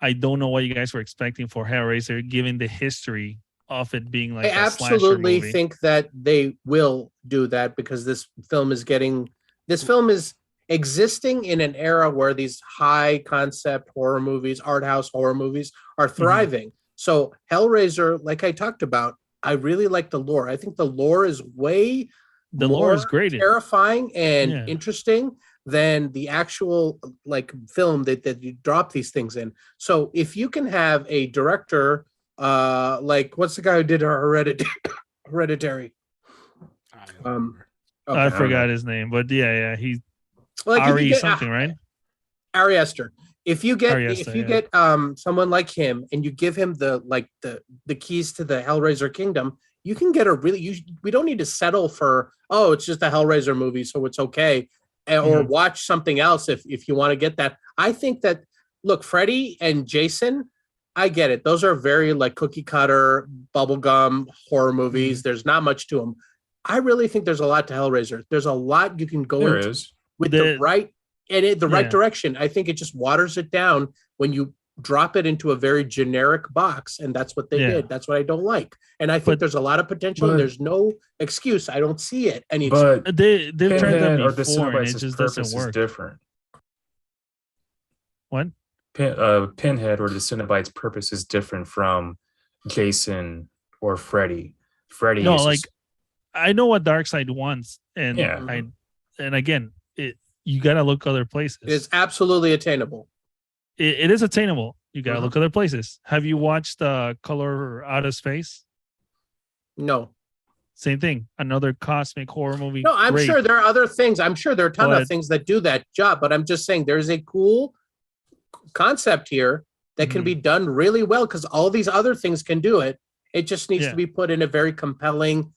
Speaker 2: I don't know what you guys were expecting for Hellraiser, given the history of it being like
Speaker 3: I absolutely think that they will do that because this film is getting This film is existing in an era where these high concept horror movies, art house horror movies are thriving. So Hellraiser, like I talked about, I really like the lore. I think the lore is way
Speaker 2: lore is great,
Speaker 3: terrifying and interesting than the actual like film that you drop these things in. So if you can have a director like what's the guy who did Hereditary?
Speaker 2: I forgot his name, but he
Speaker 3: like
Speaker 2: Ari something, right?
Speaker 3: Ari Aster. If you get someone like him and you give him the keys to the Hellraiser kingdom, you can get we don't need to settle for it's just a Hellraiser movie, so it's okay, or watch something else if you want to get that. I think that look, Freddy and Jason, I get it. Those are very like cookie cutter bubblegum horror movies. There's not much to them. I really think there's a lot to Hellraiser. There's a lot you can go into with the right direction. I think it just waters it down when you drop it into a very generic box, and that's what they did. That's what I don't like. And I think there's a lot of potential. And there's no excuse. I don't see it.
Speaker 4: But
Speaker 2: they've tried that before, and it just doesn't work.
Speaker 4: Different.
Speaker 2: What?
Speaker 4: Pinhead or the Cenobite's purpose is different from Jason or Freddy. Freddy.
Speaker 2: No, like I know what Darkseid wants, and again, you gotta look other places.
Speaker 3: It is absolutely attainable.
Speaker 2: It is attainable. You gotta look other places. Have you watched Color Out of Space?
Speaker 3: No.
Speaker 2: Same thing. Another cosmic horror movie.
Speaker 3: No, I'm sure there are other things. I'm sure there are a ton of things that do that job, but I'm just saying there's a cool concept here that can be done really well because all these other things can do it. It just needs to be put in a very compelling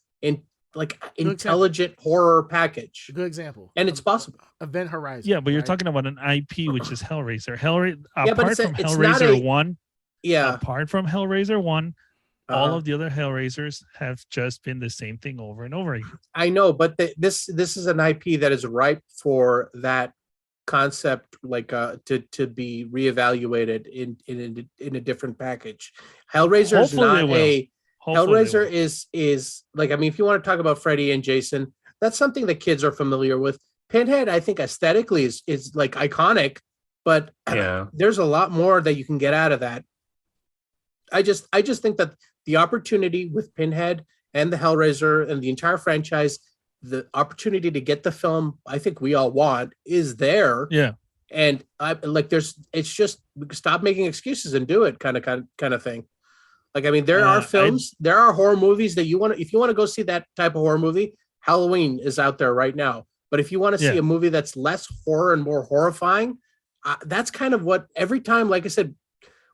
Speaker 3: intelligent horror package.
Speaker 1: Good example.
Speaker 3: And it's possible.
Speaker 1: Event Horizon.
Speaker 2: Yeah, but you're talking about an IP which is Hellraiser. Apart from Hellraiser 1, apart from Hellraiser 1, all of the other Hellraisers have just been the same thing over and over again.
Speaker 3: I know, but this is an IP that is ripe for that concept, to be reevaluated in a different package. Hellraiser is not a Hellraiser is like, I mean, if you want to talk about Freddy and Jason, that's something that kids are familiar with. Pinhead, I think aesthetically is like iconic, but there's a lot more that you can get out of that. I just think that the opportunity with Pinhead and the Hellraiser and the entire franchise, the opportunity to get the film I think we all want is there.
Speaker 2: Yeah.
Speaker 3: And it's just stop making excuses and do it kind of thing. Like, I mean, there are films, there are horror movies that if you want to go see that type of horror movie, Halloween is out there right now. But if you want to see a movie that's less horror and more horrifying, that's kind of what every time, like I said,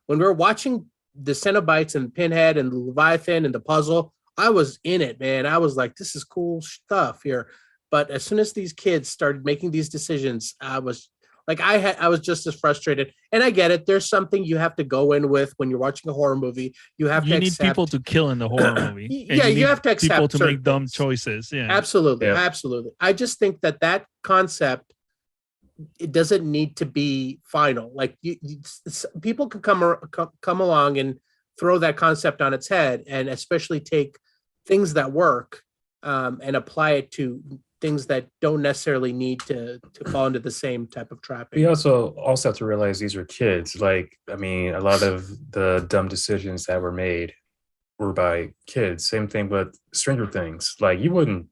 Speaker 3: when we were watching the Cenobites and Pinhead and the Leviathan and the puzzle, I was in it, man. I was like, this is cool stuff here. But as soon as these kids started making these decisions, I was like, I was just as frustrated. And I get it. There's something you have to go in with when you're watching a horror movie. You need
Speaker 2: people to kill in the horror movie.
Speaker 3: You have to accept
Speaker 2: people to make dumb choices. Yeah,
Speaker 3: absolutely. I just think that concept, it doesn't need to be final. Like people can come along and throw that concept on its head, and especially take things that work and apply it to things that don't necessarily need to fall into the same type of trapping.
Speaker 4: We also have to realize these are kids. Like, I mean, a lot of the dumb decisions that were made were by kids. Same thing with Stranger Things. Like, you wouldn't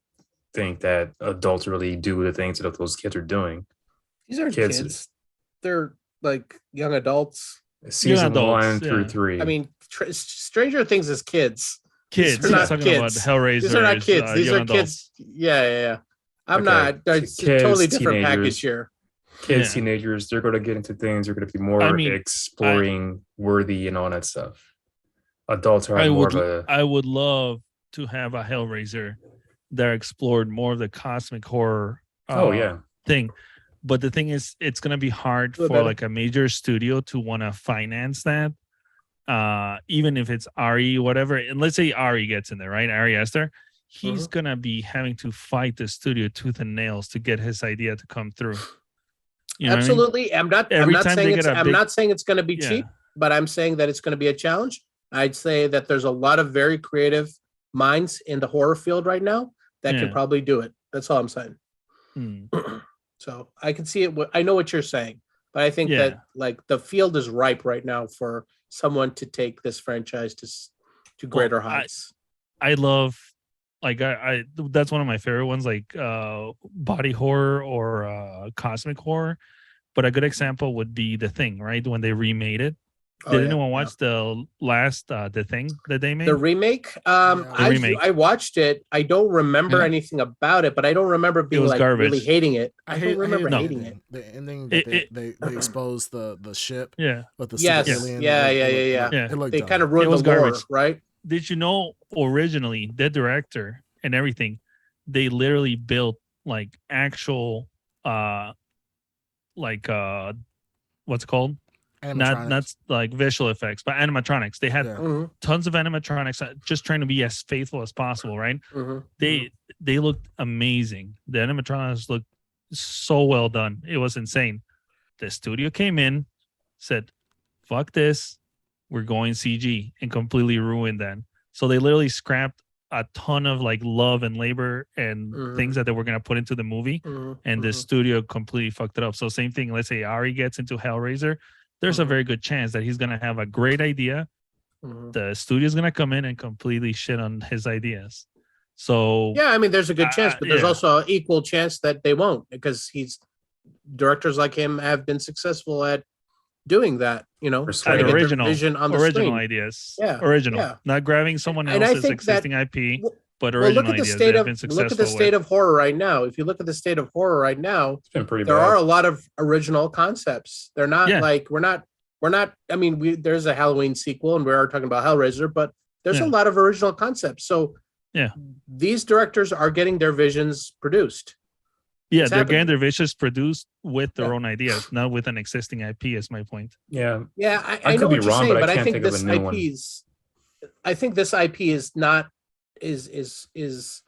Speaker 4: think that adults really do the things that those kids are doing.
Speaker 3: These are kids. They're like young adults.
Speaker 4: Season 1 through 3.
Speaker 3: I mean, Stranger Things is kids.
Speaker 2: Kids.
Speaker 3: They're not
Speaker 2: talking
Speaker 3: kids.
Speaker 2: About Hellraiser.
Speaker 3: These are not kids. These are
Speaker 2: adults.
Speaker 3: kids. Yeah. I'm not. It's a totally different package here.
Speaker 4: Kids, teenagers, they're going to get into things. They're going to be more exploring worthy and all that stuff. Adults are more of a...
Speaker 2: I would love to have a Hellraiser that explored more of the cosmic horror thing. But the thing is, it's going to be hard for like a major studio to want to finance that. Even if it's Ari, whatever. And let's say Ari gets in there, right? Ari Aster. He's going to be having to fight the studio tooth and nails to get his idea to come through. You know
Speaker 3: Absolutely. I mean? I'm not saying it's going to be cheap, but I'm saying that it's going to be a challenge. I'd say that there's a lot of very creative minds in the horror field right now that can probably do it. That's all I'm saying. So I can see it. I know what you're saying, but I think that like the field is ripe right now for someone to take this franchise to greater heights.
Speaker 2: I love, like, I that's one of my favorite ones, like body horror or cosmic horror. But a good example would be The Thing, right? When they remade it. Did anyone watch the last The Thing that they made?
Speaker 3: The remake? I watched it. I don't remember anything about it, but I don't remember being like
Speaker 2: garbage.
Speaker 3: really hating it. I don't remember
Speaker 1: hated
Speaker 3: hating it.
Speaker 1: The ending that they exposed the ship. With the
Speaker 3: alien. Yeah.
Speaker 1: It looked
Speaker 3: they
Speaker 1: dumb.
Speaker 3: kind of ruined the lore, right?
Speaker 2: Did you know originally the director and everything, they literally built like actual what's it called? Not like visual effects, but animatronics. They had tons of animatronics, just trying to be as faithful as possible, right? They looked amazing. The animatronics looked so well done. It was insane. The studio came in, said, "Fuck this, we're going CG," and completely ruined that. So they literally scrapped a ton of like love and labor and things that they were going to put into the movie, and the studio completely fucked it up. So same thing. Let's say Ari gets into Hellraiser. There's a very good chance that he's going to have a great idea. The studio's going to come in and completely shit on his ideas. So
Speaker 3: yeah, I mean, there's a good chance, but there's also an equal chance that they won't, because directors like him have been successful at doing that. You know,
Speaker 2: original
Speaker 3: vision on the
Speaker 2: original ideas. Not grabbing someone else's existing IP. But look at the state
Speaker 3: of horror right now. If you look at the state of horror right now,
Speaker 4: it's been pretty
Speaker 3: there
Speaker 4: bad.
Speaker 3: are a lot of original concepts. They're not like we're not. I mean, there's a Halloween sequel, and we are talking about Hellraiser, but there's a lot of original concepts. So these directors are getting their visions produced.
Speaker 2: Yeah, they're getting their visions produced with their own ideas, not with an existing IP. Is my point.
Speaker 3: Yeah. I know what you're saying, but I think this IP is. I think this IP is not. Is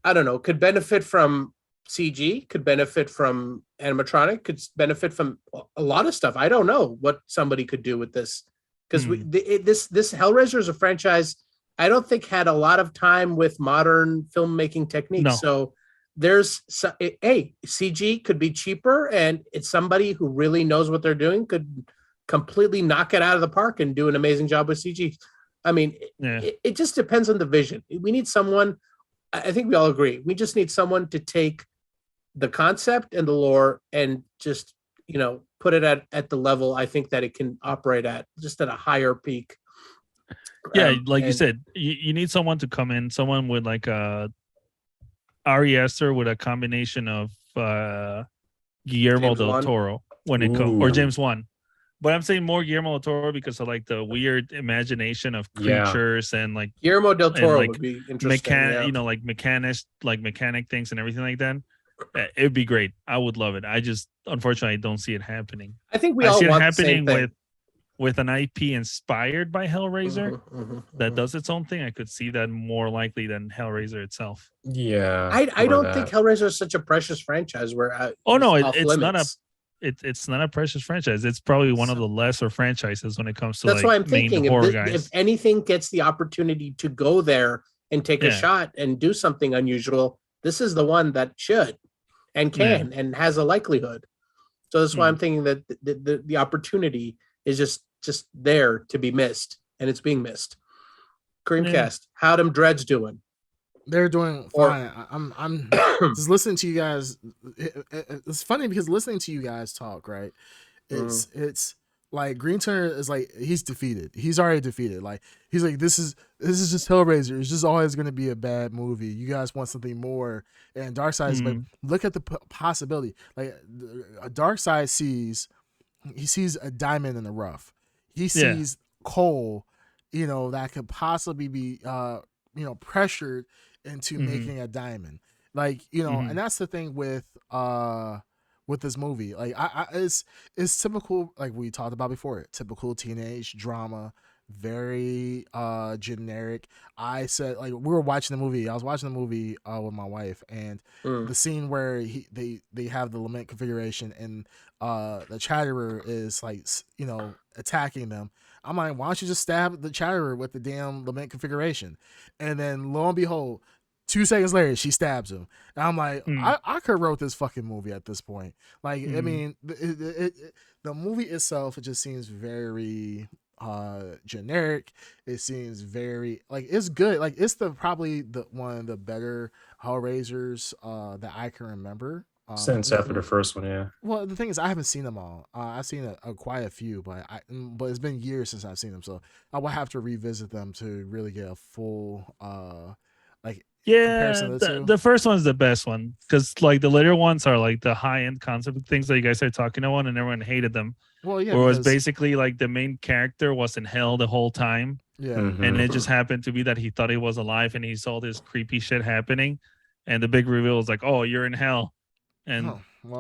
Speaker 3: I don't know, could benefit from CG, could benefit from animatronic, could benefit from a lot of stuff. I don't know what somebody could do with this, because this Hellraiser is a franchise I don't think had a lot of time with modern filmmaking techniques. So there's CG could be cheaper, and it's somebody who really knows what they're doing could completely knock it out of the park and do an amazing job with CG. I mean, it just depends on the vision. We need someone, I think we all agree, we just need someone to take the concept and the lore and just, put it at the level I think that it can operate at, just at a higher peak.
Speaker 2: Yeah, you said, you need someone to come in, someone with like Ari Aster with a combination of Guillermo del Toro when it comes, or James Wan. But I'm saying more Guillermo del Toro because of like the weird imagination of creatures and like
Speaker 3: Guillermo del Toro would be interesting.
Speaker 2: Like mechanic things and everything like that. It would be great. I would love it. I just unfortunately don't see it happening.
Speaker 3: I think I see it happening
Speaker 2: with an IP inspired by Hellraiser that does its own thing. I could see that more likely than Hellraiser itself.
Speaker 3: Yeah, I don't think Hellraiser is such a precious franchise where
Speaker 2: it's not a precious franchise. It's probably one of the lesser franchises when it comes to
Speaker 3: that's why I'm thinking if anything gets the opportunity to go there and take a shot and do something unusual, this is the one that should and can and has a likelihood. So that's why I'm thinking that the opportunity is just there to be missed, and it's being missed. Creamcast, how them dreads doing?
Speaker 1: They're doing fine. I'm just listening to you guys. It's funny because listening to you guys talk, right? It's like Green Turner is like he's defeated. He's already defeated. Like he's like this is just Hellraiser. It's just always going to be a bad movie. You guys want something more. And Darkseid is like, look at the possibility. Like Darkseid sees a diamond in the rough. He sees coal, that could possibly be pressured into making a diamond, like and that's the thing with this movie. Like it's typical, like we talked about before, typical teenage drama, very generic. I said, like, we were watching the movie. I was watching the movie with my wife, and the scene where they have the lament configuration and the Chatterer is like attacking them. I'm like, why don't you just stab the Chatterer with the damn lament configuration? And then lo and behold, 2 seconds later, she stabs him. And I'm like, I could wrote this fucking movie at this point. Like, I mean, the movie itself, it just seems very generic. It seems very like it's good. Like it's probably the one of the better Hellraisers that I can remember.
Speaker 4: Since after the first one, yeah.
Speaker 1: Well, the thing is, I haven't seen them all. I've seen quite a few, but it's been years since I've seen them, so I will have to revisit them to really get a full like comparison of the two.
Speaker 2: The first one's the best one because like the later ones are like the high end concept things that you guys are talking about, and everyone hated them.
Speaker 1: Well, yeah,
Speaker 2: or it was basically like the main character was in hell the whole time.
Speaker 1: Yeah,
Speaker 2: and it just happened to be that he thought he was alive, and he saw this creepy shit happening, and the big reveal was like, "Oh, you're in hell." And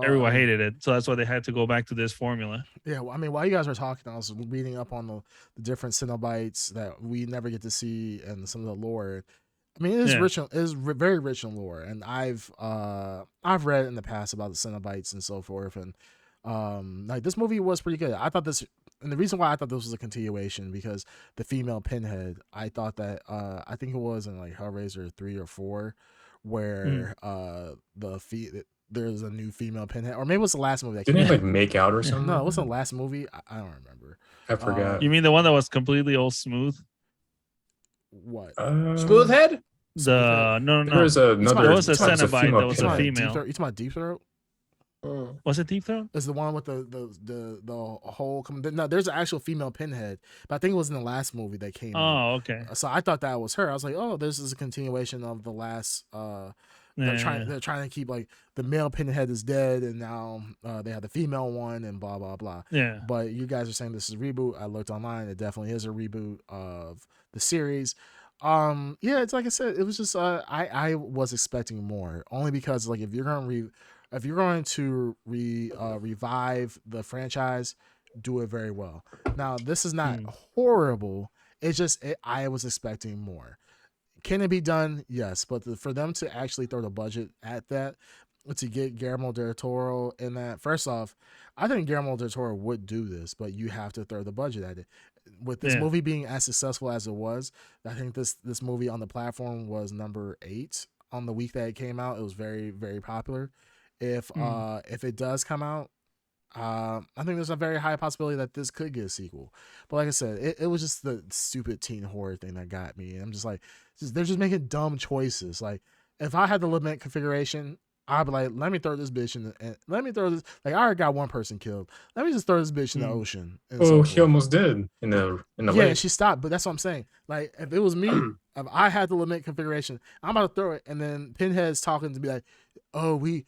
Speaker 2: everyone hated it, so that's why they had to go back to this formula.
Speaker 1: Yeah, well, I mean, while you guys were talking, I was reading up on the different Cenobites that we never get to see and some of the lore. I mean, it is rich. It is very rich in lore, and I've read in the past about the Cenobites and so forth, and like this movie was pretty good. I thought this, and the reason why I thought this was a continuation because the female Pinhead. I thought that I think it was in like Hellraiser 3 or 4, where there's a new female Pinhead, or maybe it was the last movie that
Speaker 4: didn't it like make out or something?
Speaker 1: No, it wasn't the last movie. I don't remember.
Speaker 4: I forgot.
Speaker 2: You mean the one that was completely all smooth?
Speaker 1: What?
Speaker 3: Smoothhead?
Speaker 2: No.
Speaker 4: There's another.
Speaker 2: It was a Cenobite that was a female.
Speaker 1: You talking about Deep Throat?
Speaker 2: Was it Deep Throat?
Speaker 1: It's the one with the whole. No, there's an actual female Pinhead, but I think it was in the last movie that came.
Speaker 2: Oh, okay.
Speaker 1: So I thought that was her. I was like, oh, this is a continuation of the last. They're trying to keep like the male Pinhead is dead, and now they have the female one, and blah blah blah.
Speaker 2: Yeah.
Speaker 1: But you guys are saying this is a reboot. I looked online; it definitely is a reboot of the series. Yeah, it's like I said, it was just I was expecting more, only because like if you're going to revive the franchise, do it very well. Now this is not horrible. It's just I was expecting more. Can it be done? Yes, but for them to actually throw the budget at that, to get Guillermo del Toro in that, first off, I think Guillermo del Toro would do this, but you have to throw the budget at it. With this movie being as successful as it was, I think this movie on the platform was number 8 on the week that it came out. It was very, very popular. If it does come out, I think there's a very high possibility that this could get a sequel. But like I said, it was just the stupid teen horror thing that got me. And I'm just like, they're just making dumb choices. Like, if I had the limit configuration, I'd be like, let me throw this bitch in let me throw this. Like, I already got one person killed. Let me just throw this bitch in the ocean.
Speaker 4: Oh, she almost did in the lake.
Speaker 1: Yeah, she stopped. But that's what I'm saying. Like, if it was me, if I had the limit configuration, I'm about to throw it, and then Pinhead's talking to be like, oh, we're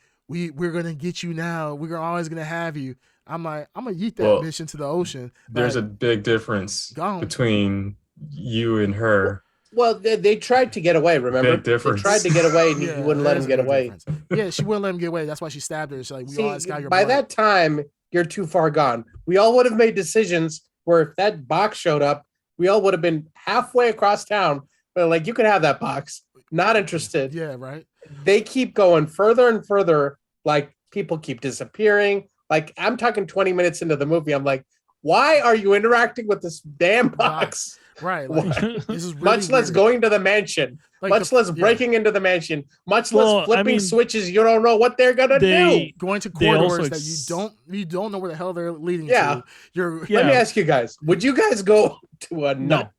Speaker 1: gonna get you now. We're always gonna have you. I'm like, I'm gonna yeet that bitch into the ocean.
Speaker 4: There's a big difference between you and her.
Speaker 3: Well, they tried to get away. Remember,
Speaker 4: big difference.
Speaker 3: They tried to get away, and you wouldn't let him get away.
Speaker 1: Yeah, she wouldn't let him get away. That's why she stabbed her. She's like, we always got your.
Speaker 3: By that time, you're too far gone. We all would have made decisions where if that box showed up, we all would have been halfway across town. But like, you could have that box. Not interested.
Speaker 1: Yeah, right.
Speaker 3: They keep going further and further. Like, people keep disappearing. Like, I'm talking 20 minutes into the movie. I'm like, why are you interacting with this damn box?
Speaker 1: Right. Like, this is really
Speaker 3: much less
Speaker 1: weird.
Speaker 3: going to the mansion. Like much less breaking into the mansion. Much less flipping switches. You don't know what they're gonna do.
Speaker 1: Going to corridors that you don't know where the hell they're leading to.
Speaker 3: Let me ask you guys. Would you guys go to a nut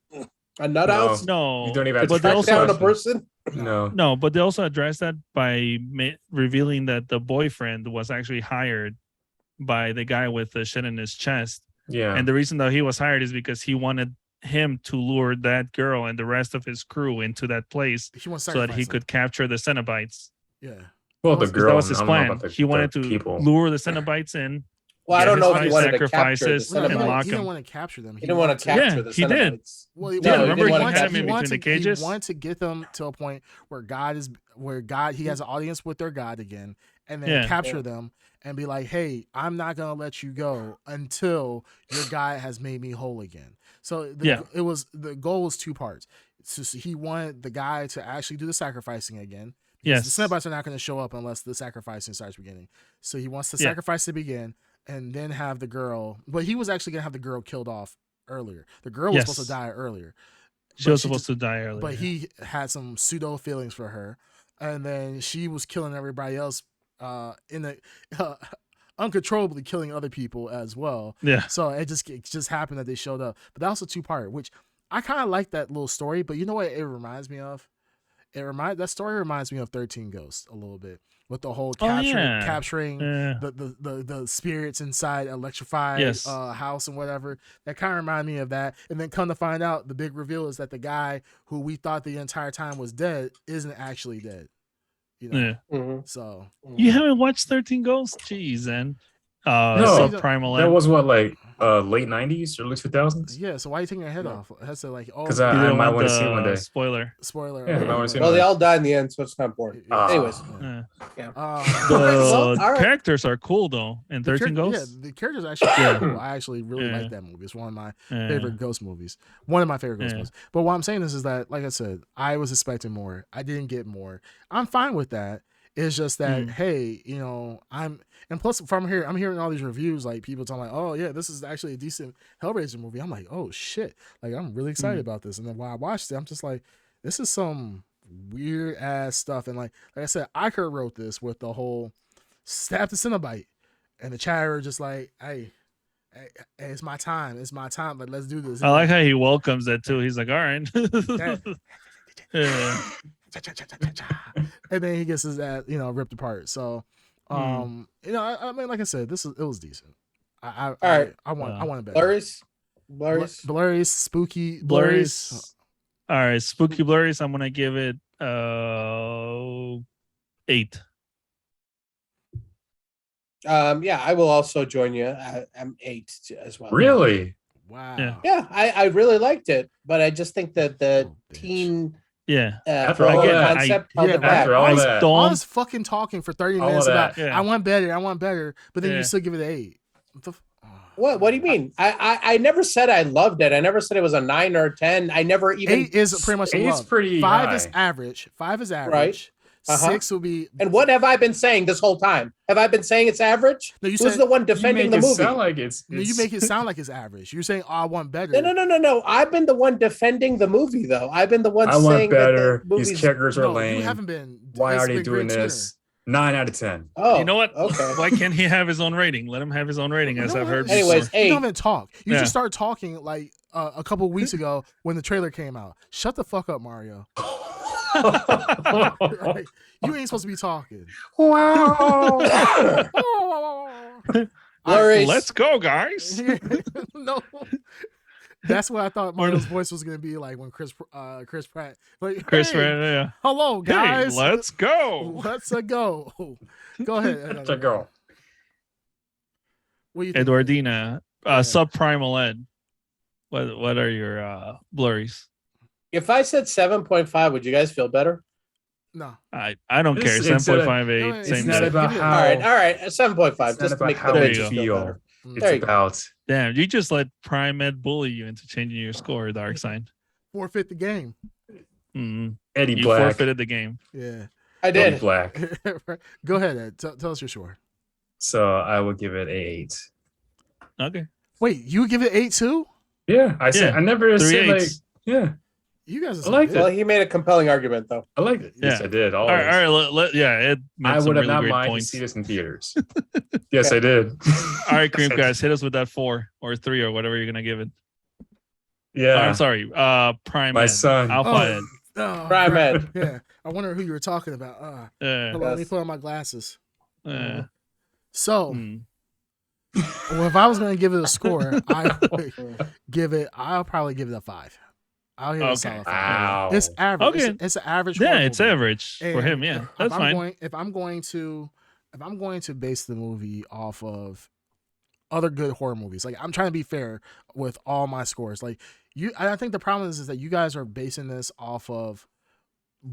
Speaker 3: house?
Speaker 2: No.
Speaker 4: You don't even have to
Speaker 3: track down a person?
Speaker 2: No, but they also addressed that by revealing that the boyfriend was actually hired by the guy with the shit in his chest.
Speaker 4: Yeah.
Speaker 2: And the reason that he was hired is because he wanted him to lure that girl and the rest of his crew into that place so that he could capture the Cenobites.
Speaker 1: Yeah.
Speaker 4: Well, the girl,
Speaker 2: that was his plan. He wanted to lure the Cenobites in.
Speaker 3: Well, I don't know if he wanted to capture the
Speaker 1: Cenobites. He didn't want to capture them.
Speaker 3: He didn't want to capture the Cenobites.
Speaker 2: He did.
Speaker 1: Well,
Speaker 2: remember he had him in between the cages?
Speaker 1: He wanted to get them to a point where he has an audience with their God again, and then capture them and be like, hey, I'm not going to let you go until your God has made me whole again. So the goal was 2 parts. So he wanted the guy to actually do the sacrificing again. Yes. The Cenobites are not going to show up unless the sacrificing starts beginning. So he wants the sacrifice to begin and then have the girl. But he was actually going to have the girl killed off earlier. The girl was supposed to die earlier.
Speaker 2: She was supposed to die earlier.
Speaker 1: But he had some pseudo feelings for her, and then she was killing everybody else uncontrollably killing other people as well.
Speaker 2: Yeah.
Speaker 1: So it just happened that they showed up. But that was a 2-part, which I kind of like that little story. But you know what it reminds me of? That story reminds me of 13 Ghosts a little bit, with the whole capturing the spirits inside electrified house and whatever. That kind of reminded me of that. And then come to find out, the big reveal is that the guy who we thought the entire time was dead isn't actually dead. You know?
Speaker 3: Mm-hmm.
Speaker 1: So
Speaker 2: you haven't watched 13 Ghosts? Jeez, and
Speaker 4: No,
Speaker 2: Subprimal.
Speaker 4: that was what, like late 90s, early 2000s.
Speaker 1: yeah. So why are you taking your head off? It has to like
Speaker 4: Because I might want to see it one day.
Speaker 2: Spoiler.
Speaker 4: Yeah, I wanna see it
Speaker 3: Well,
Speaker 4: one
Speaker 3: they
Speaker 4: day.
Speaker 3: all died in the end, so it's not important. Anyways,
Speaker 2: The characters are cool though in 13 Ghosts.
Speaker 1: Yeah, the characters are actually cool. I actually really like that movie. It's one of my favorite ghost movies. One of my favorite ghost movies. But what I'm saying is that, like I said, I was expecting more. I didn't get more. I'm fine with that. It's just that, hey, you know, and plus from here, I'm hearing all these reviews, like people talking like, oh yeah, this is actually a decent Hellraiser movie. I'm like, oh shit, like I'm really excited about this. And then while I watched it, I'm just like, this is some weird ass stuff. And like I said, Iker wrote this with the whole stab the Cenobite, and the chatter just like, hey, it's my time, like let's do this.
Speaker 2: I like how he welcomes that too. He's like, all right.
Speaker 1: And then he gets his ass, ripped apart. So, I mean, like I said, it was decent. I want it better. Blurry's spooky Blurry's.
Speaker 2: All right, spooky Blurry's. I'm gonna give it 8.
Speaker 3: Yeah, I will also join you. I'm 8 as well.
Speaker 4: Really?
Speaker 1: Wow.
Speaker 3: Yeah, I really liked it, but I just think that the teen
Speaker 4: after all that,
Speaker 3: concept
Speaker 4: after all that,
Speaker 1: I was fucking talking for 30 minutes about I want better, but then you still give it an 8.
Speaker 3: What do you mean? I never said I loved it. I never said it was a 9 or a 10. I never even
Speaker 1: 8 is pretty much
Speaker 4: Eight's pretty
Speaker 1: 5
Speaker 4: high.
Speaker 1: is average. 5 is average.
Speaker 3: Right.
Speaker 1: 6 will be.
Speaker 3: And what have I been saying this whole time? Have I been saying it's average?
Speaker 1: No, you
Speaker 3: Who's
Speaker 1: said
Speaker 3: the one defending the movie?
Speaker 4: Sound like it's
Speaker 1: No, you make it sound like it's average. You're saying, "Oh, I want better."
Speaker 3: No. I've been the one defending the movie, though. I've been the one saying
Speaker 4: better.
Speaker 3: that the
Speaker 4: These checkers are lame.
Speaker 1: You haven't been.
Speaker 4: Why are they doing this? 9 out of 10.
Speaker 3: Oh,
Speaker 2: you know what?
Speaker 3: Okay.
Speaker 2: Why can't he have his own rating? Let him have his own rating, as I've heard.
Speaker 3: Anyways,
Speaker 1: you don't even talk. You just started talking like a couple weeks ago when the trailer came out. Shut the fuck up, Mario. Right? You ain't supposed to be talking.
Speaker 4: Wow.
Speaker 2: Let's go, guys.
Speaker 1: No. That's what I thought Mario's voice was gonna be like when Chris Pratt, like
Speaker 2: Chris Pratt,
Speaker 1: hello guys,
Speaker 2: hey, let's go.
Speaker 1: Let's go. Go ahead.
Speaker 4: Let's go.
Speaker 1: What do you think?
Speaker 2: Edwardina, Subprimal Ed. What are your blurries?
Speaker 3: If I said 7.5, would you guys feel better?
Speaker 1: No,
Speaker 2: I don't care. 7.5, 8, same thing.
Speaker 3: All right, 7.5. Just to make
Speaker 4: how
Speaker 3: the
Speaker 4: you
Speaker 3: bitches
Speaker 4: feel.
Speaker 3: better.
Speaker 4: It's about.
Speaker 2: Damn, you just let Prime Ed bully you into changing your score, Dark Sign.
Speaker 1: Forfeit the game.
Speaker 4: Eddie
Speaker 2: You
Speaker 4: Black.
Speaker 2: forfeited the game.
Speaker 1: Yeah,
Speaker 3: I did.
Speaker 4: Eddie Black.
Speaker 1: Go ahead, Ed. Tell us your score.
Speaker 4: So I would give it 8.
Speaker 2: Okay.
Speaker 1: Wait, you give it 8 too?
Speaker 4: Yeah, I said I never
Speaker 2: 3
Speaker 4: said like
Speaker 2: 8s.
Speaker 1: You guys
Speaker 4: I liked it.
Speaker 3: Well, he made a compelling argument, though.
Speaker 4: I like it. Yes, I did.
Speaker 2: All
Speaker 4: Always.
Speaker 2: right. Ed made
Speaker 4: I
Speaker 2: some
Speaker 4: would have
Speaker 2: really
Speaker 4: not
Speaker 2: great
Speaker 4: minded to
Speaker 2: points.
Speaker 4: see this in theaters. Yes, I did.
Speaker 2: All right, Cream guys, hit us with that 4 or 3 or whatever you're gonna give it.
Speaker 4: Yeah.
Speaker 2: I'm sorry. Prime
Speaker 4: My
Speaker 2: Ed.
Speaker 4: son.
Speaker 2: Alpha Ed.
Speaker 3: Prime Ed.
Speaker 1: Yeah, I wonder who you were talking about. Hold on, let me put on my glasses. So, well, if I was going to give it a score, I'll probably give it a 5. I'll give it a solid 5.
Speaker 4: Wow.
Speaker 1: It's average.
Speaker 2: Okay.
Speaker 1: It's an average.
Speaker 2: Yeah,
Speaker 1: horror
Speaker 2: it's
Speaker 1: movie.
Speaker 2: average for him. Yeah, that's fine.
Speaker 1: If I'm going to base the movie off of other good horror movies, like I'm trying to be fair with all my scores. Like I think the problem is that you guys are basing this off of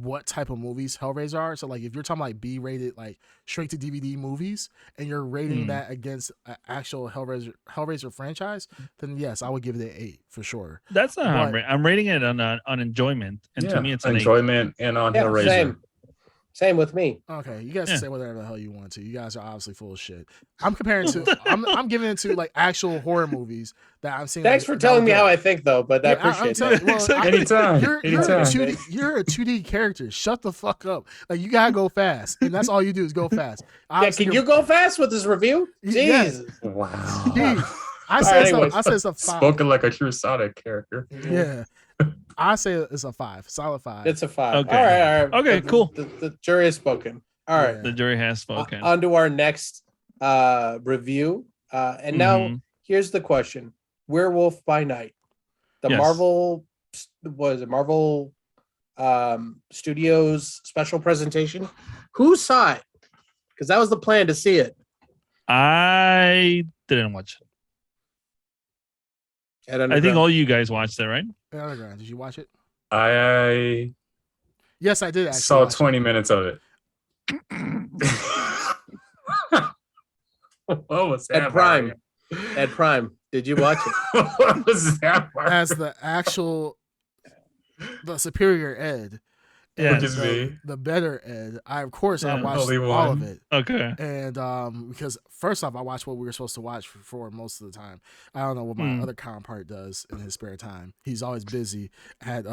Speaker 1: what type of movies Hellraiser are. So like if you're talking like B-rated, like straight to DVD movies, and you're rating that against an actual Hellraiser franchise, then yes, I would give it an 8 for sure.
Speaker 2: That's not how I'm rating it on enjoyment, and to me it's an
Speaker 4: enjoyment 8. And on Hellraiser.
Speaker 3: Same. Same with me.
Speaker 1: Okay, you guys can say whatever the hell you want to. You guys are obviously full of shit. I'm comparing to I'm giving it to like actual horror movies that I'm seeing.
Speaker 3: Thanks for telling me how I think, though. But I appreciate that.
Speaker 1: Well,
Speaker 4: anytime.
Speaker 1: You're a 2D character. Shut the fuck up. Like you gotta go fast, and that's all you do is go fast.
Speaker 3: Can you go fast with this review? Jesus.
Speaker 4: Yes. Wow.
Speaker 1: Jeez. I said it's a 5.
Speaker 4: Spoken like a true Sonic character.
Speaker 1: Yeah. I say it's a 5. Solid 5.
Speaker 3: It's a 5.
Speaker 2: Okay.
Speaker 3: All right.
Speaker 2: Okay, cool.
Speaker 3: The jury has spoken. All right.
Speaker 2: The jury has spoken.
Speaker 3: On to our next review. And now here's the question. Werewolf by Night. Marvel Studios special presentation. Who saw it? Because that was the plan to see it.
Speaker 2: I didn't watch it. I think all you guys watched it, right?
Speaker 1: Underground. Did you watch it?
Speaker 4: I
Speaker 1: Yes, I did. Actually
Speaker 4: saw 20 minutes of it. What was that?
Speaker 3: At Prime. Did you watch it?
Speaker 4: What was that?
Speaker 1: As the superior Ed.
Speaker 2: Yeah,
Speaker 4: which is me.
Speaker 1: The better Ed. I watched
Speaker 4: only
Speaker 1: all
Speaker 4: one.
Speaker 1: of it.
Speaker 2: Okay.
Speaker 1: And because first off, I watched what we were supposed to watch for most of the time. I don't know what my other counterpart does in his spare time. He's always busy at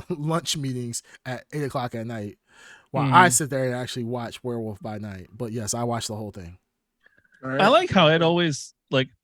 Speaker 1: lunch meetings at 8:00 at night, while I sit there and actually watch Werewolf by Night. But yes, I watched the whole thing.
Speaker 3: All right.
Speaker 2: I like how Ed always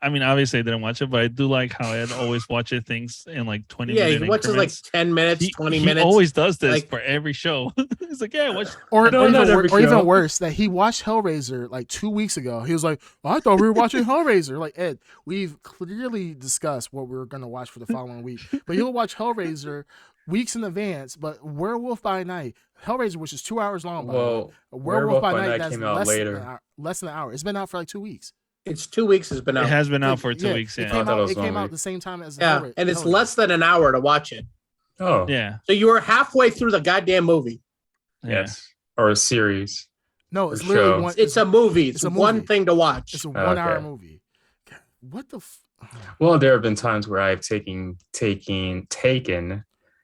Speaker 2: obviously I didn't watch it, but I do like how Ed always watches things in like 20 minutes.
Speaker 3: Yeah, he watches
Speaker 2: increments.
Speaker 3: like 10 minutes, 20
Speaker 2: he
Speaker 3: minutes.
Speaker 2: He always does this for every show. He's like, yeah, watch.
Speaker 1: Or even worse, that he watched Hellraiser like 2 weeks ago. He was like, I thought we were watching Hellraiser. Like, Ed, we've clearly discussed what we were going to watch for the following week. But you'll watch Hellraiser weeks in advance, but Werewolf by Night, Hellraiser, which is 2 hours long.
Speaker 4: Well,
Speaker 1: Werewolf by Night that's
Speaker 4: came out later.
Speaker 1: Less than an hour. It's been out for like 2 weeks.
Speaker 3: It's 2 weeks. Has been out.
Speaker 2: It has been out for 2 weeks. Yeah,
Speaker 1: it came out the same time as
Speaker 3: and it's less than an hour to watch it.
Speaker 4: Oh,
Speaker 2: yeah.
Speaker 3: So you were halfway through the goddamn movie.
Speaker 4: Yes, or a series.
Speaker 1: No, it's literally one.
Speaker 3: It's a movie. It's one thing to watch.
Speaker 1: It's a 1 hour movie. What the?
Speaker 4: Well, there have been times where I've taken.
Speaker 3: Green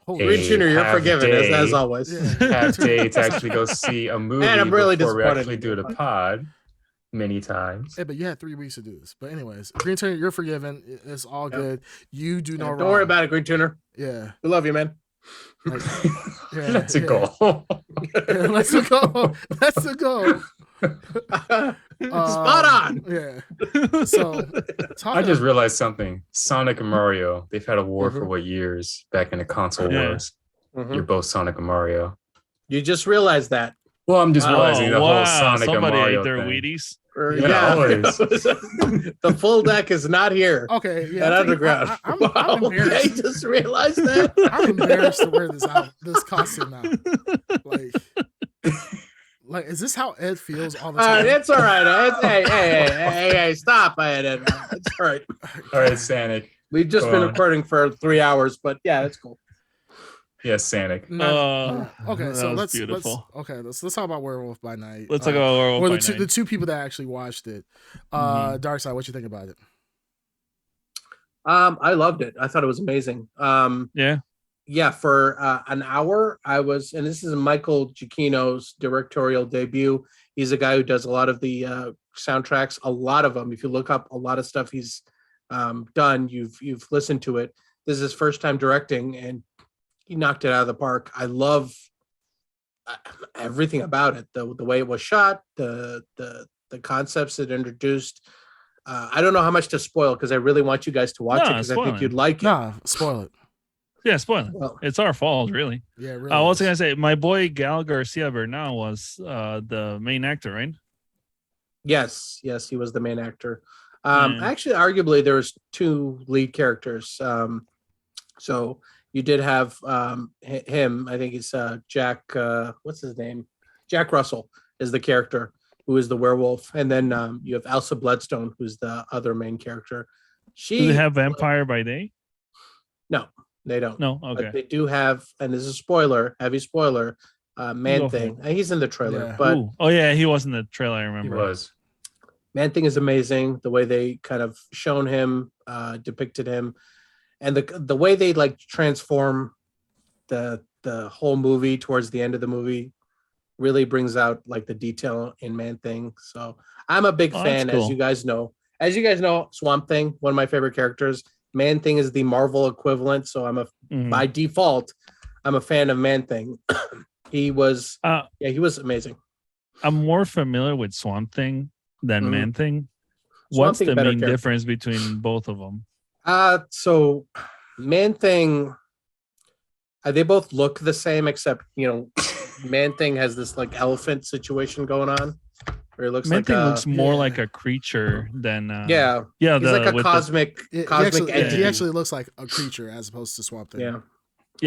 Speaker 3: Junior, you're forgiven as always.
Speaker 4: Half day to actually go see a movie.
Speaker 3: And I'm really
Speaker 4: before we
Speaker 3: disappointed.
Speaker 4: actually do the pod. Many times.
Speaker 1: Yeah, but you had 3 weeks to do this. But anyways, Green Tuner, you're forgiven. It's all good. You do no wrong.
Speaker 3: Don't worry about it, Green Tuner.
Speaker 1: Yeah.
Speaker 3: We love you, man.
Speaker 4: Let's go.
Speaker 1: Let's go. Let's go.
Speaker 3: Spot on.
Speaker 1: Yeah. So
Speaker 4: I just realized something. Sonic and Mario, they've had a war for what years back in the console wars. You're both Sonic and Mario.
Speaker 3: You just realized that.
Speaker 4: Well, I'm just realizing the whole Sonic and
Speaker 2: Somebody
Speaker 4: Mario
Speaker 2: ate their
Speaker 4: thing.
Speaker 2: Wheaties.
Speaker 3: Yeah,
Speaker 4: always.
Speaker 3: The full deck is not here.
Speaker 1: Okay, yeah.
Speaker 3: At Underground.
Speaker 1: I'm
Speaker 3: Wow,
Speaker 1: embarrassed.
Speaker 3: I just realized that.
Speaker 1: I'm embarrassed to wear this costume now. Like, is this how Ed feels all the time?
Speaker 3: It's all right. Hey, stop, Ed. It's all right.
Speaker 4: All right, Sonic.
Speaker 3: We've just been recording for 3 hours, but yeah, it's cool.
Speaker 4: Yes, Sonic.
Speaker 1: Okay, so let's talk about Werewolf by Night.
Speaker 2: Let's talk about Werewolf by Night.
Speaker 1: The two people that actually watched it. Darkside, what you think about it?
Speaker 3: I loved it. I thought it was amazing. Yeah. For an hour, and this is Michael Giacchino's directorial debut. He's a guy who does a lot of the soundtracks. A lot of them. If you look up a lot of stuff he's done, you've listened to it. This is his first time directing, and he knocked it out of the park. I love everything about it. The way it was shot, the concepts it introduced. I don't know how much to spoil because I really want you guys to watch it because I think you'd like it.
Speaker 1: Nah, spoil it.
Speaker 2: Yeah, spoil it. Well, it's our fault, really.
Speaker 1: Yeah, really.
Speaker 2: I was gonna say my boy Gal Garcia Bernal was the main actor, right?
Speaker 3: Yes, he was the main actor. Actually, arguably, there was 2 lead characters. So you did have him. I think it's Jack. What's his name? Jack Russell is the character who is the werewolf, and then you have Elsa Bloodstone, who's the other main character.
Speaker 2: Do they have Vampire by Day?
Speaker 3: No, they don't.
Speaker 2: No, okay.
Speaker 3: But they do have, and this is a spoiler, heavy spoiler. Man Thing. He's in the trailer, but
Speaker 2: he was in the trailer. I remember.
Speaker 4: He was.
Speaker 3: Man Thing is amazing. The way they kind of shown him, depicted him. And the way they like transform the whole movie towards the end of the movie, really brings out like the detail in Man-Thing. So I'm a big fan,
Speaker 2: cool.
Speaker 3: as you guys know. As you guys know, Swamp Thing, one of my favorite characters. Man-Thing is the Marvel equivalent, so by default, I'm a fan of Man-Thing. He was amazing.
Speaker 2: I'm more familiar with Swamp Thing than Man-Thing. What's the main difference between both of them?
Speaker 3: So Man-Thing, they both look the same, except Man-Thing has this like elephant situation going on, where it looks
Speaker 2: Man-Thing
Speaker 3: like
Speaker 2: looks more like a creature than
Speaker 3: he's like a cosmic entity.
Speaker 1: He actually looks like a creature as opposed to Swamp Thing.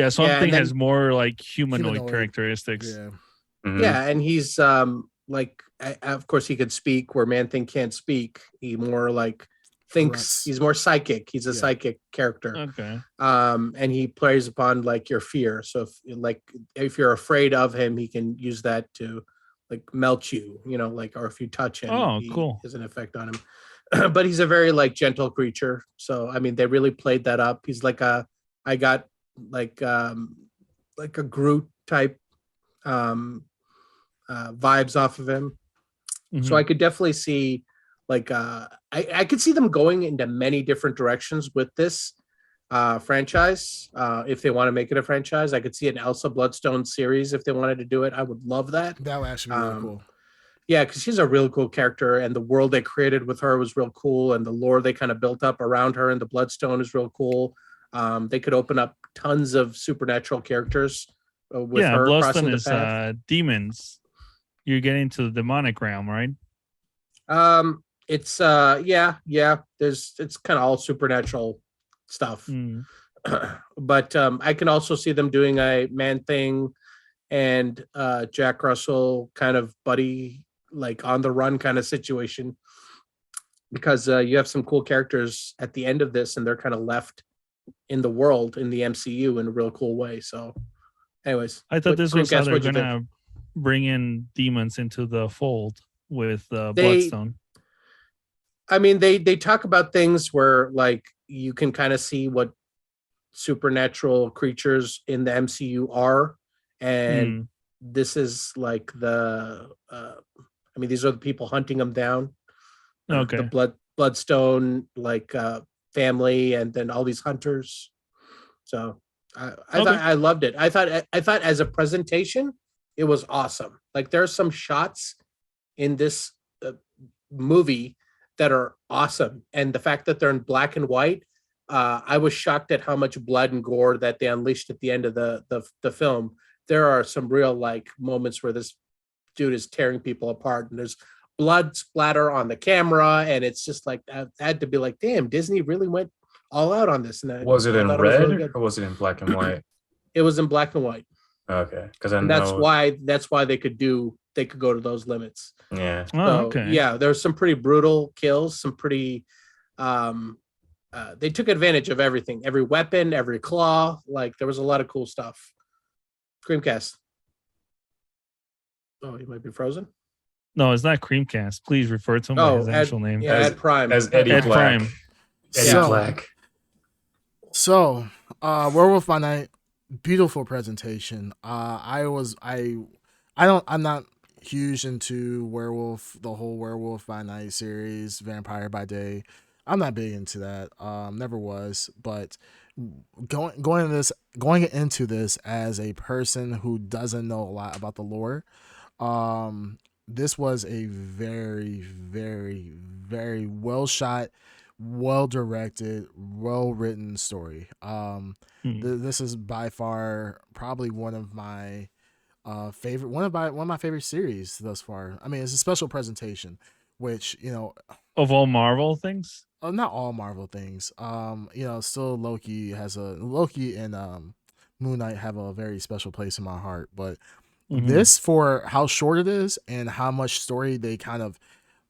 Speaker 2: Swamp Thing has more like humanoid characteristics.
Speaker 3: Yeah, and he's like, of course he could speak where Man-Thing can't speak. He more like thinks. He's more psychic. He's a psychic character.
Speaker 2: Okay.
Speaker 3: And he plays upon like your fear. So if you're afraid of him, he can use that to like melt you, or if you touch him,
Speaker 2: cool.
Speaker 3: Has an effect on him. But he's a very like gentle creature. So I mean, they really played that up. He's like I got like a Groot type vibes off of him. So I could definitely see like I could see them going into many different directions with this franchise. If they want to make it a franchise, I could see an Elsa Bloodstone series if they wanted to do it. I would love that.
Speaker 1: That would actually be really cool.
Speaker 3: Yeah, because she's a real cool character, and the world they created with her was real cool, and the lore they kind of built up around her and the Bloodstone is real cool. They could open up tons of supernatural characters with her
Speaker 2: crossing the path. Demons. You're getting to the demonic realm, right?
Speaker 3: It's it's kind of all supernatural stuff. But I can also see them doing a Man-Thing and Jack Russell kind of buddy, like on the run kind of situation, because you have some cool characters at the end of this and they're kind of left in the world in the MCU in a real cool way. So anyways,
Speaker 2: I thought this was how they're gonna bring in demons into the fold with Bloodstone.
Speaker 3: I mean, they talk about things where like you can kind of see what supernatural creatures in the MCU are, and this is like these are the people hunting them down.
Speaker 2: Okay.
Speaker 3: The Bloodstone like family, and then all these hunters. So I thought I loved it. I thought as a presentation, it was awesome. Like there's some shots in this movie that are awesome, and the fact that they're in black and white, I was shocked at how much blood and gore that they unleashed at the end of the film. There are some real like moments where this dude is tearing people apart, and there's blood splatter on the camera, and it's just like I had to be like, damn, Disney really went all out on this. And
Speaker 4: was it in red or was it in black and white?
Speaker 3: It was in black and white.
Speaker 4: Okay, because
Speaker 3: that's why they could go to those limits.
Speaker 4: Yeah.
Speaker 3: Yeah, there's some pretty brutal kills, some pretty they took advantage of everything, every weapon, every claw. Like there was a lot of cool stuff. Creamcast. Oh, he might be frozen.
Speaker 2: No, it's not Creamcast. Please refer to him by his actual name.
Speaker 3: Yeah, Ed Prime.
Speaker 4: As Eddie
Speaker 2: Ed
Speaker 4: Black.
Speaker 2: Prime.
Speaker 4: Eddie Black.
Speaker 1: So, Werewolf by Night, beautiful presentation. I'm not huge into the whole Werewolf by Night series, Vampire by Day. I'm not big into that. Never was. But going into this as a person who doesn't know a lot about the lore, this was a very, very, very well shot, well directed, well written story. This is by far probably one of my favorite series thus far. I mean, it's a special presentation, which
Speaker 2: of all Marvel things.
Speaker 1: Not all Marvel things. Still Loki and Moon Knight have a very special place in my heart, but this, for how short it is and how much story they kind of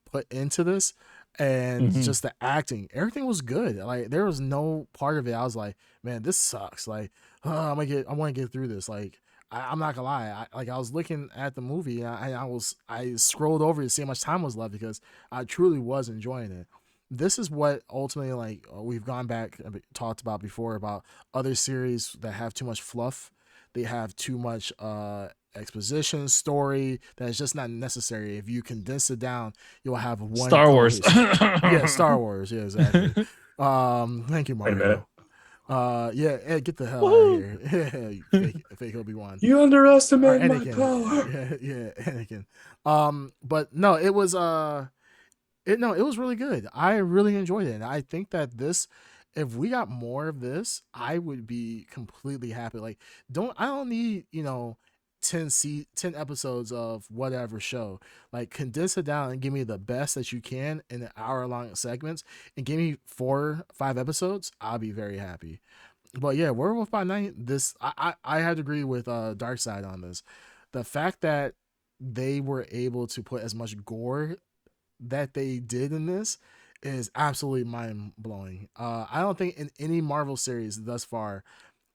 Speaker 1: put into this, and just the acting, everything was good. Like there was no part of it I was like, man, this sucks. Like, I want to get through this. Like, I'm not gonna lie. I was looking at the movie and I scrolled over to see how much time was left because I truly was enjoying it. This is what ultimately, like, we've gone back and talked about before about other series that have too much fluff. They have too much exposition story that is just not necessary. If you condense it down, you'll have one
Speaker 2: Star Wars.
Speaker 1: Yeah, Star Wars. Yeah, exactly. Thank you, Mario.
Speaker 4: Wait a minute.
Speaker 1: Yeah, Ed, get the hell out of here. fake Obi-Wan.
Speaker 4: You underestimate my
Speaker 1: Anakin.
Speaker 4: power.
Speaker 1: Yeah, Anakin. But no, it was it was really good. I really enjoyed it. And I think that if we got more of this, I would be completely happy. Like, I don't need, 10 episodes of whatever show. Like, condense it down and give me the best that you can in an hour-long segments and give me 4-5 episodes. I'll be very happy. But yeah, Werewolf by Night, I had to agree with Dark Side on this. The fact that they were able to put as much gore that they did in this is absolutely mind-blowing. I don't think in any Marvel series thus far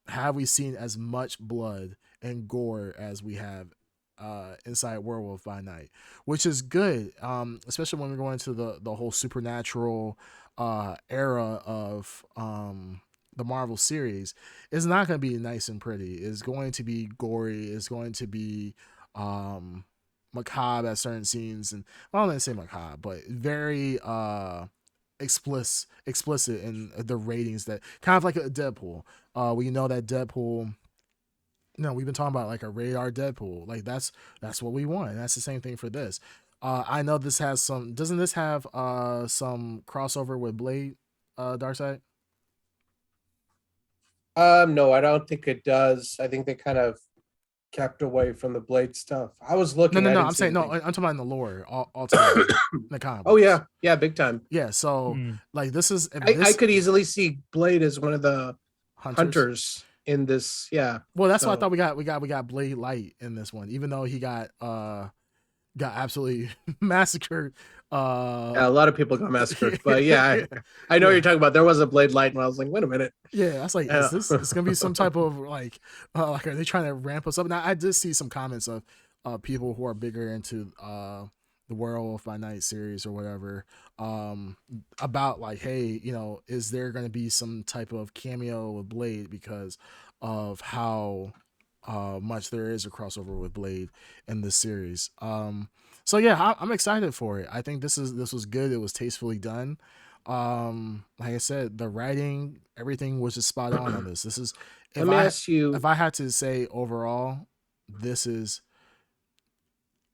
Speaker 1: have we seen as much blood and gore as we have inside Werewolf by Night, which is good, especially when we're going to the whole supernatural era of the Marvel series. It's not going to be nice and pretty. It's going to be gory. It's going to be macabre at certain scenes, and well, I don't say macabre, but very explicit in the ratings, that kind of like a Deadpool. We know that Deadpool, we've been talking about like a radar Deadpool. Like that's what we want. And that's the same thing for this. I know this has doesn't this have some crossover with Blade, Darkseid?
Speaker 3: No, I don't think it does. I think they kind of kept away from the Blade stuff. I was looking.
Speaker 1: No. I'm saying no. I'm talking about in the lore, all time, the comic books.
Speaker 3: Oh yeah, big time.
Speaker 1: Yeah. So like this is.
Speaker 3: I could easily see Blade as one of the hunters in this. Yeah.
Speaker 1: Well, that's what I thought. We got Blade Light in this one, even though he got absolutely massacred.
Speaker 3: Yeah, a lot of people got massacred, but yeah, I know what you're talking about. There was a Blade Light, and I was like, wait a minute.
Speaker 1: Yeah, I was like, is this? It's gonna be some type of like are they trying to ramp us up? Now, I did see some comments of people who are bigger into the Werewolf by Night series or whatever, about like, hey, is there gonna be some type of cameo with Blade because of how much there is a crossover with Blade in this series. So yeah, I'm excited for it. I think this was good. It was tastefully done. Like I said, the writing, everything was just spot on this. This is
Speaker 3: Let me ask you,
Speaker 1: if I had to say overall, this is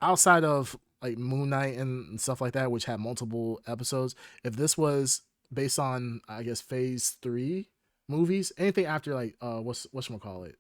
Speaker 1: outside of like Moon Knight and stuff like that, which had multiple episodes. If this was based on, I guess, Phase 3 movies, anything after like whatchamacallit,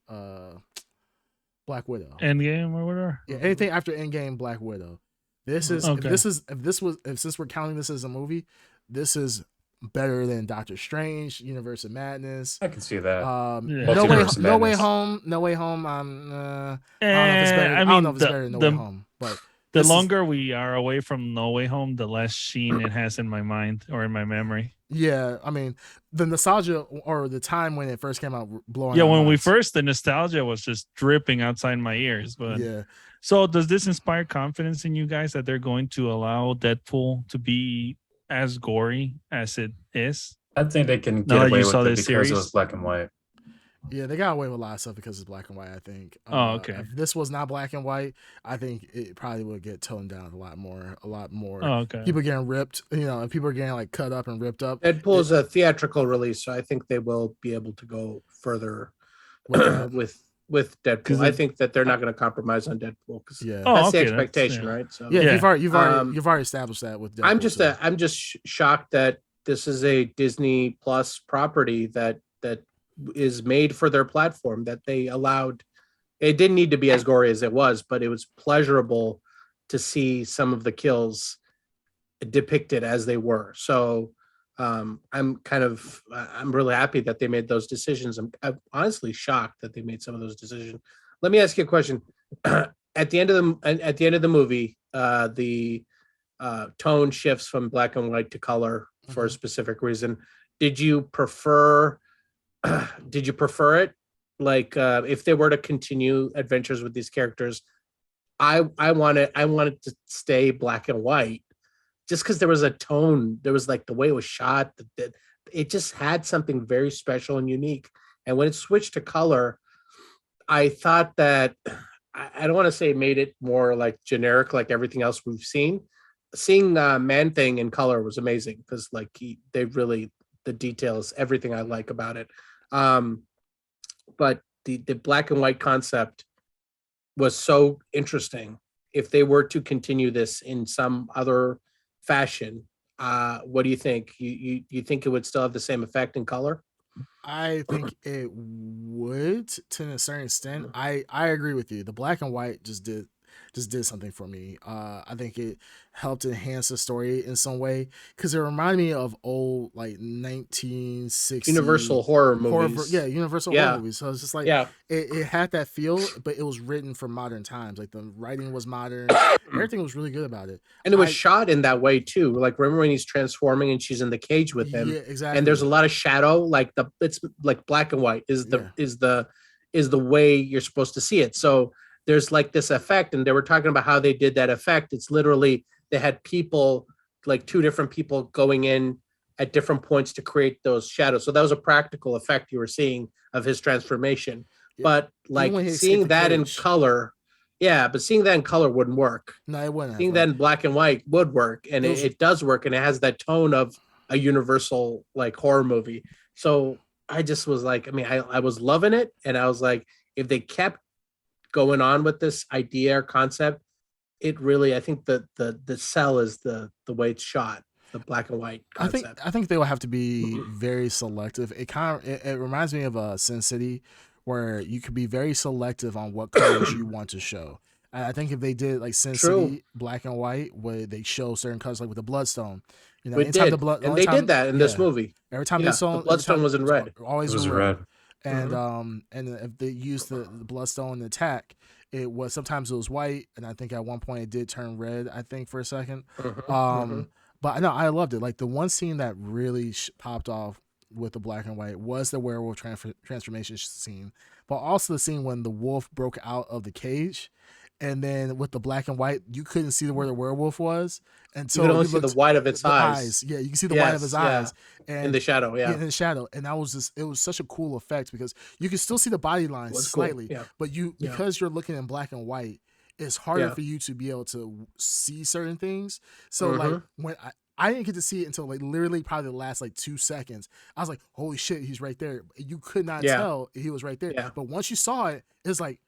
Speaker 1: Black Widow,
Speaker 2: Endgame or whatever.
Speaker 1: Yeah, anything after Endgame, Black Widow. This is
Speaker 2: okay.
Speaker 1: Since we're counting this as a movie, this is better than Doctor Strange, Universe of Madness.
Speaker 4: I can see that.
Speaker 1: No Way Home. I don't know if it's better. I don't know if it's better than No Way Home, but
Speaker 2: the longer we are away from No Way Home, the less sheen it has in my mind or in my memory.
Speaker 1: Yeah, I mean, the nostalgia or the time when it first came out, blowing.
Speaker 2: Yeah, when the nostalgia was just dripping outside my ears. But
Speaker 1: yeah.
Speaker 2: So does this inspire confidence in you guys that they're going to allow Deadpool to be as gory as it is?
Speaker 4: I think they can get away with it because it was black and white.
Speaker 1: Yeah, they got away with a lot of stuff because it's black and white, I think.
Speaker 2: Okay.
Speaker 1: If this was not black and white, I think it probably would get toned down a lot more.
Speaker 2: Okay.
Speaker 1: People getting ripped, and people are getting like cut up and ripped up.
Speaker 3: Deadpool is a theatrical release, so I think they will be able to go further with Deadpool. I think that they're not going to compromise on Deadpool because that's the expectation, right? So
Speaker 1: you've already established that with Deadpool.
Speaker 3: I'm just shocked that this is a Disney Plus property that is made for their platform, that they allowed. It didn't need to be as gory as it was, but it was pleasurable to see some of the kills depicted as they were. So I'm really happy that they made those decisions. I'm honestly shocked that they made some of those decisions. Let me ask you a question. At the end of the movie, the tone shifts from black and white to color for a specific reason. Did you prefer it? Like if they were to continue adventures with these characters, I wanted to stay black and white, just because there was a tone, there was like the way it was shot, that it just had something very special and unique. And when it switched to color, I thought that I don't want to say made it more like generic, like everything else we've seen. Seeing Man Thing in color was amazing because like they really the details, everything I like about it. Um, but the black and white concept was so interesting. If they were to continue this in some other fashion, what do you think? You think it would still have the same effect in color?
Speaker 1: I think it would to a certain extent. I agree with you. The black and white just did something for me. I think it helped enhance the story in some way because it reminded me of old like 1960
Speaker 3: Universal horror movies.
Speaker 1: Universal horror movies. So it's just like it had that feel, but it was written for modern times. Like the writing was modern, everything was really good about it,
Speaker 3: and it was shot in that way too. Like remember when he's transforming and she's in the cage with him?
Speaker 1: Yeah, exactly.
Speaker 3: And there's a lot of shadow. Like it's like black and white is the way you're supposed to see it. So there's like this effect, and they were talking about how they did that effect. It's literally they had people, like two different people going in at different points to create those shadows. So that was a practical effect you were seeing of his transformation. Yeah. But like seeing that in color, but seeing that in color wouldn't work.
Speaker 1: No, it wouldn't.
Speaker 3: Seeing that in black and white would work, and it does work, and it has that tone of a Universal like horror movie. So I just was like, I mean, I was loving it, and I was like, if they kept going on with this idea or concept, it really, I think the sell is the way it's shot, the black and white concept.
Speaker 1: I think they will have to be very selective. It reminds me of Sin City, where you could be very selective on what colors you want to show. I think if they did like Sin City black and white, where they show certain colors, like with the Bloodstone, you know,
Speaker 3: they did that in this movie.
Speaker 1: Every time they saw
Speaker 3: the Bloodstone was in red,
Speaker 1: always was red. And and if they used the Bloodstone attack, it was sometimes it was white, and I think at one point it did turn red. I think for a second, but no, I loved it. Like the one scene that really popped off with the black and white was the werewolf transformation scene, but also the scene when the wolf broke out of the cage. And then with the black and white, you couldn't see where the werewolf was until
Speaker 3: you could only see the white of its eyes.
Speaker 1: Yeah, you can see the white of his eyes
Speaker 3: and in the shadow. Yeah,
Speaker 1: in the shadow. And that was it was such a cool effect because you can still see the body lines slightly, but because you're looking in black and white, it's harder for you to be able to see certain things. So like when I didn't get to see it until like literally probably the last like 2 seconds. I was like, holy shit, he's right there. You could not tell he was right there. Yeah. But once you saw it, it's like,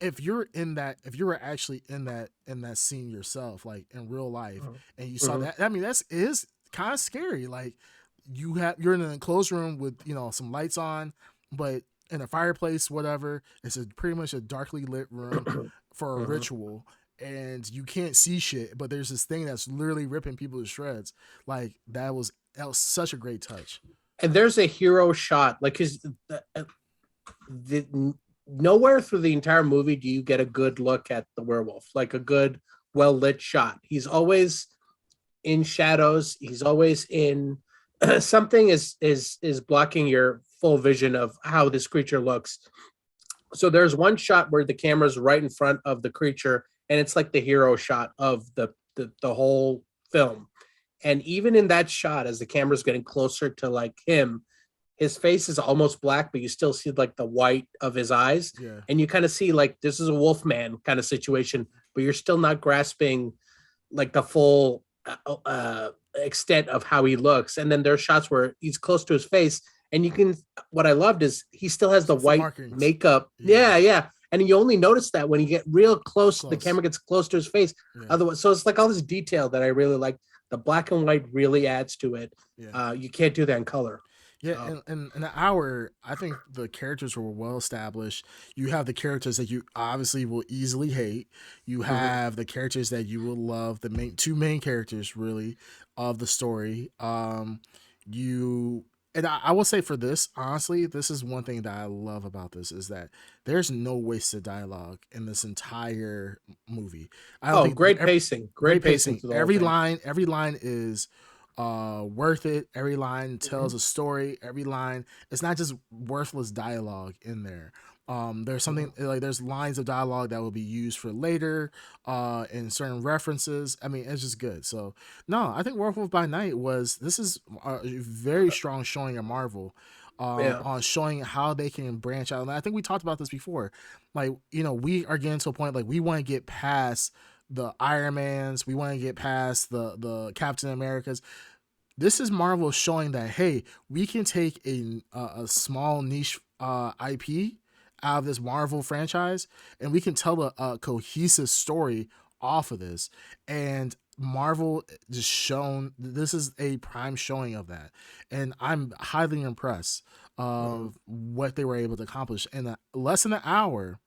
Speaker 1: if you were actually in that scene yourself, like in real life, and you saw that, I mean, it is kind of scary. Like you're in an enclosed room with, you know, some lights on, but in a fireplace, whatever. It's pretty much a darkly lit room for a ritual, and you can't see shit, but there's this thing that's literally ripping people to shreds. Like that was such a great touch.
Speaker 3: And there's a hero shot, like nowhere through the entire movie do you get a good look at the werewolf, like a good, well lit shot. He's always in shadows. He's always in something is blocking your full vision of how this creature looks. So there's one shot where the camera's right in front of the creature, and it's like the hero shot of the whole film. And even in that shot, as the camera's getting closer to like him, his face is almost black, but you still see like the white of his eyes. Yeah. And you kind of see like this is a Wolfman kind of situation, but you're still not grasping like the full extent of how he looks. And then there are shots where he's close to his face, and you can, what I loved is he still has the white makeup. Yeah. And you only notice that when you get real close. The camera gets close to his face. Yeah. Otherwise, so it's like all this detail that I really like. The black and white really adds to it. Yeah. You can't do that in color.
Speaker 1: Yeah, and in an hour, I think the characters were well established. You have the characters that you obviously will easily hate. You have the characters that you will love. The two main characters, really, of the story. I will say for this, honestly, this is one thing that I love about this is that there's no wasted dialogue in this entire movie.
Speaker 3: Great pacing. Great pacing.
Speaker 1: Every line is worth it. Every line tells a story. Every line, it's not just worthless dialogue in there. There's something like there's lines of dialogue that will be used for later, in certain references. I mean, it's just good. So no, I think Werewolf by Night is a very strong showing of Marvel. on showing how they can branch out. And I think we talked about this before. Like, we are getting to a point like we want to get past the Iron Mans, we want to get past the Captain Americas. This is Marvel showing that, hey, we can take a small niche IP out of this Marvel franchise, and we can tell a cohesive story off of this. And Marvel just shown this is a prime showing of that, and I'm highly impressed of what they were able to accomplish in less than an hour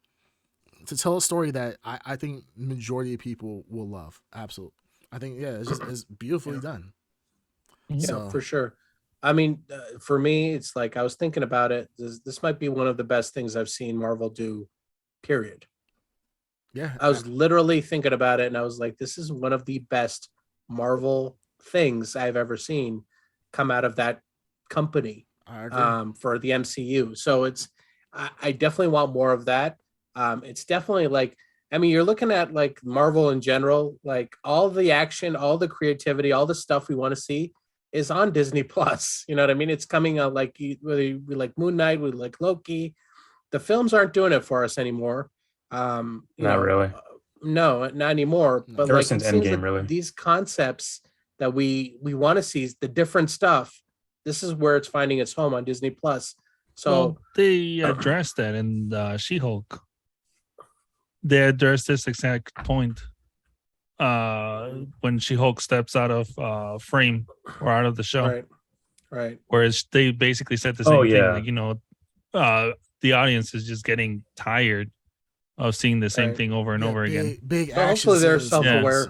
Speaker 1: to tell a story that I think majority of people will love. Absolutely, I think it's beautifully done.
Speaker 3: Yeah, for sure. I mean, for me, it's like I was thinking about it. This might be one of the best things I've seen Marvel do, period.
Speaker 1: Yeah.
Speaker 3: I was literally thinking about it and I was like, this is one of the best Marvel things I've ever seen come out of that company for the MCU. So I definitely want more of that. It's definitely like, I mean, you're looking at like Marvel in general, like all the action, all the creativity, all the stuff we want to see is on Disney Plus. You know what I mean? It's coming out like whether we like Moon Knight, we like Loki. The films aren't doing it for us anymore.
Speaker 4: Not really.
Speaker 3: No, not anymore. But
Speaker 4: Ever
Speaker 3: like
Speaker 4: since
Speaker 3: it seems
Speaker 4: Endgame,
Speaker 3: that
Speaker 4: really.
Speaker 3: these concepts that we want to see, the different stuff, this is where it's finding its home on Disney Plus. So
Speaker 2: they addressed that in She-Hulk. They addressed this exact point when She-Hulk steps out of frame or out of the show.
Speaker 3: Right.
Speaker 2: Whereas they basically said the same thing. Like, the audience is just getting tired of seeing the same thing over and over again.
Speaker 1: Big
Speaker 3: so hopefully they're self-aware.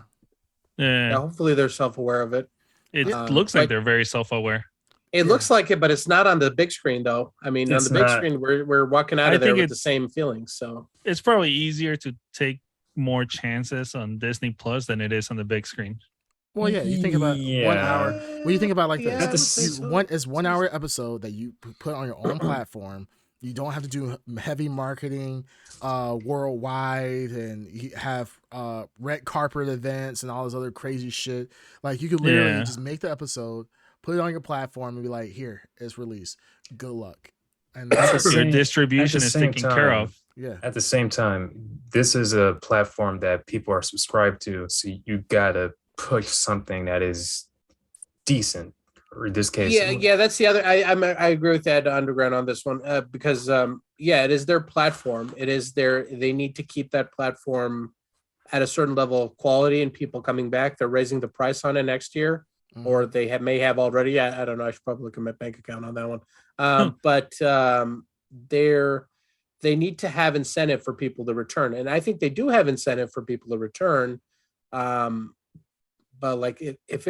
Speaker 2: Yeah.
Speaker 3: Hopefully they're self-aware of it.
Speaker 2: It looks like they're very self-aware.
Speaker 3: It looks like it, but it's not on the big screen, though. I mean, on the big screen, we're walking out of there with the same feelings. So
Speaker 2: it's probably easier to take more chances on Disney Plus than it is on the big screen.
Speaker 1: Well, yeah, you think about 1 hour. When you think about like this, it's 1 hour episode that you put on your own platform. You don't have to do heavy marketing worldwide, and you have red carpet events and all this other crazy shit. Like you could literally just make the episode, put it on your platform, and be like, "Here, it's released. Good luck." And
Speaker 2: your distribution is taken care of.
Speaker 1: Yeah.
Speaker 4: At the same time, this is a platform that people are subscribed to, so you gotta push something that is decent. Or in this case,
Speaker 3: that's the other. I agree with Ed Underground on this one because it is their platform. It is they need to keep that platform at a certain level of quality and people coming back. They're raising the price on it next year, or they may have already. I don't know. I should probably look at my bank account on that one. But they need to have incentive for people to return, and I think they do have incentive for people to return. But like if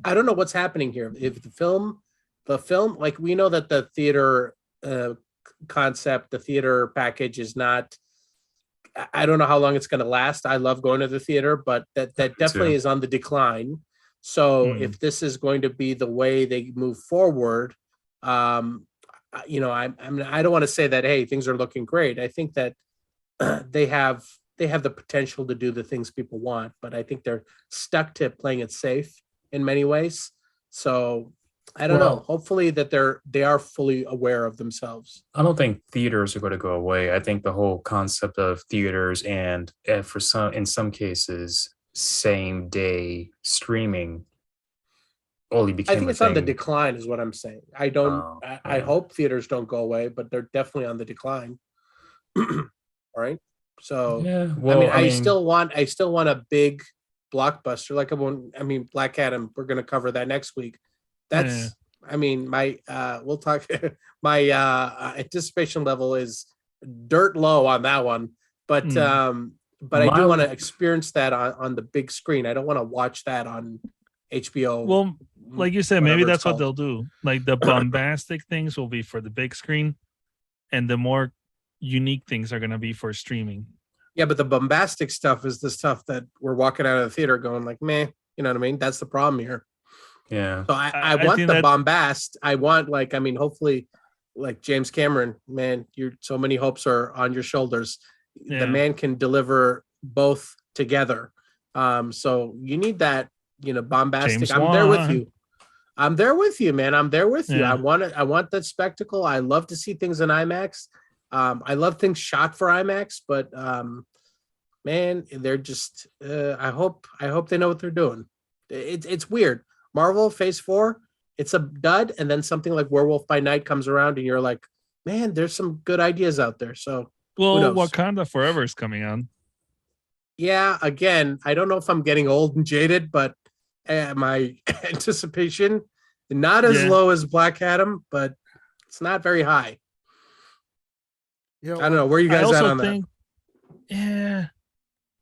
Speaker 3: I don't know what's happening here. If the film, like we know that the theater concept, the theater package is not. I don't know how long it's going to last. I love going to the theater, but that definitely is on the decline. So if this is going to be the way they move forward, I don't want to say that, hey, things are looking great. I think that they have the potential to do the things people want, but I think they're stuck to playing it safe in many ways. So I don't know. Hopefully that they are fully aware of themselves.
Speaker 4: I don't think theaters are going to go away. I think the whole concept of theaters and in some cases, same day streaming only became.
Speaker 3: I think it's on the decline, is what I'm saying. I hope theaters don't go away, but they're definitely on the decline. All right. So I still want a big blockbuster like Black Adam. We're gonna cover that next week. That's we'll talk. My anticipation level is dirt low on that one, but I do want to experience that on the big screen. I don't want to watch that on HBO.
Speaker 2: Well, like you said, maybe that's what they'll do. Like the bombastic things will be for the big screen, and the more unique things are going to be for streaming.
Speaker 3: Yeah, but the bombastic stuff is the stuff that we're walking out of the theater going like, meh, you know what I mean? That's the problem here.
Speaker 4: Yeah.
Speaker 3: So I want the bombast. I want hopefully like James Cameron, man, so many hopes are on your shoulders. Yeah. The man can deliver both together. So you need that, bombastic. I'm there with you. I'm there with you, man. I'm there with you.
Speaker 2: Yeah.
Speaker 3: I want that spectacle. I love to see things in IMAX. I love things shot for IMAX, but man, they're just. I hope they know what they're doing. It's weird. Marvel Phase 4, it's a dud, and then something like Werewolf by Night comes around, and you're like, man, there's some good ideas out there. So who knows?
Speaker 2: Wakanda Forever is coming on.
Speaker 3: Yeah, again, I don't know if I'm getting old and jaded, but my anticipation not as low as Black Adam, but it's not very high.
Speaker 1: You know,
Speaker 3: I don't know where you guys at on that.
Speaker 2: Yeah,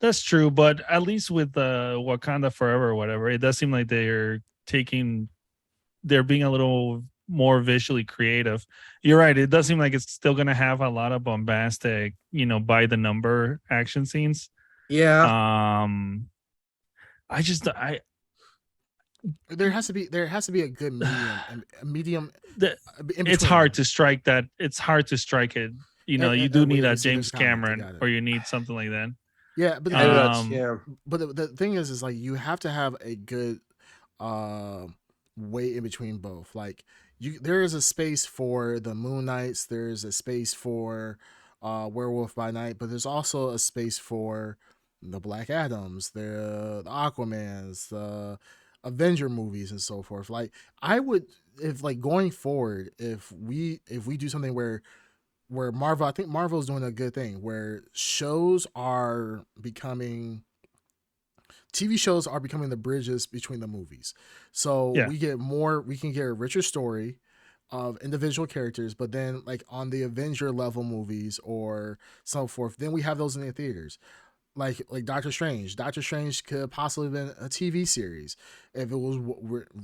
Speaker 2: that's true. But at least with Wakanda Forever or whatever, it does seem like they're being a little more visually creative. You're right. It does seem like it's still going to have a lot of bombastic, by the number action scenes.
Speaker 3: Yeah.
Speaker 1: There has to be a good medium.
Speaker 2: It's hard to strike that. It's hard to strike it. You do need a James Cameron, or you need something like that.
Speaker 1: Yeah, but but the thing is like you have to have a good way in between both. Like there is a space for the Moon Knights. There's a space for Werewolf by Night, but there's also a space for the Black Adams, the Aquamans, the Avenger movies, and so forth. Like I would, if like going forward, if we do something where Marvel, I think Marvel is doing a good thing where TV shows are becoming the bridges between the movies. So we can get a richer story of individual characters, but then like on the Avenger level movies or so forth, then we have those in the theaters. Like Doctor Strange. Doctor Strange could possibly have been a TV series if it was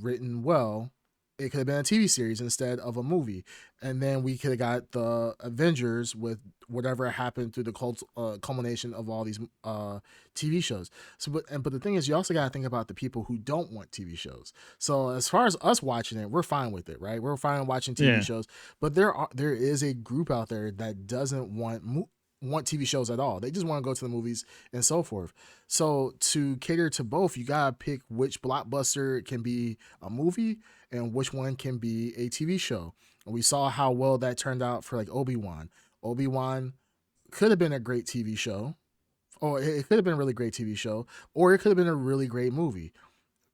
Speaker 1: written well. It could have been a TV series instead of a movie, and then we could have got the Avengers with whatever happened through the culmination of all these TV shows. So, but the thing is, you also got to think about the people who don't want TV shows. So, as far as us watching it, we're fine with it, right? We're fine watching TV shows, but there is a group out there that doesn't want TV shows at all. They just want to go to the movies and so forth. So to cater to both, you gotta pick which blockbuster can be a movie and which one can be a TV show. And we saw how well that turned out for like Obi-Wan. Obi-Wan could have been a great TV show, or it could have been a really great TV show, or it could have been a really great movie.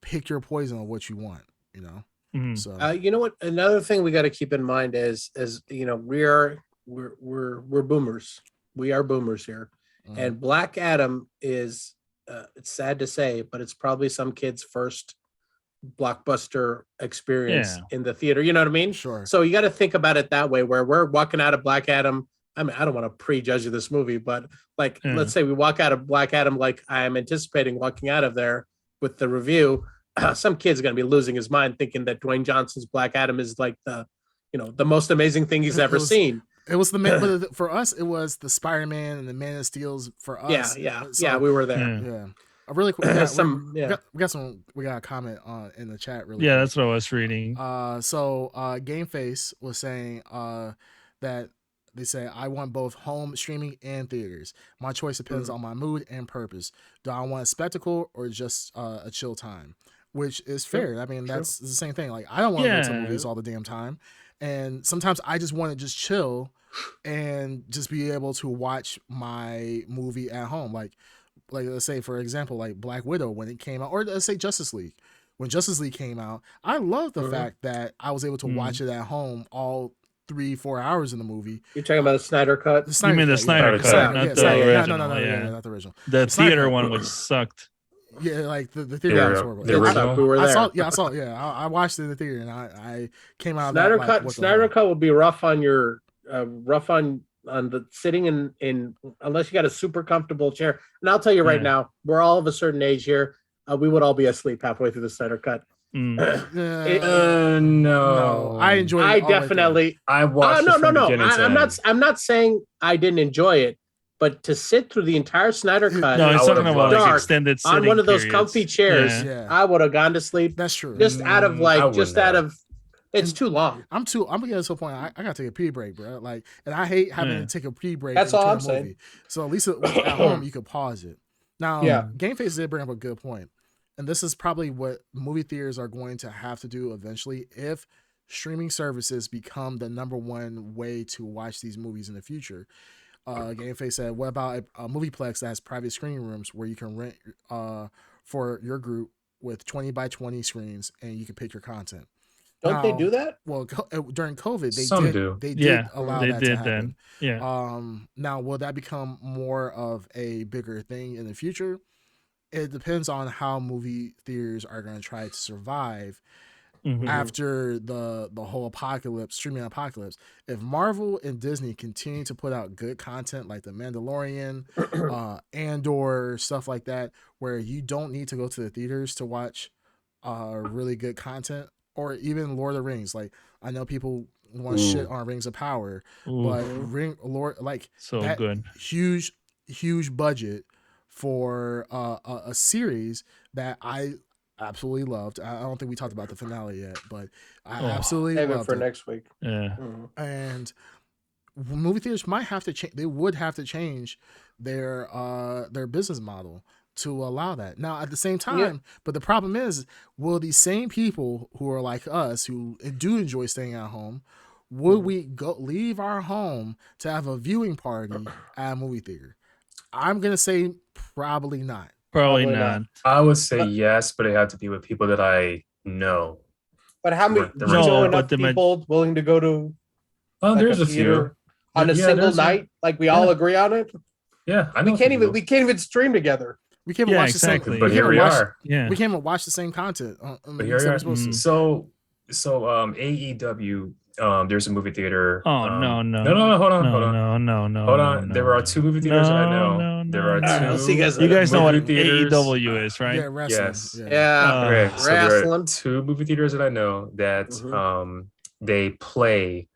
Speaker 1: Pick your poison on what you want,
Speaker 2: Mm-hmm.
Speaker 1: So
Speaker 3: you know what? Another thing we got to keep in mind is we're boomers. We are boomers here. And Black Adam is it's sad to say, but it's probably some kid's first blockbuster experience in the theater. You know what I mean?
Speaker 1: Sure.
Speaker 3: So you got to think about it that way, where we're walking out of Black Adam. I mean, I don't want to prejudge this movie, but like, let's say we walk out of Black Adam like I am anticipating walking out of there with the review. Some kid's going to be losing his mind thinking that Dwayne Johnson's Black Adam is like the most amazing thing he's ever seen.
Speaker 1: It was but for us, it was the Spider-Man and the Man of Steel's for us.
Speaker 3: Yeah, we were there.
Speaker 1: Yeah. Really quick, we got a comment in the chat. Really, quick.
Speaker 2: That's what I was reading.
Speaker 1: Game Face was saying that they say I want both home streaming and theaters. My choice depends on my mood and purpose. Do I want a spectacle or just a chill time? Which is fair. I mean, that's the same thing. Like I don't want to go to movies all the damn time, and sometimes I just want to just chill and just be able to watch my movie at home. Like let's say, for example, like Black Widow when it came out, or let's say Justice League. When Justice League came out, I love the fact that I was able to watch it at home all 3-4 hours in the movie.
Speaker 3: You're talking about the Snyder Cut?
Speaker 2: You mean the Snyder Cut, not the original.
Speaker 1: No, not the original.
Speaker 2: The theater one, which sucked.
Speaker 1: Yeah, like the theater was horrible.
Speaker 4: The original?
Speaker 3: We were there.
Speaker 1: I saw it. Yeah, I watched it in the theater, and I came out.
Speaker 3: Snyder
Speaker 1: of that,
Speaker 3: Cut.
Speaker 1: like,
Speaker 3: Snyder Cut would be rough on your on the sitting in unless you got a super comfortable chair. And I'll tell you right now, we're all of a certain age here. We would all be asleep halfway through the Snyder Cut.
Speaker 4: No,
Speaker 1: I enjoyed it.
Speaker 3: I definitely.
Speaker 4: I watched.
Speaker 3: I'm not saying I didn't enjoy it, but to sit through the entire Snyder Cut,
Speaker 2: no, it's talking about like extended
Speaker 3: on one of those
Speaker 2: periods.
Speaker 3: comfy chairs, I would have gone to sleep.
Speaker 1: That's true.
Speaker 3: Just out of it's too long.
Speaker 1: I'm getting to a point. I gotta take a pee break, bro. Like, and I hate having to take a pee break.
Speaker 3: That's all I'm saying.
Speaker 1: So at least at home you could pause it. Now, Game Face did bring up a good point. and this is probably what movie theaters are going to have to do eventually if streaming services become the number one way to watch these movies in the future. GameFace said, "What about a movieplex that has private screening rooms where you can rent for your group with 20 by 20 screens and you can pick your content?"
Speaker 3: Don't they do that?
Speaker 1: Well, during COVID, they did
Speaker 2: Yeah,
Speaker 1: allow
Speaker 2: they
Speaker 1: that
Speaker 2: did
Speaker 1: to happen.
Speaker 2: that. Yeah.
Speaker 1: Now will that become more of a bigger thing in the future? It depends on how movie theaters are going to try to survive after the whole apocalypse, streaming apocalypse. If Marvel and Disney continue to put out good content like The Mandalorian, Andor, stuff like that, where you don't need to go to the theaters to watch really good content, or even Lord of the Rings. Like, I know people want shit on Rings of Power, but Lord, like,
Speaker 2: so
Speaker 1: that
Speaker 2: good,
Speaker 1: huge budget for a series that I absolutely loved. I don't think we talked about the finale yet, but I absolutely loved
Speaker 3: it for
Speaker 1: it.
Speaker 3: next week.
Speaker 2: Yeah.
Speaker 1: And movie theaters might have to change. They would have to change their business model to allow that. Now, at the same time, but the problem is, will these same people who are like us, who do enjoy staying at home, would we go leave our home to have a viewing party at a movie theater? I'm gonna say probably not.
Speaker 2: Probably not.
Speaker 4: I would say yes, but it had to be with people that I know.
Speaker 3: But how many? Do you know enough people willing to go to?
Speaker 4: Oh, there's a few
Speaker 3: on a single night. Like we all agree on it.
Speaker 4: Yeah, I know.
Speaker 3: We can't even stream together.
Speaker 1: We can't even watch the same.
Speaker 4: But here we are.
Speaker 1: Yeah, we can't even watch the same content.
Speaker 4: But here we are. So AEW. There's a movie theater.
Speaker 2: Oh no,
Speaker 4: hold on. Hold on.
Speaker 2: No,
Speaker 4: there are two movie theaters that I know. There are two.
Speaker 2: You guys know what AEW is, right?
Speaker 1: Yeah, wrestling.
Speaker 4: Yes.
Speaker 3: Yeah.
Speaker 4: Okay. So there are two movie theaters that I know that they play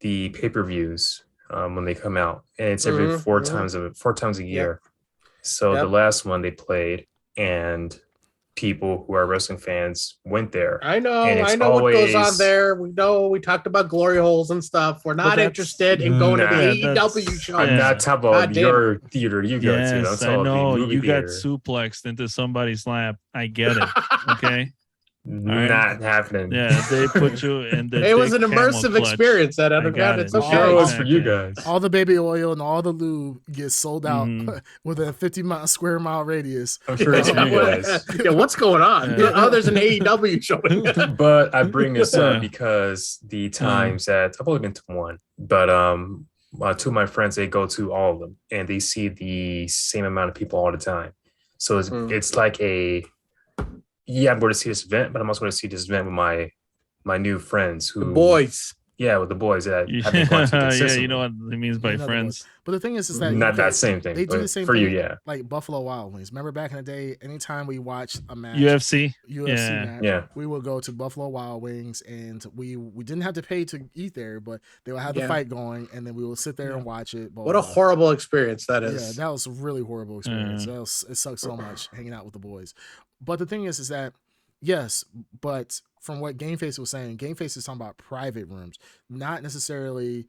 Speaker 4: the pay-per-views when they come out, and it's every four times a year. So the last one they played, and people who are wrestling fans went there.
Speaker 3: I know what goes on there. We know we talked about glory holes and stuff. We're not interested in going to the AEW show.
Speaker 4: I'm not talking about your theater you go to. That's
Speaker 2: I know
Speaker 4: you
Speaker 2: got suplexed into somebody's lap. I get it. Okay.
Speaker 4: Not happening.
Speaker 2: Yeah, they put you in the.
Speaker 3: It was an immersive experience that Underground. It's okay.
Speaker 4: Sure, it was for you guys.
Speaker 1: All the baby oil and all the lube gets sold out within a 50 square mile radius.
Speaker 4: I'm sure it's for you guys.
Speaker 3: Yeah, what's going on? Yeah. Oh, there's an AEW showing.
Speaker 4: But I bring this up because the times that I've only been to one, but two of my friends, they go to all of them and they see the same amount of people all the time. So it's like I'm going to see this event, but I'm also going to see this event with my new friends who
Speaker 3: the boys.
Speaker 4: Yeah, with the boys that have been going to consistently.
Speaker 2: Yeah, you know what it means by friends.
Speaker 1: But the thing is that
Speaker 4: not that same thing.
Speaker 1: They do the same
Speaker 4: for
Speaker 1: thing,
Speaker 4: you, yeah.
Speaker 1: Like Buffalo Wild Wings. Remember back in the day, anytime we watched a match,
Speaker 2: UFC
Speaker 1: match, we would go to Buffalo Wild Wings, and we didn't have to pay to eat there, but they would have the fight going, and then we would sit there and watch it.
Speaker 3: What a horrible experience that is.
Speaker 1: Yeah, that was a really horrible experience. It sucked so much hanging out with the boys. But the thing is that yes, but from what GameFace was saying, GameFace is talking about private rooms, not necessarily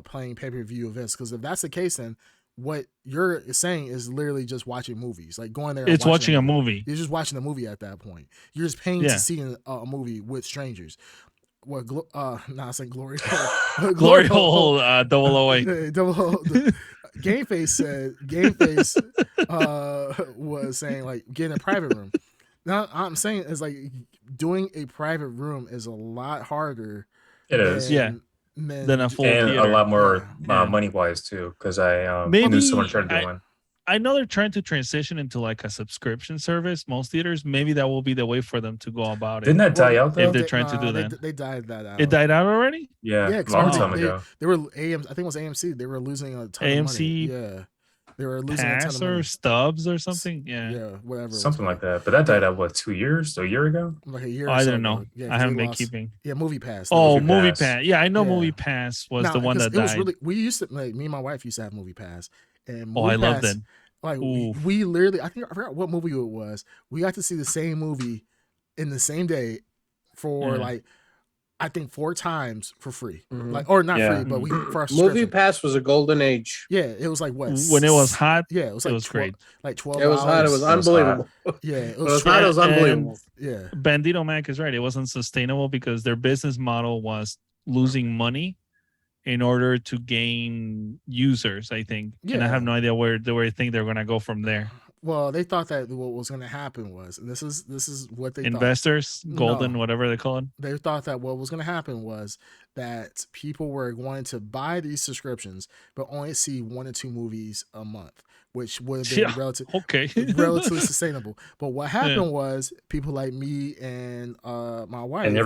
Speaker 1: playing pay-per-view events. Because if that's the case, then what you're saying is literally just watching movies, like going there.
Speaker 2: It's watching a movie.
Speaker 1: You're just watching a movie at that point. You're just paying to see a movie with strangers. What? Not saying glory hole.
Speaker 2: Glory hole. 008.
Speaker 1: GameFace said. Was saying like get in a private room. Now I'm saying is like doing a private room is a lot harder.
Speaker 4: It is,
Speaker 2: than a full
Speaker 4: and
Speaker 2: theater.
Speaker 4: A lot more money wise too. Because I knew someone tried to do one.
Speaker 2: I know they're trying to transition into like a subscription service. Most theaters, maybe that will be the way for them to go about it.
Speaker 4: Didn't that die out though?
Speaker 2: If they're trying to do that,
Speaker 1: they died that out.
Speaker 2: It died out already.
Speaker 1: Yeah,
Speaker 4: a long time ago.
Speaker 1: They were I think it was AMC. They were losing a ton of money. Yeah. They were losing a ton of money.
Speaker 2: Or stubs or something. Yeah,
Speaker 1: whatever.
Speaker 4: Something like that. But that died out what, 2 years? A year ago?
Speaker 1: Like a year.
Speaker 2: I don't know. Yeah, I haven't been keeping.
Speaker 1: Yeah, Movie Pass.
Speaker 2: Oh, Movie Pass. Yeah, I know Movie Pass was the one that died.
Speaker 1: Was really, we used to like me and my wife used to have Movie Pass, and
Speaker 2: I love that.
Speaker 1: Like we literally, I forgot what movie it was. We got to see the same movie in the same day for like I think 4 times for free, like, or not free, but we for our
Speaker 3: Movie Pass was a golden age.
Speaker 1: Yeah, it was like what
Speaker 2: when it was hot.
Speaker 1: Yeah, it was like
Speaker 2: great.
Speaker 1: Like $12.
Speaker 3: It was hot. It was unbelievable.
Speaker 1: Yeah, it
Speaker 3: was hot. It was unbelievable.
Speaker 1: Yeah,
Speaker 2: Bandito Mac is right. It wasn't sustainable because their business model was losing money in order to gain users, I think. And I have no idea where they think they're going to go from there.
Speaker 1: Well, they thought that what was going to happen was, and this is what they
Speaker 2: investors,
Speaker 1: thought.
Speaker 2: golden, whatever they call it.
Speaker 1: They thought that what was going to happen was that people were going to buy these subscriptions, but only see 1 or 2 movies a month, which would have been relatively sustainable. But what happened was people like me and my wife
Speaker 4: and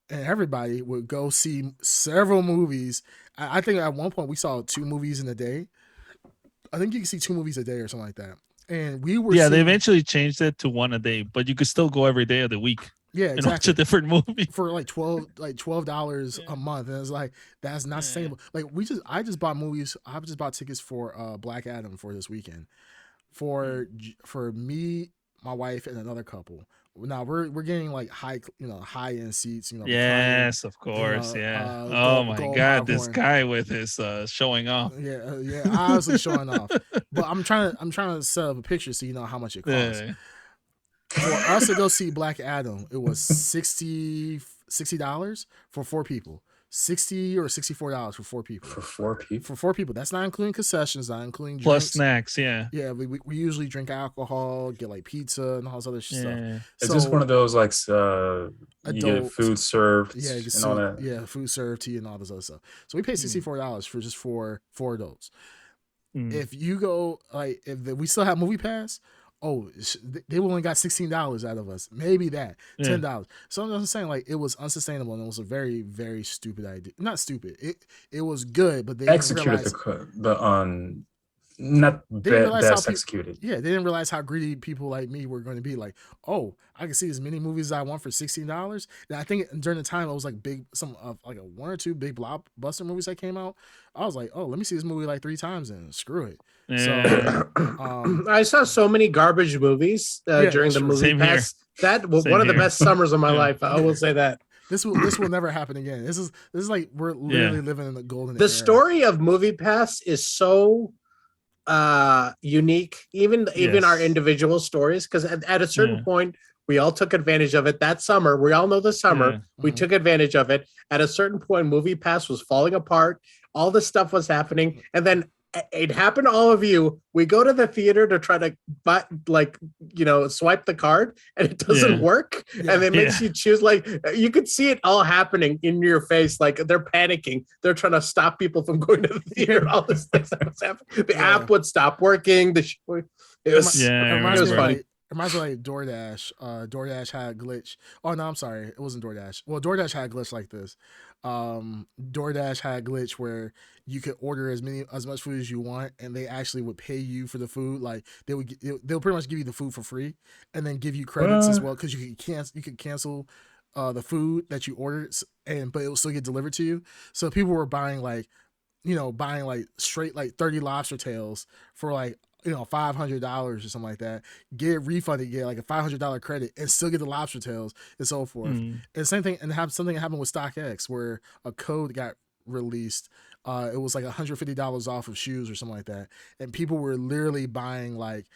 Speaker 4: everybody
Speaker 1: would go see several movies. I think at one point we saw 2 movies in a day. I think you can see 2 movies a day or something like that. And we were
Speaker 2: they eventually changed it to 1 a day, but you could still go every day of the week.
Speaker 1: Yeah, exactly.
Speaker 2: And watch a different movie
Speaker 1: for like $12 a month, and it's like that's not sustainable. Like I just bought movies. I just bought tickets for Black Adam for this weekend, for me, my wife, and another couple. Now we're getting like high end seats.
Speaker 2: Yes, of course. Oh my God, this guy with his showing off.
Speaker 1: Yeah, obviously showing off. But I'm trying to set up a picture so you know how much it costs. Yeah. For us to go see Black Adam, it was $60 for 4 people. $60 or $64 for 4 people.
Speaker 4: For 4 people.
Speaker 1: For 4 people. That's not including concessions, not including
Speaker 2: plus
Speaker 1: drinks.
Speaker 2: Snacks. Yeah.
Speaker 1: Yeah, we usually drink alcohol, get like pizza and all this other stuff.
Speaker 4: Is this one of those like you get food served? And all that.
Speaker 1: Yeah, food served, tea, and all this other stuff. So we paid $64 for just 4 adults. If you go if we still have Movie Pass. Oh, they only got $16 out of us. Maybe that $10. So I'm just saying, like, it was unsustainable, and it was a very, very stupid idea. Not stupid. It was good, but they
Speaker 4: executed not best executed.
Speaker 1: Yeah, they didn't realize how greedy people like me were going to be. Like, oh, I can see as many movies as I want for $16. And I think during the time it was like like 1 or 2 big blockbuster movies that came out. I was like, oh, let me see this movie like 3 times and screw it. So
Speaker 3: I saw so many garbage movies during the Movie Pass. That was one of the best summers of my life. I will say that.
Speaker 1: This will never happen again. This is like we're literally living in the golden era.
Speaker 3: The story of Movie Pass is so unique, even our individual stories, because at a certain point we all took advantage of it that summer. We all know the summer we took advantage of it. At a certain point, Movie Pass was falling apart. All this stuff was happening, and then it happened to all of you. We go to the theater to try to buy, swipe the card, and it doesn't work. And it makes you choose. Like, you could see it all happening in your face. Like, they're panicking. They're trying to stop people from going to the theater. All this stuff that was happening. The app would stop working. It was funny.
Speaker 1: It reminds me of like DoorDash. DoorDash had a glitch. Oh no, I'm sorry. It wasn't DoorDash. Well, DoorDash had a glitch like this. DoorDash had a glitch where you could order as much food as you want, and they actually would pay you for the food. Like they'll pretty much give you the food for free, and then give you credits as well, because you could cancel the food that you ordered, but it will still get delivered to you. So people were buying straight like 30 lobster tails for like $500 or something like that, get refunded, get like a $500 credit, and still get the lobster tails and so forth. And same thing, and something happened with StockX where a code got released. It was like $150 off of shoes or something like that, and people were literally buying like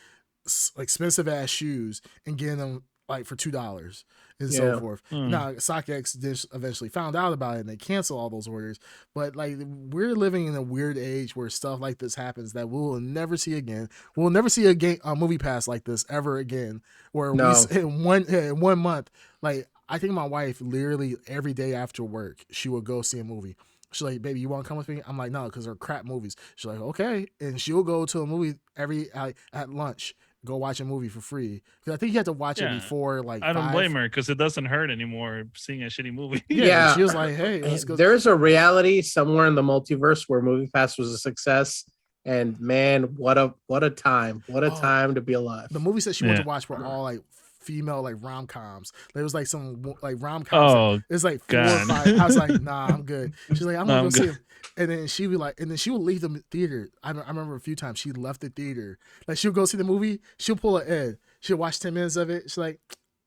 Speaker 1: expensive ass shoes and getting them like for $2 and so forth. Now StockX eventually found out about it and they canceled all those orders. But like, we're living in a weird age where stuff like this happens that we'll never see again. We'll never see a Movie Pass like this ever again. Where in 1 month, like I think my wife literally every day after work she would go see a movie. She's like, baby, you want to come with me? I'm like, no, because they're crap movies. She's like, okay, and she'll go to a movie at lunch. Go watch a movie for free, because I think you have to watch it before like.
Speaker 2: I don't blame her, because it doesn't hurt anymore seeing a shitty movie.
Speaker 1: Yeah, she was like, "Hey, let's go."
Speaker 3: There's a reality somewhere in the multiverse where Movie Pass was a success, and man, what a time! What a time to be alive.
Speaker 1: The movies that she went to watch were all like female like rom-coms. There was like some like rom-coms.
Speaker 2: Oh,
Speaker 1: it's like 4 or 5. I was like, nah, I'm good. She's like, I'm gonna go see them. And then she would leave the theater. I remember a few times she left the theater. Like she'll go see the movie. She'll pull an Ed. She'll watch 10 minutes of it. She's like,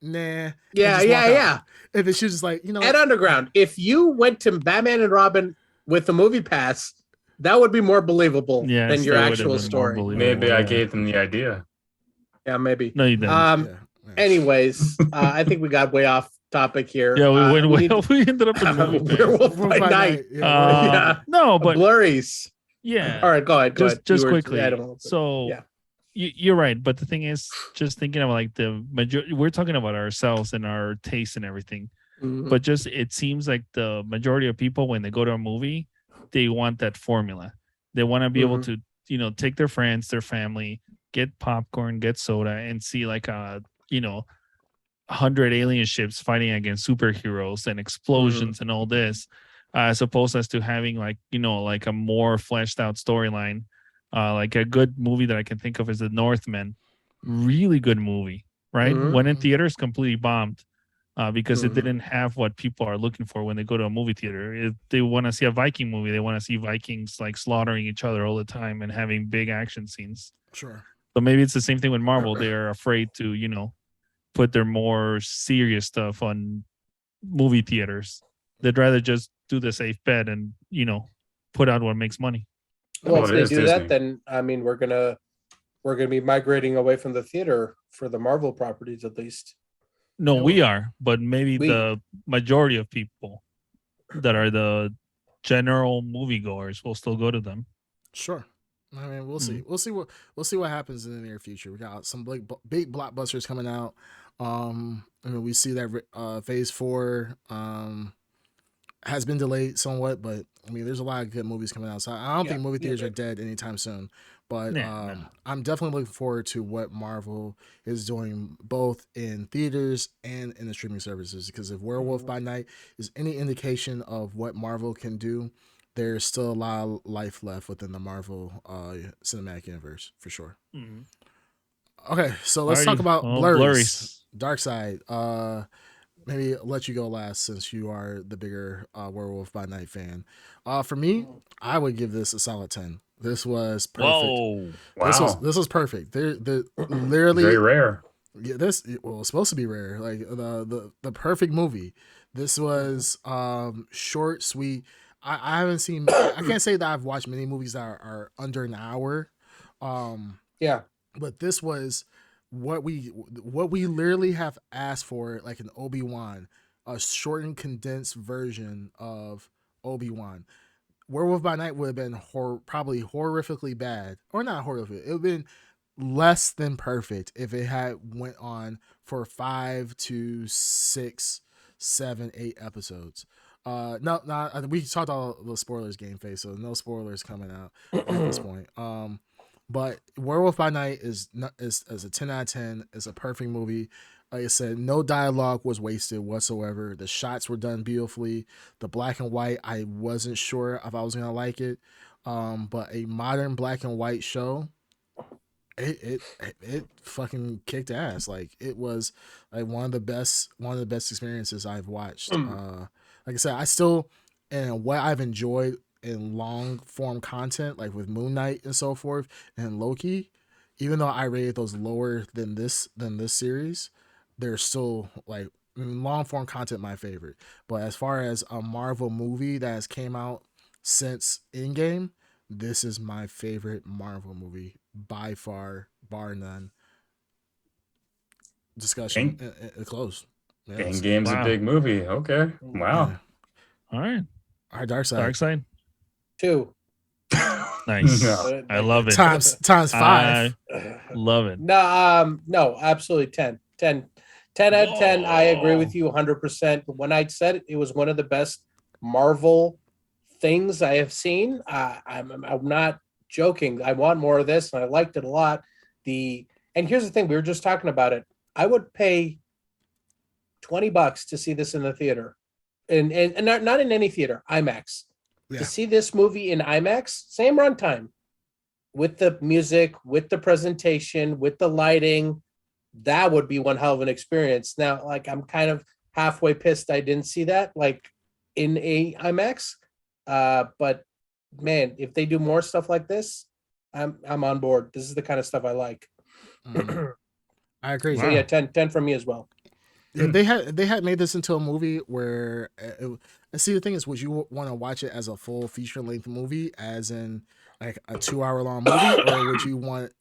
Speaker 1: nah.
Speaker 3: Yeah.
Speaker 1: And then she was just like,
Speaker 3: At Underground, if you went to Batman and Robin with the movie pass, that would be more believable than your actual story.
Speaker 4: Maybe I gave them the idea.
Speaker 3: Yeah, maybe.
Speaker 2: No, you didn't.
Speaker 3: Anyways, I think we got way off topic here.
Speaker 2: Yeah, we went way off. We ended up in
Speaker 3: Werewolf by Night.
Speaker 2: No, but
Speaker 3: Blurries.
Speaker 2: Yeah.
Speaker 3: All right, go ahead.
Speaker 2: Just quickly. You're right, but the thing is, just thinking of like the majority, we're talking about ourselves and our taste and everything.
Speaker 3: Mm-hmm.
Speaker 2: But just it seems like the majority of people, when they go to a movie, they want that formula. They want to be able to, take their friends, their family, get popcorn, get soda, and see like 100 alien ships fighting against superheroes and explosions and all this, as opposed as to having like a more fleshed out storyline. Like a good movie that I can think of is The Northman. Really good movie, right? Went in theaters, completely bombed. Because it didn't have what people are looking for when they go to a movie theater. If they want to see a Viking movie, they want to see Vikings like slaughtering each other all the time and having big action scenes.
Speaker 1: Sure.
Speaker 2: So maybe it's the same thing with Marvel. They're afraid to, put their more serious stuff on movie theaters. They'd rather just do the safe bet and, put out what makes money.
Speaker 3: Well, if they do that, then we're gonna be migrating away from the theater for the Marvel properties, at least.
Speaker 2: No, we are, but maybe the majority of people that are the general moviegoers will still go to them.
Speaker 1: Sure. We'll see. We'll see what happens in the near future. We got some big blockbusters coming out. We see that Phase 4 has been delayed somewhat, but there's a lot of good movies coming out. So I don't think movie theaters are dead anytime soon. But I'm definitely looking forward to what Marvel is doing both in theaters and in the streaming services. Because if Werewolf by Night is any indication of what Marvel can do, there's still a lot of life left within the Marvel cinematic universe, for sure. Okay, so let's talk about Blurries. Dark Side. Maybe let you go last since you are the bigger Werewolf by Night fan. For me, I would give this a solid 10. This was perfect.
Speaker 2: Whoa!
Speaker 4: Wow.
Speaker 1: This was perfect. The literally
Speaker 4: very rare.
Speaker 1: Yeah, it's supposed to be rare. Like the perfect movie. This was short, sweet. I haven't seen. I can't say that I've watched many movies that are under an hour. But this was what we literally have asked for, like an Obi-Wan, a shortened, condensed version of Obi-Wan. Werewolf by Night would have been probably horrifically bad, or not horrific. It would have been less than perfect if it had went on for 5 to 6, 7, 8 episodes. We talked all the spoilers, Game Face, so no spoilers coming out at this point. But Werewolf by Night is a 10 out of 10. It's a perfect movie. Like I said, no dialogue was wasted whatsoever. The shots were done beautifully. The black and white, I wasn't sure if I was gonna like it. But a modern black and white show, it fucking kicked ass. Like, it was like one of the best experiences I've watched. Like I said, I still, and what I've enjoyed in long form content, like with Moon Knight and so forth, and Loki, even though I rated those lower than this series, they're still like long form content my favorite. But as far as a Marvel movie that has came out since Endgame, this is my favorite Marvel movie by far, bar none. Discussion closed.
Speaker 4: Yeah, Endgame's a big movie. Okay. Wow.
Speaker 2: Yeah. All right.
Speaker 1: Dark Side.
Speaker 3: 2.
Speaker 2: Nice. No. I love it.
Speaker 1: Times 5.
Speaker 2: Love it.
Speaker 3: No, absolutely 10 out of 10. I agree with you 100%. When I said it was one of the best Marvel things I have seen, I'm not joking. I want more of this, and I liked it a lot. And here's the thing, we were just talking about it. I would pay $20 to see this in the theater, and not in any theater, IMAX. Yeah. To see this movie in IMAX, same runtime, with the music, with the presentation, with the lighting, that would be one hell of an experience. Now, like, I'm kind of halfway pissed I didn't see that, like, in a IMAX. But man, if they do more stuff like this, I'm on board. This is the kind of stuff I like.
Speaker 1: I agree.
Speaker 3: So yeah, 10 from me as well.
Speaker 1: Yeah, they had made this into a movie where and see the thing is, would you want to watch it as a full feature length movie, as in like a 2 hour long movie, or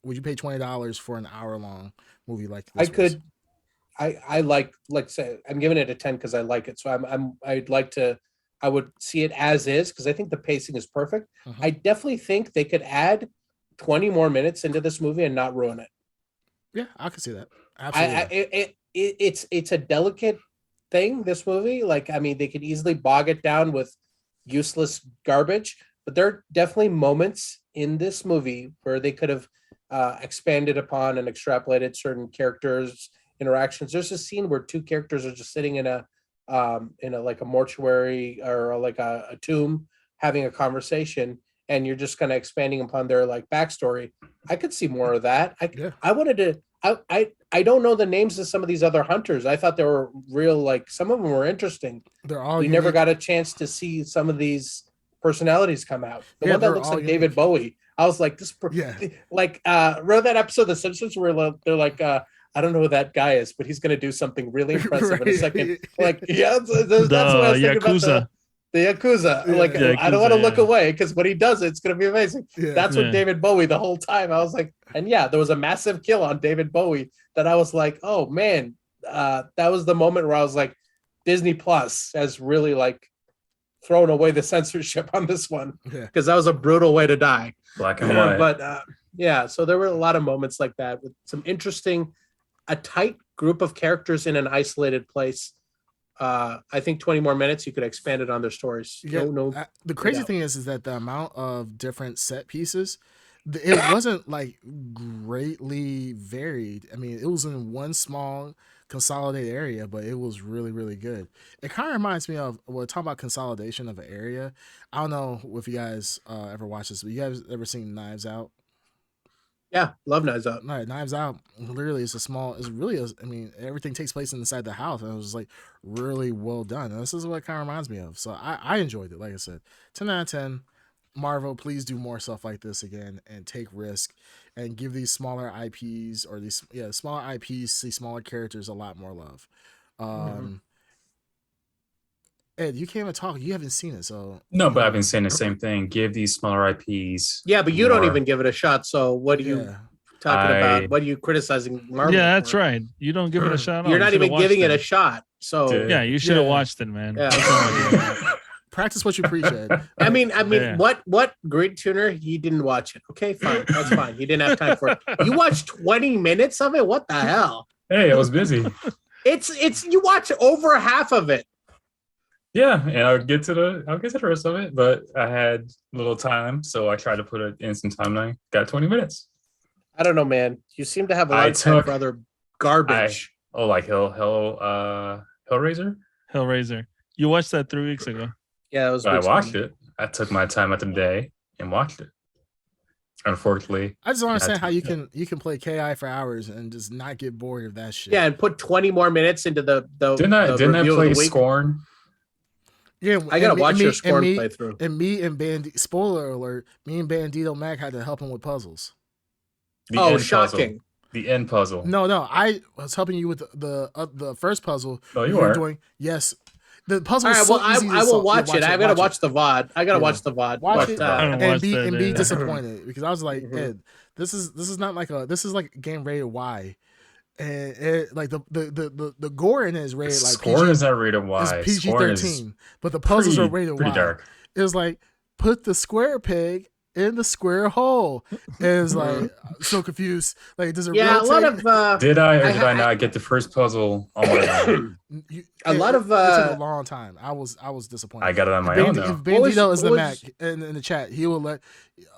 Speaker 1: would you pay $20 for an hour long movie like this?
Speaker 3: I like say I'm giving it a 10 because I like it. So I would see it as is because I think the pacing is perfect. I definitely think they could add 20 more minutes into this movie and not ruin it.
Speaker 1: Yeah, I can see that. Absolutely.
Speaker 3: It's a delicate thing, this movie. Like, I mean, they could easily bog it down with useless garbage, but there are definitely moments in this movie where they could have expanded upon and extrapolated certain characters' interactions. There's a scene where two characters are just sitting in a like a mortuary or like a tomb having a conversation, and you're just kind of expanding upon their like backstory. I could see more of that. I wanted to. I don't know the names of some of these other hunters. I thought they were real, like some of them were interesting.
Speaker 1: They're all
Speaker 3: we never got a chance to see some of these personalities come out. The one that looks like unique. David Bowie. I was like, like remember that episode of The Simpsons where they're like, I don't know who that guy is, but he's going to do something really impressive in a second. Like, yeah, that's what I was thinking about the Yakuza. Like, Yakuza, I don't want to look away because when he does it, it's going to be amazing. Yeah. That's what David Bowie the whole time. I was like, and yeah, there was a massive kill on David Bowie that I was like, oh man, that was the moment where I was like, Disney Plus has really like thrown away the censorship on this one because that was a brutal way to die.
Speaker 4: Black and white.
Speaker 3: But yeah, so there were a lot of moments like that with some interesting, a tight group of characters in an isolated place. I think 20 more minutes, you could expand it on their stories.
Speaker 1: Yeah, the crazy thing is that the amount of different set pieces, it wasn't like greatly varied. I mean, it was in one small consolidated area, but it was really, really good. It kind of reminds me of, well, talking about consolidation of an area. I don't know if you guys ever watched this, but you guys ever seen Knives Out?
Speaker 3: Yeah, love Knives Out.
Speaker 1: No, Knives Out literally is I mean, everything takes place inside the house, and it was like really well done. And this is what it kind of reminds me of. So I enjoyed it. Like I said, 10 out of 10. Marvel, please do more stuff like this again and take risk and give these smaller IPs or these smaller IPs, these smaller characters a lot more love. Ed, you can't even talk. You haven't seen it, so
Speaker 4: no. But I've been saying the same thing. Give these smaller IPs.
Speaker 3: Yeah, but you don't even give it a shot. So what are you talking about? What are you criticizing Marvel?
Speaker 2: Yeah, that's right. You don't give it a shot.
Speaker 3: You're not even giving it a shot. So
Speaker 2: yeah, you should have watched it, man.
Speaker 3: Yeah.
Speaker 1: Practice what you preach, Ed.
Speaker 3: I mean, what great tuner? He didn't watch it. Okay, fine, that's fine. He didn't have time for it. You watched 20 minutes of it. What the hell?
Speaker 4: Hey, I was busy.
Speaker 3: It's you watch over half of it.
Speaker 4: Yeah, and I'll get to the rest of it, but I had little time, so I tried to put it in some timeline. Got 20 minutes.
Speaker 3: I don't know, man. You seem to have a lot of time for other garbage.
Speaker 4: Like Hellraiser?
Speaker 2: Hellraiser. You watched that 3 weeks ago.
Speaker 3: Yeah, it was.
Speaker 4: I watched it. I took my time at the day and watched it. Unfortunately,
Speaker 1: I just don't understand how you can play KI for hours and just not get bored of that shit.
Speaker 3: Yeah, and put 20 more minutes into the
Speaker 4: didn't I play Scorn?
Speaker 1: Yeah,
Speaker 3: I gotta watch your Scorn playthrough.
Speaker 1: And me and spoiler alert, me and Bandito Mac had to help him with puzzles.
Speaker 3: Shocking!
Speaker 4: The end puzzle.
Speaker 1: No, I was helping you with the first puzzle.
Speaker 4: No, you were
Speaker 1: doing yes. The puzzle.
Speaker 3: All right, well, I will watch it. I gotta watch the VOD. I gotta watch the VOD.
Speaker 1: Watch it and be disappointed because I was like, Ed, this is not like this is like a game rated Y. And it, like the gore in it is rated like
Speaker 4: Scorn is not rated Y.
Speaker 1: It's PG-13, but the puzzles are rated Y.
Speaker 4: Dark.
Speaker 1: It was like put the square peg in the square hole. And it's like I'm so confused. Like does it?
Speaker 3: Yeah, a lot of.
Speaker 4: Did I or did I not get the first puzzle on my own?
Speaker 3: A lot of.
Speaker 1: It took a long time. I was disappointed.
Speaker 4: I got it on my own.
Speaker 1: If Bandito is the Mac in the chat, he will let.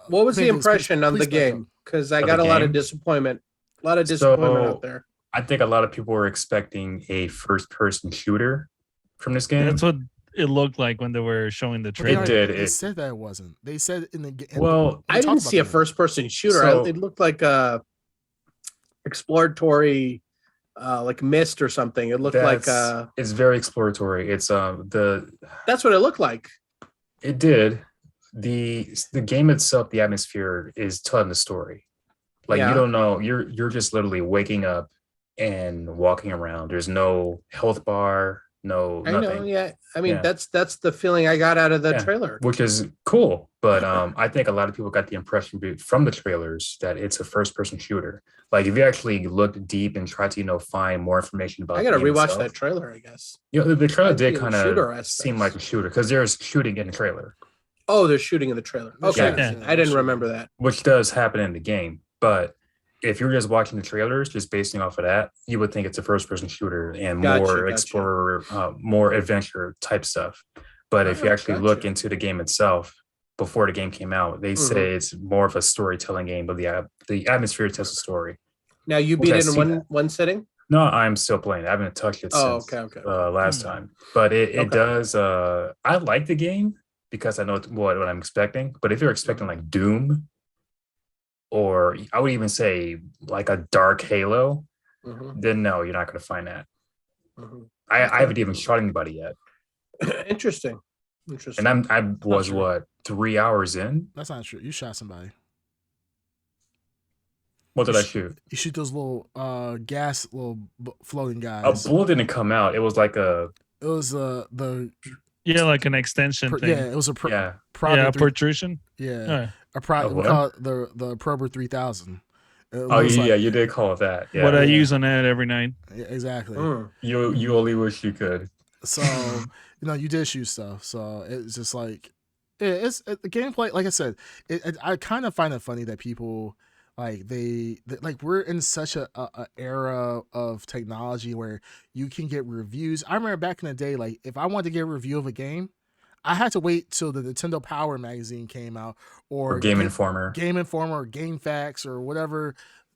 Speaker 3: What was the impression on the game? Because I got a lot of disappointment. A lot of disappointment out there.
Speaker 4: I think a lot of people were expecting a first-person shooter from this game.
Speaker 2: That's what it looked like when they were showing the trailer.
Speaker 1: They said that it wasn't. They said in the game.
Speaker 4: Well,
Speaker 3: I didn't see a first-person shooter. It looked like a exploratory, like Myst or something. It looked like
Speaker 4: it's very exploratory. It's
Speaker 3: That's what it looked like.
Speaker 4: It did. The game itself, the atmosphere is telling the story. Like you don't know, you're just literally waking up and walking around. There's no health bar, no
Speaker 3: I
Speaker 4: nothing.
Speaker 3: know, yeah. I mean, that's the feeling I got out of the trailer,
Speaker 4: which is cool. But I think a lot of people got the impression from the trailers that it's a first-person shooter. Like if you actually look deep and try to find more information about,
Speaker 3: I got to rewatch that trailer, I guess.
Speaker 4: The trailer did kind of seem like a shooter because there's shooting in the trailer.
Speaker 3: Oh, there's shooting in the trailer. Okay, I didn't remember that.
Speaker 4: Which does happen in the game, but if you're just watching the trailers, just basing off of that, you would think it's a first-person shooter and more explorer, more adventure type stuff. But if you actually look into the game itself, before the game came out, they say it's more of a storytelling game, but the atmosphere tells a story.
Speaker 3: Now you beat it in one sitting?
Speaker 4: No, I'm still playing. I haven't touched it since last time. But it does. I like the game because I know what I'm expecting. But if you're expecting like Doom, or I would even say like a dark Halo, then no, you're not going to find that. I haven't even shot anybody yet.
Speaker 3: Interesting.
Speaker 4: And I was what, 3 hours in?
Speaker 1: That's not true. You shot somebody.
Speaker 4: What did I shoot?
Speaker 1: You shoot those little gas, little floating guys.
Speaker 4: A bullet didn't come out. It was like
Speaker 1: It was the.
Speaker 2: Yeah, like an extension thing.
Speaker 1: Yeah, it was a
Speaker 2: protrusion.
Speaker 1: Yeah, we call it the Prober 3000.
Speaker 4: You did call it that. Yeah.
Speaker 2: What I use on that every night.
Speaker 1: Yeah, exactly.
Speaker 4: You only wish you could.
Speaker 1: So you did shoot stuff. So it's just like the gameplay. Like I said, I kind of find it funny that people like we're in such a era of technology where you can get reviews. I remember back in the day, like if I wanted to get a review of a game, I had to wait till the Nintendo Power magazine came out, or
Speaker 4: Game Informer,
Speaker 1: or Game Facts, or whatever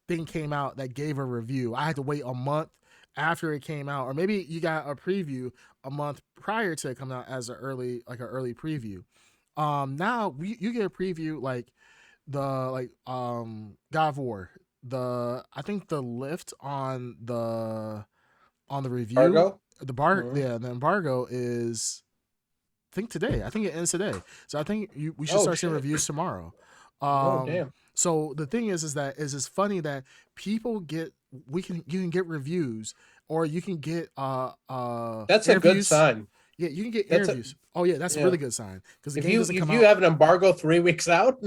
Speaker 1: thing came out that gave a review. I had to wait a month after it came out, or maybe you got a preview a month prior to it coming out as an early preview. Now you get a preview like God of War. I think the lift on the review, the embargo is, I think today. I think it ends today. So I think we should start seeing reviews tomorrow.
Speaker 3: Damn.
Speaker 1: So the thing is that it's funny that people you can get reviews, or you can get
Speaker 3: that's interviews. A good sign.
Speaker 1: Yeah, you can get interviews. That's a really good sign, because
Speaker 3: if you have an embargo 3 weeks out,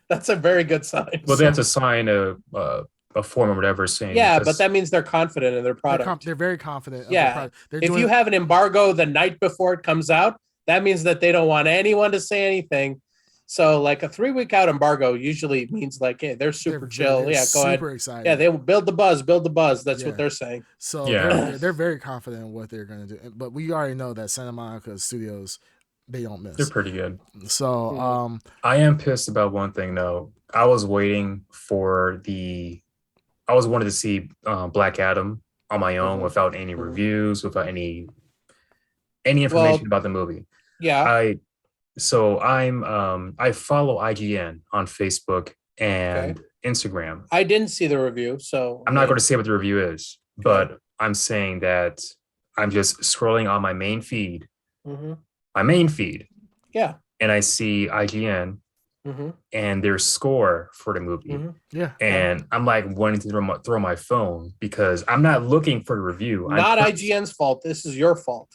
Speaker 3: that's a very good sign.
Speaker 4: Well, they have to sign a form or whatever saying.
Speaker 3: Yeah, but that means they're confident in their product.
Speaker 1: They're very confident.
Speaker 3: Yeah, if you have an embargo the night before it comes out, that means that they don't want anyone to say anything. So like a 3 week out embargo usually means like, hey, they're super chill. Yeah, go ahead. Super excited. Yeah, they will build the buzz. That's what they're saying.
Speaker 1: So they're very confident in what they're going to do. But we already know that Santa Monica Studios, they don't miss.
Speaker 4: They're pretty good.
Speaker 1: So
Speaker 4: I am pissed about one thing though. I was wanting to see Black Adam on my own without any reviews, without any information about the movie.
Speaker 3: Yeah.
Speaker 4: I follow IGN on Facebook and Instagram.
Speaker 3: I didn't see the review, so
Speaker 4: I'm not going to say what the review is, but I'm saying that I'm just scrolling on my main feed. My main feed.
Speaker 3: Yeah.
Speaker 4: And I see IGN and their score for the movie.
Speaker 1: Yeah.
Speaker 4: And I'm like wanting to throw my phone because I'm not looking for the review.
Speaker 3: Not IGN's fault. This is your fault.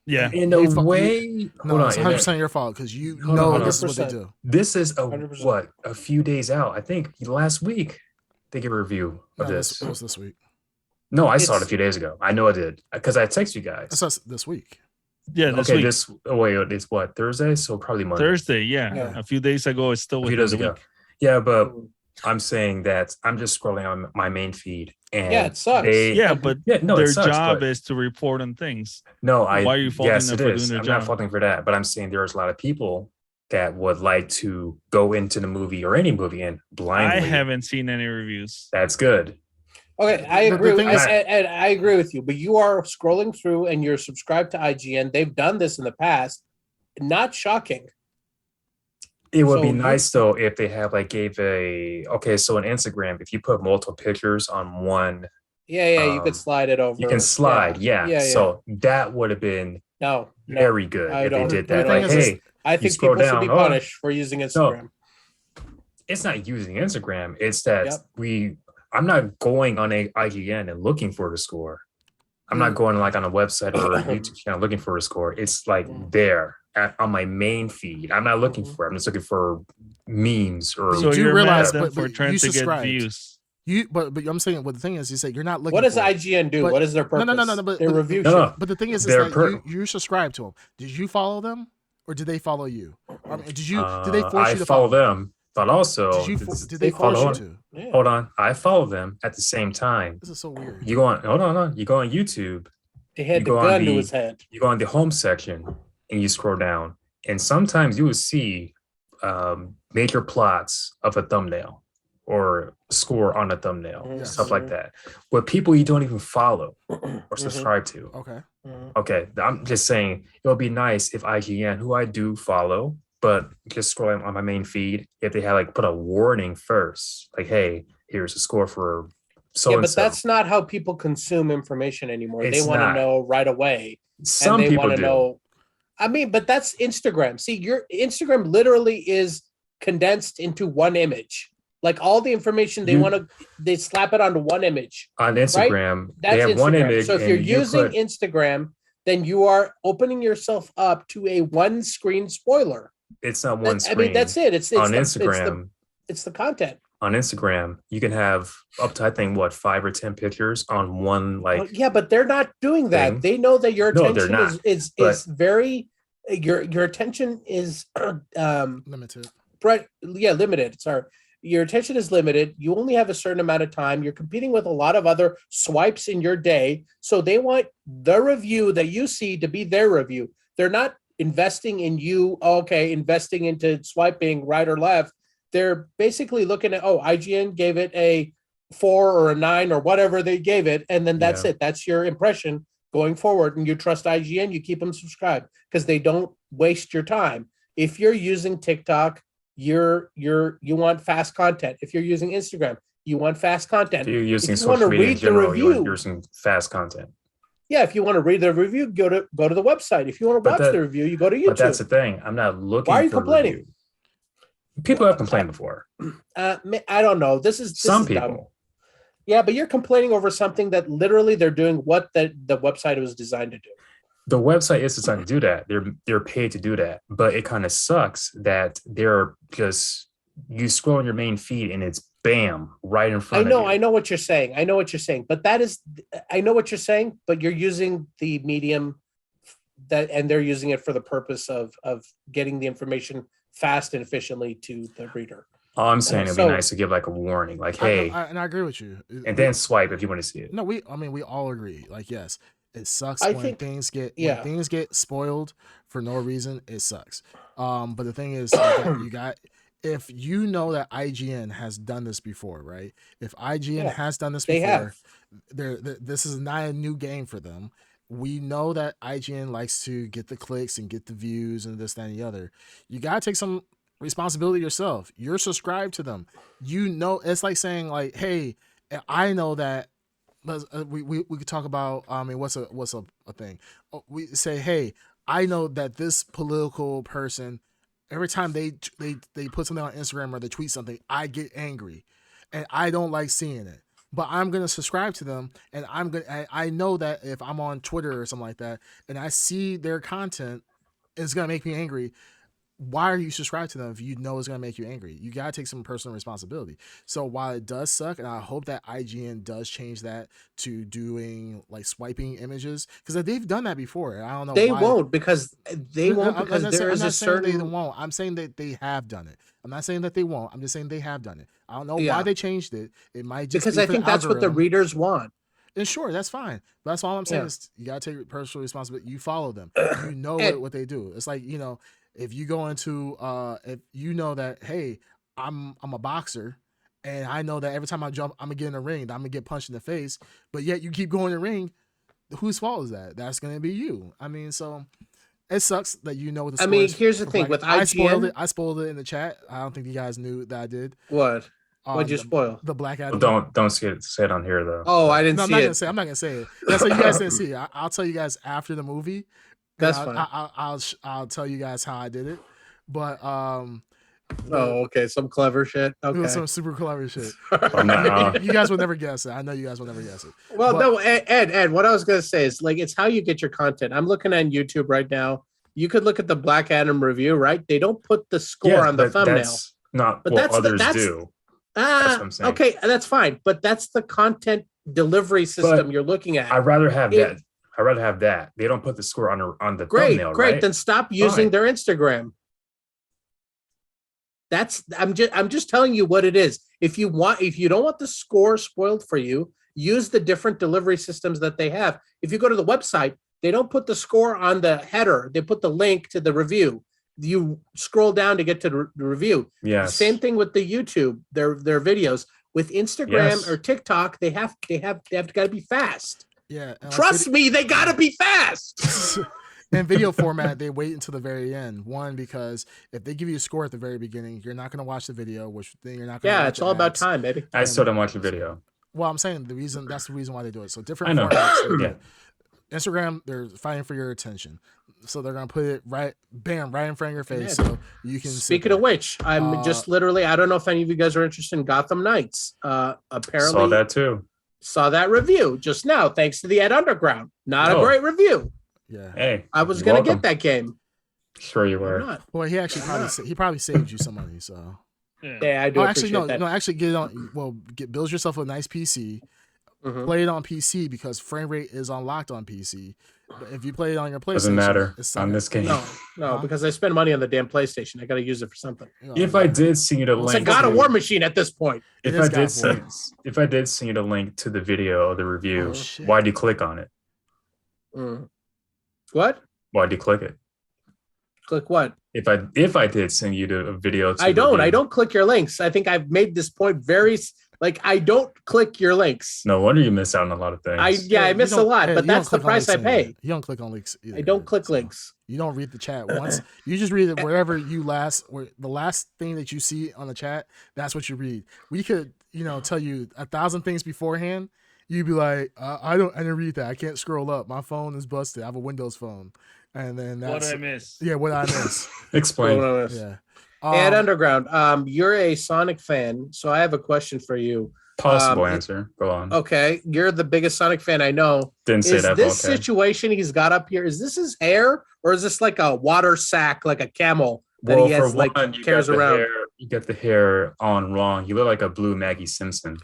Speaker 2: Yeah.
Speaker 4: In a way.
Speaker 1: No, it's 100% your fault, because you know this is what they do.
Speaker 4: This is a few days out. I think last week they gave a review of this.
Speaker 1: It was this week.
Speaker 4: No, I saw it a few days ago. I know I did because I texted you guys.
Speaker 1: I saw it this week.
Speaker 2: Yeah, this week.
Speaker 4: It's what, Thursday? So probably Monday.
Speaker 2: Thursday, yeah. A few days ago, it's still
Speaker 4: a few days ago. Yeah, but I'm saying that I'm just scrolling on my main feed, and
Speaker 3: it sucks.
Speaker 2: Their job is to report on things.
Speaker 4: No,
Speaker 2: why are you faulting them for doing their job?
Speaker 4: I'm not faulting for that, but I'm saying there's a lot of people that would like to go into the movie or any movie and blindly.
Speaker 2: I haven't seen any reviews.
Speaker 4: That's good.
Speaker 3: Okay, I agree. I agree with you, but you are scrolling through and you're subscribed to IGN. They've done this in the past. Not shocking.
Speaker 4: It would be nice though if they have so on Instagram, if you put multiple pictures on one,
Speaker 3: you could slide it over.
Speaker 4: You can slide, So that would have been very good if they did that.
Speaker 3: I think people should be punished for using Instagram.
Speaker 4: No, it's not using Instagram. It's that I'm not going on a IGN and looking for the score. I'm not going like on a website or a YouTube channel looking for a score. It's like there on my main feed. I'm not looking for it. I'm just looking for memes or.
Speaker 2: So
Speaker 1: you
Speaker 2: you're
Speaker 1: realize,
Speaker 2: mad at them for trying
Speaker 1: you
Speaker 2: to get
Speaker 1: subscribed.
Speaker 2: views.
Speaker 1: But I'm saying, what the thing is, you say you're not looking.
Speaker 3: What does
Speaker 1: for it.
Speaker 3: IGN do?
Speaker 1: But,
Speaker 3: what is their purpose?
Speaker 1: No. But
Speaker 3: their review.
Speaker 4: No.
Speaker 1: But the thing is that you subscribe to them. Did you follow them, or did they follow you? I mean, did they force you to follow
Speaker 4: them? But also,
Speaker 1: did they force you to?
Speaker 4: Yeah. Hold on, I follow them at the same time.
Speaker 1: This is so weird.
Speaker 4: You go on. Hold on. You go on YouTube.
Speaker 3: He had the gun to his head.
Speaker 4: You go on the home section and you scroll down, and sometimes you will see major plots of a thumbnail or score on a thumbnail, stuff like that. But people you don't even follow or subscribe to. Okay. I'm just saying it would be nice if IGN, who I do follow, but just scrolling on my main feed, if they had like put a warning first, like, hey, here's a score for so-and-so.
Speaker 3: Yeah, but that's not how people consume information anymore. They want to know right away.
Speaker 4: Some people do.
Speaker 3: Know. I mean, but that's Instagram. See, your Instagram literally is condensed into one image. Like all the information they slap it onto one image.
Speaker 4: On Instagram,
Speaker 3: right? They have
Speaker 4: Instagram. One image.
Speaker 3: So if you're using Instagram, then you are opening yourself up to a one-screen spoiler.
Speaker 4: It's not one screen.
Speaker 3: I mean, that's it. It's
Speaker 4: on Instagram.
Speaker 3: It's the content.
Speaker 4: On Instagram, you can have up to, I think, 5 or 10 pictures on one, like.
Speaker 3: Yeah, but they're not doing that.
Speaker 4: Thing.
Speaker 3: They know that your attention is very. Your attention is
Speaker 1: limited.
Speaker 3: Right? Yeah, limited. Sorry. Your attention is limited. You only have a certain amount of time. You're competing with a lot of other swipes in your day. So they want the review that you see to be their review. They're not investing in you, investing into swiping right or left. They're basically looking at, IGN gave it a 4 or a 9 or whatever they gave it. And then that's it. That's your impression going forward. And you trust IGN, you keep them subscribed because they don't waste your time. If you're using TikTok, you want fast content. If you're using Instagram, you want fast content.
Speaker 4: If you're using social media in general, you're using fast content.
Speaker 3: Yeah, if you want to read the review, go to the website. If you want to watch the review, you go to YouTube.
Speaker 4: But that's the thing. I'm not looking.
Speaker 3: Why are you complaining?
Speaker 4: Review. People have complained before.
Speaker 3: I don't know. This is
Speaker 4: people.
Speaker 3: Dumb. Yeah, but you're complaining over something that literally they're doing what the website was designed to do.
Speaker 4: The website is designed to do that. They're paid to do that, but it kind of sucks that they're just you scroll on your main feed and it's bam right in front of you.
Speaker 3: I know what you're saying. I know what you're saying, but you're using the medium and they're using it for the purpose of getting the information fast and efficiently to the reader.
Speaker 4: All I'm saying it'd be nice to give like a warning, like, hey,
Speaker 1: and I agree with you.
Speaker 4: And then swipe if you want to see it.
Speaker 1: No, we all agree. Like, yes. It sucks when things get spoiled for no reason. It sucks. But the thing is, you got if you know that IGN has done this before, right? If IGN has done this before, this is not a new game for them. We know that IGN likes to get the clicks and get the views and this, that, and the other. You gotta take some responsibility yourself. You're subscribed to them. You know, it's like saying like, hey, I know that. We could talk about what's a thing. We say, hey, I know that this political person, every time they put something on Instagram or they tweet something, I get angry, and I don't like seeing it. But I'm gonna subscribe to them, and I know that if I'm on Twitter or something like that, and I see their content, it's gonna make me angry. Why are you subscribed to them if you know it's going to make you angry? You got to take some personal responsibility. So while it does suck, and I hope that IGN does change that to doing like swiping images, because they've done that before. I don't know.
Speaker 3: They won't because there is a certain.
Speaker 1: They won't. I'm saying that they have done it. I'm not saying that they won't. I'm just saying they have done it. I don't know why they changed it. It might just
Speaker 3: because I think that's what the readers want.
Speaker 1: And sure, that's fine. But that's all I'm saying is you got to take personal responsibility. You follow them. You know what they do. It's like, you know, if you go into if you know that, hey, I'm a boxer and I know that every time I jump, I'm gonna get in a ring, I'm gonna get punched in the face, but yet you keep going in the ring, whose fault is that? That's gonna be you. I mean, so it sucks that you know what the score is.
Speaker 3: Here's the thing with IGN.
Speaker 1: I spoiled it in the chat. I don't think you guys knew that I did.
Speaker 3: What? What'd you spoil?
Speaker 1: The Black Adam.
Speaker 4: Don't say it on here though.
Speaker 3: Oh, I didn't see it.
Speaker 1: I'm not gonna say it. That's what you guys didn't see. I'll tell you guys after the movie.
Speaker 3: That's fine.
Speaker 1: I'll tell you guys how I did it. But
Speaker 3: Oh, okay. Some clever shit. Okay.
Speaker 1: Some super clever shit.
Speaker 4: No.
Speaker 1: You guys would never guess it. I know you guys will never guess it.
Speaker 3: Well, no, Ed, what I was going to say is like, it's how you get your content. I'm looking on YouTube right now. You could look at the Black Adam review, right? They don't put the score on the thumbnail.
Speaker 4: That's not but what others do. That's what I'm saying.
Speaker 3: Okay, that's fine. But that's the content delivery system you're looking at.
Speaker 4: I'd rather have that. I'd rather have that. They don't put the score on the thumbnail,
Speaker 3: great.
Speaker 4: Right?
Speaker 3: Then stop using their Instagram. I'm just telling you what it is. If you don't want the score spoiled for you, use the different delivery systems that they have. If you go to the website, they don't put the score on the header. They put the link to the review. You scroll down to get to the review.
Speaker 4: Yes.
Speaker 3: Same thing with the YouTube, their videos. With Instagram or TikTok, they have got to be fast.
Speaker 1: Yeah.
Speaker 3: Trust me, they got to be fast.
Speaker 1: In video format, they wait until the very end. One, because if they give you a score at the very beginning, you're not going to watch the video, which then you're not going to watch
Speaker 3: it's all about time, baby.
Speaker 4: I still don't watch the video.
Speaker 1: Well, I'm saying that's the reason why they do it. So different formats. Yeah. Instagram, they're fighting for your attention. So they're going to put it right in front of your face so you can
Speaker 3: Speaking of which, I'm just literally, I don't know if any of you guys are interested in Gotham Knights. Apparently
Speaker 4: saw that too.
Speaker 3: Saw that review just now, thanks to the Ed Underground. Not a great review.
Speaker 1: Yeah.
Speaker 4: Hey,
Speaker 3: I was going to get that game.
Speaker 4: Sure you were.
Speaker 1: Well, he actually probably saved you some money, so.
Speaker 3: Yeah, I do.
Speaker 1: Actually, no. Actually, get it on. Well, build yourself a nice PC. Play it on PC because frame rate is unlocked on PC. But if you play it on your PlayStation,
Speaker 4: doesn't matter on this game.
Speaker 3: No, because I spend money on the damn PlayStation. I got to use it for something.
Speaker 4: If I did send you the link,
Speaker 3: it's a God of War machine at this point.
Speaker 4: If I did send you the link to the video or the review, why'd you click on it?
Speaker 3: What?
Speaker 4: Why'd you click it?
Speaker 3: Click what?
Speaker 4: If I did send you the video,
Speaker 3: I don't click your links. I think I've made this point very. I don't click your links.
Speaker 4: No wonder you miss out on a lot of things.
Speaker 3: I miss a lot, but that's the price I pay.
Speaker 1: You don't click on links either.
Speaker 3: I don't click links.
Speaker 1: You don't read the chat once. You just read it wherever the last thing that you see on the chat, that's what you read. We could, tell you 1,000 things beforehand. You'd be like, I didn't read that. I can't scroll up. My phone is busted. I have a Windows phone. And then that's
Speaker 2: what I miss.
Speaker 1: Yeah, what I miss.
Speaker 4: Explain.
Speaker 3: Yeah. Ed Underground, you're a Sonic fan, so I have a question for you.
Speaker 4: Possible answer. Go on.
Speaker 3: Okay, you're the biggest Sonic fan I know.
Speaker 4: Didn't say that.
Speaker 3: This situation he's got up here, is this his hair, or is this like a water sack, like a camel that he has carries around?
Speaker 4: You got the hair on wrong. You look like a blue Maggie Simpson.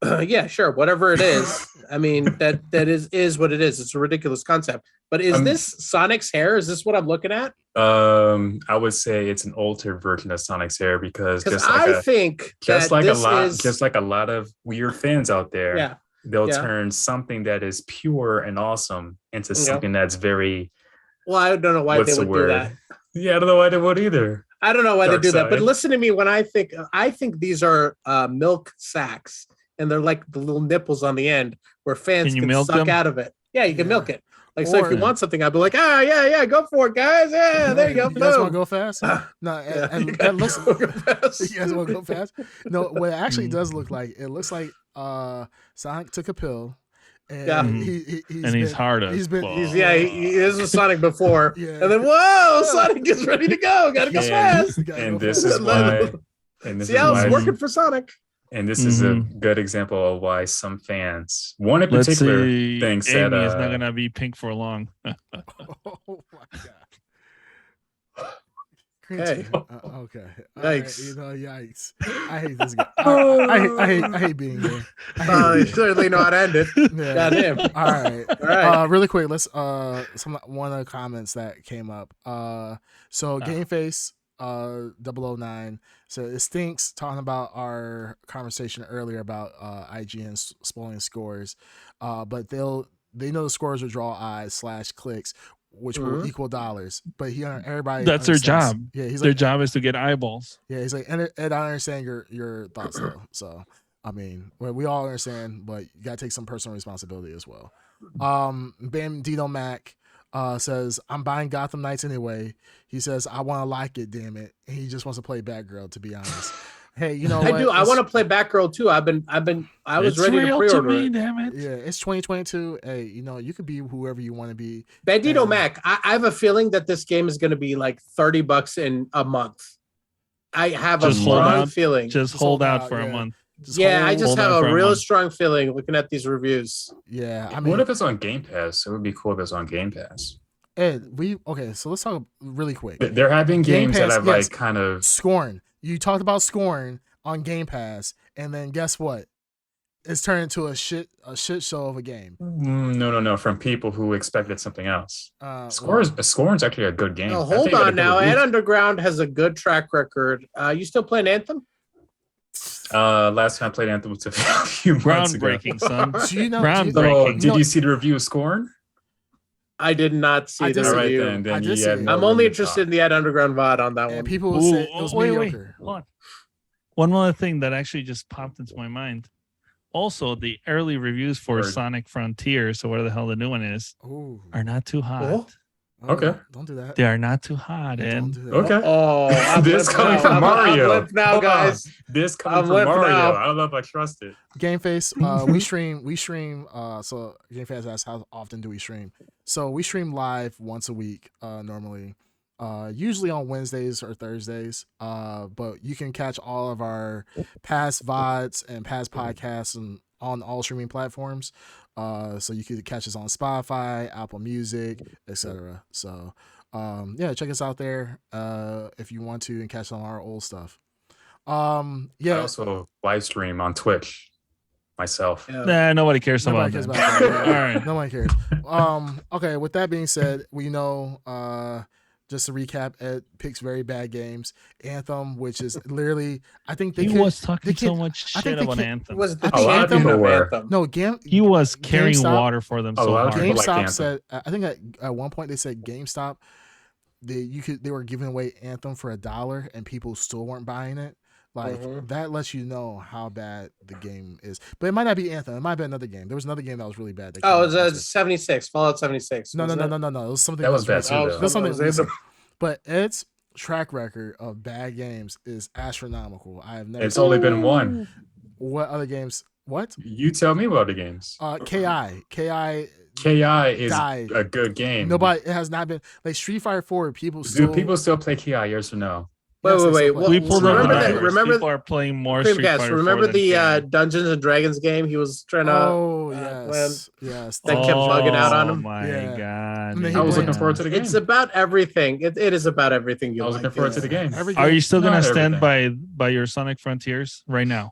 Speaker 3: Yeah, sure. Whatever it is. I mean, that is what it is. It's a ridiculous concept. But is this Sonic's hair? Is this what I'm looking at?
Speaker 4: I would say it's an altered version of Sonic's hair because just like a lot of weird fans out there, they'll turn something that is pure and awesome into something that's very.
Speaker 3: Well, I don't know why they would do that.
Speaker 4: Yeah, I don't know why they would either.
Speaker 3: I don't know why they do that. But listen to me when I think these are milk sacks. And they're like the little nipples on the end where fans can suck out of it. Yeah, you can milk it. So if you want something, I'd be like, yeah, go for it, guys. Yeah, there you go.
Speaker 1: You guys want to go fast? No, and listen, you guys want to go fast? No, what it actually does look like, it looks like Sonic took a pill. And
Speaker 2: he's hard as
Speaker 3: he is a Sonic before. And then Sonic gets ready to go. Gotta go fast.
Speaker 4: And this is why.
Speaker 3: See how it's working for Sonic.
Speaker 4: And this is a good example of why some fans, one in particular, thinks
Speaker 2: Amy
Speaker 4: that
Speaker 2: is not gonna be pink for long.
Speaker 1: Oh my god!
Speaker 3: Okay.
Speaker 1: Okay.
Speaker 3: Yikes!
Speaker 1: Yikes! I hate this guy. I hate being here.
Speaker 3: You certainly know how to end it.
Speaker 1: Yeah.
Speaker 3: Goddamn.
Speaker 1: All right. Really quick. Let's one of the comments that came up. So GameFace 009 so it stinks talking about our conversation earlier about IGN spoiling scores, but they know the scores will draw eyes / clicks, which will equal dollars. But everybody
Speaker 2: that's their job.
Speaker 1: Yeah,
Speaker 2: their job is to get eyeballs.
Speaker 1: Yeah, he's like, and I understand your thoughts though. So I mean, we all understand, but you gotta take some personal responsibility as well. Bandito Mac says, I'm buying Gotham Knights anyway. He says, I want to like it, damn it. And he just wants to play Batgirl, to be honest. Hey, you know
Speaker 3: I
Speaker 1: what?
Speaker 3: do. I want to play Batgirl too. I was ready to pre-order it.
Speaker 2: Damn it.
Speaker 1: Yeah, it's 2022. Hey, you could be whoever you want to be.
Speaker 3: Bandito Mac, I have a feeling that this game is going to be like $30 in a month. I have
Speaker 2: Just
Speaker 3: a
Speaker 2: hold
Speaker 3: strong
Speaker 2: out.
Speaker 3: feeling.
Speaker 2: Just hold out for a month.
Speaker 3: I just have a real
Speaker 2: month.
Speaker 3: strong feeling looking at these reviews.
Speaker 1: Yeah, I mean,
Speaker 4: what if it's on Game Pass? It would be cool if it's on Game Pass.
Speaker 1: Ed, so let's talk really quick.
Speaker 4: They're having
Speaker 1: Game
Speaker 4: games
Speaker 1: Pass,
Speaker 4: that I've
Speaker 1: yes.
Speaker 4: like kind of
Speaker 1: Scorn. You talked about Scorn on Game Pass, and then guess what? It's turned into a shit show of a game.
Speaker 4: No. From people who expected something else.
Speaker 1: Well,
Speaker 4: Scorn's actually a good game.
Speaker 3: Oh, hold on now. Ed Underground has a good track record. You still playing Anthem?
Speaker 4: Last time I played Anthem was a few months ago.
Speaker 2: Groundbreaking, son.
Speaker 1: do you know?
Speaker 2: Groundbreaking.
Speaker 4: Did you see the review of Scorn?
Speaker 3: I did not see the review.
Speaker 4: Right, then
Speaker 1: I did see it.
Speaker 3: I'm only interested in the Ed Underground VOD on that
Speaker 1: And
Speaker 3: one.
Speaker 1: people will say it was mediocre.
Speaker 2: Hold on. One more thing that actually just popped into my mind. Also, the early reviews for Sonic Frontiers, so whatever the hell the new one is, are not too hot.
Speaker 3: Oh.
Speaker 4: Okay.
Speaker 1: Don't do that.
Speaker 2: They are not too hot, and
Speaker 4: okay.
Speaker 3: Oh,
Speaker 4: this coming from Mario.
Speaker 3: I'm now, guys.
Speaker 4: This coming from Mario.
Speaker 3: Now.
Speaker 4: I don't know if I trust it.
Speaker 1: Game Face, we stream. So Game Face asks, how often do we stream? So we stream live once a week, normally, usually on Wednesdays or Thursdays. But you can catch all of our past VODs and past podcasts on all streaming platforms. So you can catch us on Spotify, Apple Music, etc. So yeah, check us out there if you want to and catch on our old stuff. I
Speaker 2: also
Speaker 4: live stream on Twitch myself.
Speaker 2: Yeah. Nah, nobody cares about that.
Speaker 1: Yeah.
Speaker 2: All right.
Speaker 1: Nobody cares. Okay, with that being said, we know just to recap, Ed picks very bad games. Anthem, which is literally, I think
Speaker 2: he was talking so much shit about Anthem.
Speaker 3: Was the
Speaker 4: a lot of people were.
Speaker 1: No,
Speaker 2: he was carrying
Speaker 1: GameStop,
Speaker 2: water for them. So hard.
Speaker 1: GameStop said, I think at one point they said GameStop, they were giving away Anthem for $1 and people still weren't buying it. Like that lets you know how bad the game is. But it might not be Anthem. It might be another game. There was another game that was really bad.
Speaker 3: It was 76, Fallout 76.
Speaker 1: No. It was something
Speaker 4: that was bad too.
Speaker 1: It was something. But Ed's track record of bad games is astronomical. I have never.
Speaker 4: It's only been one.
Speaker 1: What other games? What?
Speaker 4: You tell me what other games.
Speaker 1: KI
Speaker 4: is
Speaker 1: died.
Speaker 4: a good game.
Speaker 1: Nobody. It has not been like Street Fighter 4. People
Speaker 4: still play KI? Yes or no?
Speaker 3: Wait.
Speaker 2: We pulled up the numbers.
Speaker 3: Remember,
Speaker 2: people are playing more Street Fighter.
Speaker 3: Remember the Dungeons and Dragons game? He was trying to.
Speaker 1: Oh yes.
Speaker 3: That kept bugging out on him.
Speaker 2: Oh my god!
Speaker 4: I was looking forward to the game.
Speaker 3: It's about everything. It is about everything.
Speaker 4: I was looking forward to the game.
Speaker 2: Are you still gonna stand by your Sonic Frontiers right now?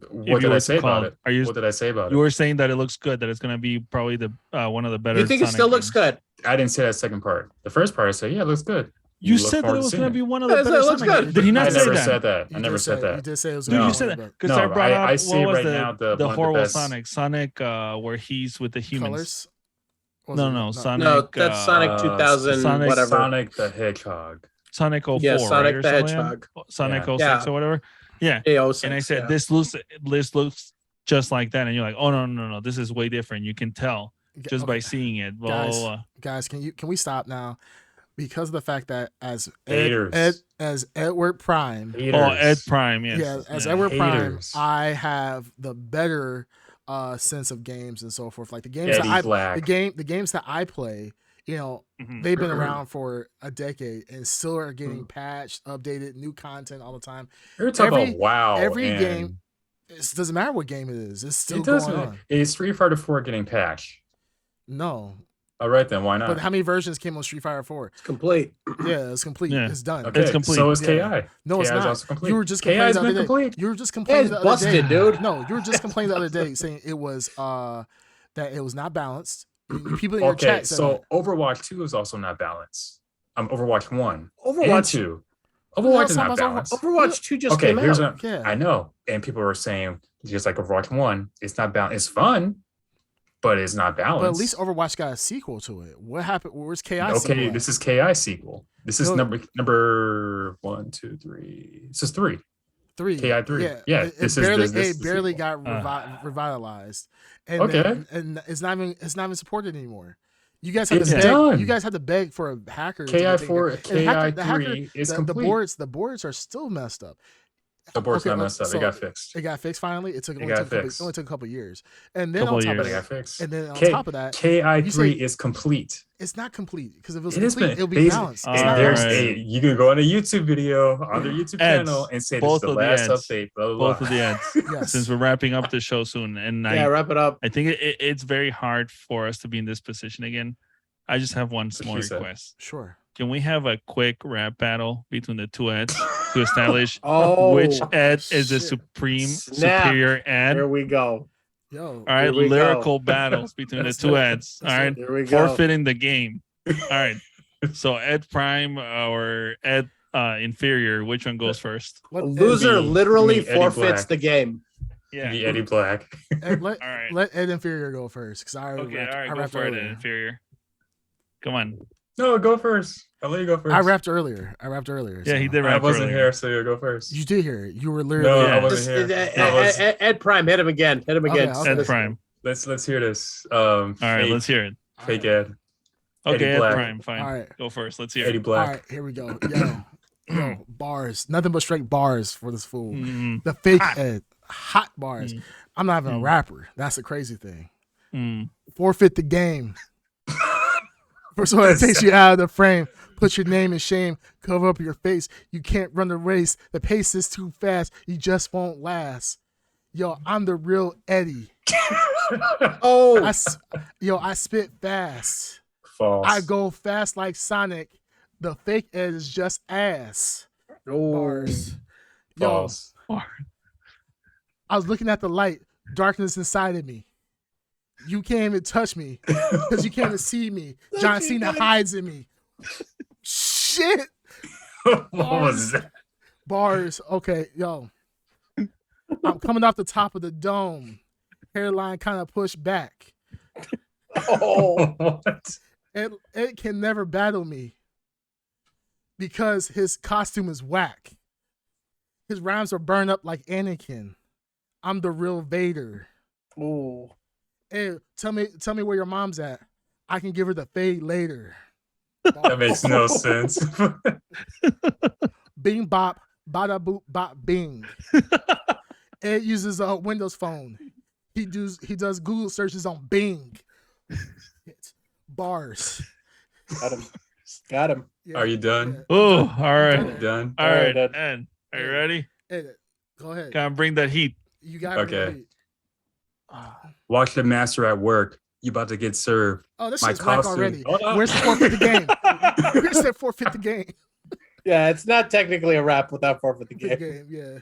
Speaker 4: What did I say about it? What did I say about it?
Speaker 2: You were saying that it looks good. That it's gonna be probably the one of the better.
Speaker 3: You think it still looks good?
Speaker 4: I didn't say that second part. The first part I said, yeah, it looks good.
Speaker 2: You said that it was going to be one of the better
Speaker 3: Sonic games.
Speaker 2: Did he not say that?
Speaker 4: I never said that. I never said that.
Speaker 1: You did say it was
Speaker 2: Dude, you said that. Because I brought up
Speaker 4: I see
Speaker 2: what was
Speaker 4: right now
Speaker 2: the horrible Sonic where he's with the humans.
Speaker 1: Colors?
Speaker 2: No, Sonic.
Speaker 3: No, that's Sonic 2000, whatever.
Speaker 4: Sonic the Hedgehog.
Speaker 2: Sonic 04,
Speaker 3: yeah, Sonic
Speaker 2: right,
Speaker 3: the Hedgehog.
Speaker 2: Sonic 06 or whatever. Yeah. And I said, this looks just like that. And you're like, oh, no. This is way different. You can tell just by seeing it.
Speaker 1: Guys, can we stop now? Because of the fact that as Edward Prime,
Speaker 2: Ed Prime, yes,
Speaker 1: yeah, as Edward Prime, I have the better sense of games and so forth. Like the games the games that I play, you know, they've been around for a decade and still are getting patched, updated, new content all the time.
Speaker 4: You're talking about WoW.
Speaker 1: Every game, it doesn't matter what game it is, it's still going on.
Speaker 4: Is Street Fighter 4 getting patched?
Speaker 1: No.
Speaker 4: All right, then why not?
Speaker 1: But how many versions came on Street Fighter 4?
Speaker 3: It's complete.
Speaker 1: Yeah, it's complete. Yeah. It's done.
Speaker 4: Okay.
Speaker 2: It's complete.
Speaker 4: So is KI.
Speaker 1: No, it's not.
Speaker 4: Also complete.
Speaker 1: You were just complaining the other day. You were just complaining the other day.
Speaker 3: Dude.
Speaker 1: No, you were just complaining the other day saying it was that it was not balanced. People in your chat said
Speaker 4: so Overwatch 2 is also not balanced. Overwatch 1 and 2.
Speaker 1: Overwatch
Speaker 4: is not balanced.
Speaker 3: Overwatch 2 just came out.
Speaker 4: I know. And people were saying, just like Overwatch 1, it's not balanced. It's fun, but it's not balanced.
Speaker 1: But at least Overwatch got a sequel to it. What happened? Where's KI?
Speaker 4: Okay, this is KI sequel. This is number 1, 2, 3. This is 3. KI 3. Yeah.
Speaker 1: It barely got revitalized. And and it's not even supported anymore. You guys had to beg.
Speaker 4: Done.
Speaker 1: You guys had to beg for a hacker.
Speaker 4: KI 4, KI 3 is complete.
Speaker 1: The boards are still messed up.
Speaker 4: The board's not
Speaker 1: Okay,
Speaker 4: messed up.
Speaker 1: so
Speaker 4: It got fixed.
Speaker 1: It got fixed finally. It
Speaker 4: got
Speaker 1: only
Speaker 4: fixed.
Speaker 1: took a couple years, and then
Speaker 2: Couple
Speaker 1: on top
Speaker 2: years.
Speaker 1: of
Speaker 4: It
Speaker 1: that,
Speaker 4: got fixed.
Speaker 1: and then on top of that,
Speaker 4: KI3 is complete.
Speaker 1: it's not complete because if it was
Speaker 4: It is
Speaker 1: complete,
Speaker 4: been-
Speaker 1: it'll be
Speaker 4: they-
Speaker 1: balanced. It's
Speaker 2: All
Speaker 1: not
Speaker 4: There's
Speaker 1: balanced.
Speaker 4: you can go on a YouTube video on their YouTube
Speaker 2: Ads.
Speaker 4: channel and say this
Speaker 2: Both
Speaker 4: is the
Speaker 2: of the
Speaker 4: last
Speaker 2: ads.
Speaker 4: update. Blah, blah, blah.
Speaker 2: Both of the ads.
Speaker 1: Yes.
Speaker 2: Since we're wrapping up the show soon, and
Speaker 3: Yeah, wrap it up.
Speaker 2: I think it's very hard for us to be in this position again. I just have one small
Speaker 4: she said.
Speaker 2: request.
Speaker 1: Sure.
Speaker 2: Can we have a quick rap battle between the two ads to establish
Speaker 3: Oh,
Speaker 2: which ad is the
Speaker 1: shit.
Speaker 2: supreme
Speaker 3: Snap.
Speaker 2: superior ad?
Speaker 3: Here we go.
Speaker 1: Yo.
Speaker 2: All right,
Speaker 3: Here we
Speaker 2: lyrical
Speaker 3: go.
Speaker 2: battles between the
Speaker 1: Let's
Speaker 2: two
Speaker 1: do it.
Speaker 2: ads. All
Speaker 1: Let's do
Speaker 2: right,
Speaker 3: Here we go.
Speaker 2: forfeiting the game. All right. So Ed Prime or Ed Inferior, which one goes first?
Speaker 1: Let
Speaker 3: A loser
Speaker 4: Eddie-
Speaker 3: literally
Speaker 4: Eddie
Speaker 3: forfeits
Speaker 4: Black.
Speaker 3: the game.
Speaker 2: Yeah.
Speaker 4: The Eddie Black.
Speaker 1: Ed,
Speaker 2: All right.
Speaker 1: let Ed Inferior go first because I
Speaker 2: Okay.
Speaker 1: wrapped,
Speaker 2: All right.
Speaker 1: I
Speaker 2: Go
Speaker 1: wrapped
Speaker 2: for it, Ed
Speaker 1: earlier.
Speaker 2: Inferior. Come on.
Speaker 4: No, go first. I'll let you go first.
Speaker 1: I wrapped earlier.
Speaker 2: Yeah, he did
Speaker 4: I
Speaker 2: rap
Speaker 4: wasn't
Speaker 2: earlier.
Speaker 4: here, so you go first.
Speaker 1: You did hear it. You were literally.
Speaker 4: No,
Speaker 2: Yeah.
Speaker 4: I wasn't here. No,
Speaker 3: Ed Prime, hit him again. Hit him again.
Speaker 1: Okay,
Speaker 2: Ed Prime.
Speaker 4: let's hear this.
Speaker 2: All right. Let's hear it.
Speaker 4: Fake Ed.
Speaker 2: Okay,
Speaker 4: Eddie
Speaker 2: Ed
Speaker 4: Black.
Speaker 2: Prime. Fine.
Speaker 1: All right.
Speaker 2: Go first. Let's hear
Speaker 4: Eddie
Speaker 2: it.
Speaker 4: Black.
Speaker 1: All right. Here we go. Yo, bars. Nothing but straight bars for this fool.
Speaker 2: Mm,
Speaker 1: The fake Ed. Hot bars.
Speaker 2: Mm.
Speaker 1: I'm not even a
Speaker 2: Mm.
Speaker 1: rapper. That's the crazy thing.
Speaker 2: mm.
Speaker 1: Forfeit the game. For someone that takes you out of the frame, put your name in shame, cover up your face. You can't run the race. The pace is too fast. You just won't last. Yo, I'm the real Eddie.
Speaker 3: Oh,
Speaker 1: I spit fast.
Speaker 4: False.
Speaker 1: I go fast like Sonic. The fake Ed is just ass. Bars. Yo,
Speaker 4: False.
Speaker 1: I was looking at the light, darkness inside of me. You can't even touch me because you can't even see me. John Cena hides in me. Shit.
Speaker 4: What was that?
Speaker 1: Bars. Okay, yo. I'm coming off the top of the dome. Hairline kind of pushed back.
Speaker 3: Oh,
Speaker 4: What?
Speaker 1: It can never battle me because his costume is whack. His rhymes are burned up like Anakin. I'm the real Vader.
Speaker 3: Ooh.
Speaker 1: Hey, tell me where your mom's at. I can give her the fade later.
Speaker 4: That makes no sense.
Speaker 1: Bing bop, bada boop bop bing. Ed uses a Windows phone. He does Google searches on Bing. Bars.
Speaker 3: Got him.
Speaker 1: Yeah,
Speaker 4: Are you done?
Speaker 1: yeah.
Speaker 2: Oh, all
Speaker 1: I'm
Speaker 2: right.
Speaker 4: Done?
Speaker 2: All
Speaker 3: All
Speaker 2: right,
Speaker 3: right,
Speaker 2: Ed. Are you ready?
Speaker 1: Ed, go ahead.
Speaker 2: Can I bring that heat?
Speaker 1: You got
Speaker 4: Okay.
Speaker 1: it.
Speaker 4: Watch the master at work. You about to get served.
Speaker 1: Oh, this
Speaker 4: My
Speaker 1: shit's whack
Speaker 4: costume.
Speaker 1: already.
Speaker 4: Hold on.
Speaker 1: Where's the forfeit the game? Where's the forfeit the game?
Speaker 3: Yeah, it's not technically a rap without forfeit the
Speaker 1: The
Speaker 3: game.
Speaker 1: game, yeah.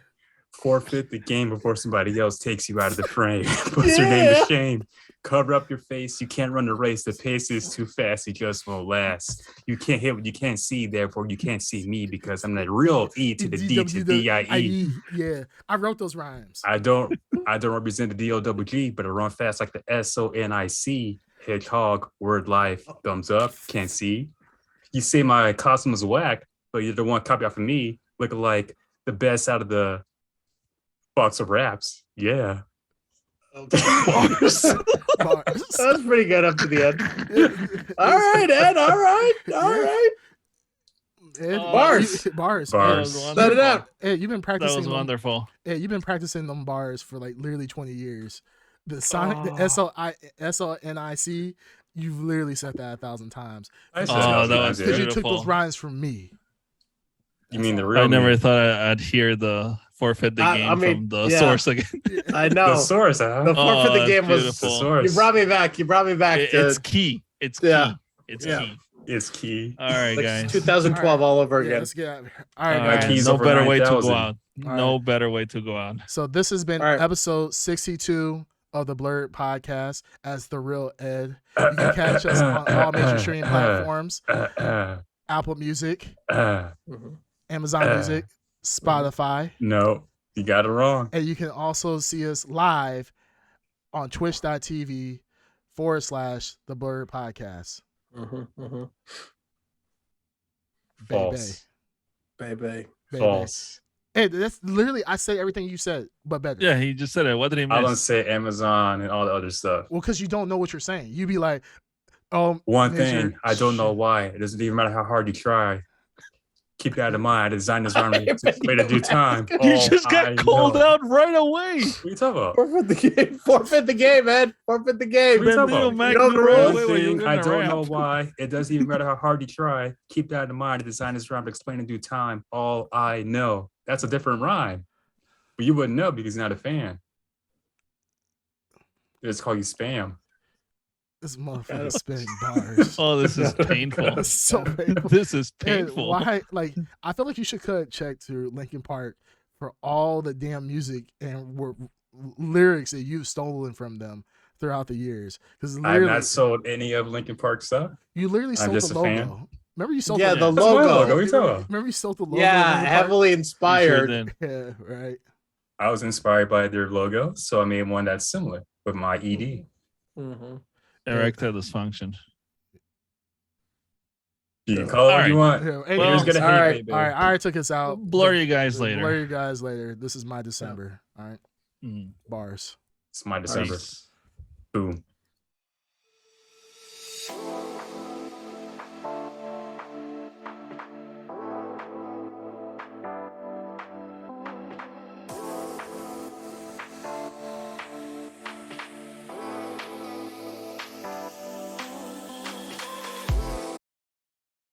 Speaker 4: Forfeit the game before somebody else takes you out of the frame. Puts your name to shame. Cover up your face. You can't run the race. The pace is too fast. It just won't last. You can't hit what you can't see. Therefore, you can't see me because I'm the real E to the D to the D-I-E.
Speaker 1: Yeah, I wrote those rhymes.
Speaker 4: I don't represent the D-O-double-G, but I run fast like the S-O-N-I-C. Hedgehog, word life, thumbs up, can't see. You say my costume is whack, but you're the one copy off of me, looking like the best out of the box of raps. Yeah.
Speaker 1: Bars.
Speaker 3: That was pretty good up to the end. All right, Ed. All right. All right.
Speaker 1: Ed,
Speaker 3: Bars.
Speaker 1: Bars.
Speaker 4: Bars.
Speaker 3: Set it up.
Speaker 1: Ed, you've been
Speaker 2: That
Speaker 1: practicing.
Speaker 2: was
Speaker 1: them-
Speaker 2: wonderful.
Speaker 1: Ed, you've been practicing them bars for like literally 20 years. The Sonic, the S-O-N-I-C, you've literally said that 1,000 times.
Speaker 4: I said
Speaker 2: Oh,
Speaker 4: that
Speaker 2: that
Speaker 4: was
Speaker 2: was
Speaker 4: good.
Speaker 1: Because you took
Speaker 2: beautiful.
Speaker 1: those rhymes from me.
Speaker 4: You mean the real
Speaker 2: I never
Speaker 4: me.
Speaker 2: thought I'd hear the forfeit the game
Speaker 3: I mean,
Speaker 2: from the
Speaker 3: yeah.
Speaker 2: source again.
Speaker 3: I
Speaker 4: The
Speaker 3: know.
Speaker 4: source, huh?
Speaker 3: The forfeit the
Speaker 2: that's
Speaker 3: game was.
Speaker 2: beautiful.
Speaker 4: The source.
Speaker 3: You brought me back. You brought me back to
Speaker 2: It's key. It's key.
Speaker 3: Yeah.
Speaker 2: It's
Speaker 3: Yeah.
Speaker 2: key.
Speaker 4: It's key.
Speaker 2: All right,
Speaker 3: like
Speaker 2: guys.
Speaker 3: 2012 all over
Speaker 1: Yeah,
Speaker 3: again.
Speaker 1: let's get out of here. All right,
Speaker 2: All
Speaker 1: guys.
Speaker 2: right,
Speaker 4: keys
Speaker 2: no
Speaker 4: over
Speaker 2: better way to
Speaker 4: 9,000.
Speaker 2: go out.
Speaker 1: All
Speaker 2: No better way to go out.
Speaker 1: So this has been
Speaker 3: All right.
Speaker 1: episode 62 of the Blurred Podcast as the real Ed. You can catch us on all major streaming platforms: Apple Music,
Speaker 3: Mhm.
Speaker 1: Amazon Music, Spotify,
Speaker 4: No, you got it wrong.
Speaker 1: and you can also see us live on twitch.tv/the Blurred Podcast.
Speaker 3: Mhm, mhm.
Speaker 4: False.
Speaker 3: Baby.
Speaker 4: False.
Speaker 1: Hey, that's literally I say everything you said, but better.
Speaker 2: Yeah, he just said it. What did he
Speaker 4: I don't
Speaker 2: miss?
Speaker 4: say Amazon and all the other stuff.
Speaker 1: Well, because you don't know what you're saying. You be like,
Speaker 4: One
Speaker 1: major
Speaker 4: thing, I don't know
Speaker 1: shit.
Speaker 4: why. It doesn't even matter how hard you try. Keep that in mind. I designed this rhyme to explain in due time.
Speaker 2: You just got called out right away.
Speaker 4: What are you talking about?
Speaker 3: Forfeit the game. Forfeit the game, Ed. Forfeit the game.
Speaker 4: What are you talking about?
Speaker 2: Mac
Speaker 3: You know the
Speaker 2: knew right
Speaker 3: rules?
Speaker 2: away what you were
Speaker 4: I
Speaker 2: gonna
Speaker 4: don't
Speaker 2: rap.
Speaker 4: know why. It doesn't even matter how hard you try. Keep that in mind. I designed this rhyme to explain in due time. All I know. That's a different rhyme. But you wouldn't know because you're not a fan. They just call you spam.
Speaker 1: This motherfucker spitting bars.
Speaker 2: Oh, this is painful.
Speaker 1: It's so painful.
Speaker 2: This is
Speaker 1: And
Speaker 2: painful.
Speaker 1: why? Like, I feel like you should cut a check to Linkin Park for all the damn music and lyrics that you've stolen from them throughout the years. Because
Speaker 4: I've not sold any of Linkin Park stuff.
Speaker 1: you literally
Speaker 4: I'm
Speaker 1: sold
Speaker 4: just
Speaker 1: the
Speaker 4: a fan.
Speaker 1: logo. Remember you sold
Speaker 3: Yeah, the
Speaker 4: That's my
Speaker 3: logo.
Speaker 4: logo. What are you talking about?
Speaker 1: Remember you sold the logo.
Speaker 3: Yeah,
Speaker 1: of Linkin Park?
Speaker 3: heavily
Speaker 2: You sure
Speaker 3: inspired.
Speaker 2: did.
Speaker 1: Yeah, right.
Speaker 4: I was inspired by their logo, so I made one that's similar with my ED.
Speaker 3: Mm-hmm.
Speaker 2: Erectile dysfunction.
Speaker 4: You can call it what you want.
Speaker 1: Yeah,
Speaker 2: Well,
Speaker 4: Haters gonna
Speaker 3: all
Speaker 4: hate,
Speaker 3: right,
Speaker 4: baby.
Speaker 1: All right, I already took us out.
Speaker 2: Blur you guys later.
Speaker 1: Blur you guys later. This is my December. All right,
Speaker 2: Mm.
Speaker 1: bars.
Speaker 4: It's my December.
Speaker 2: Nice.
Speaker 4: Boom.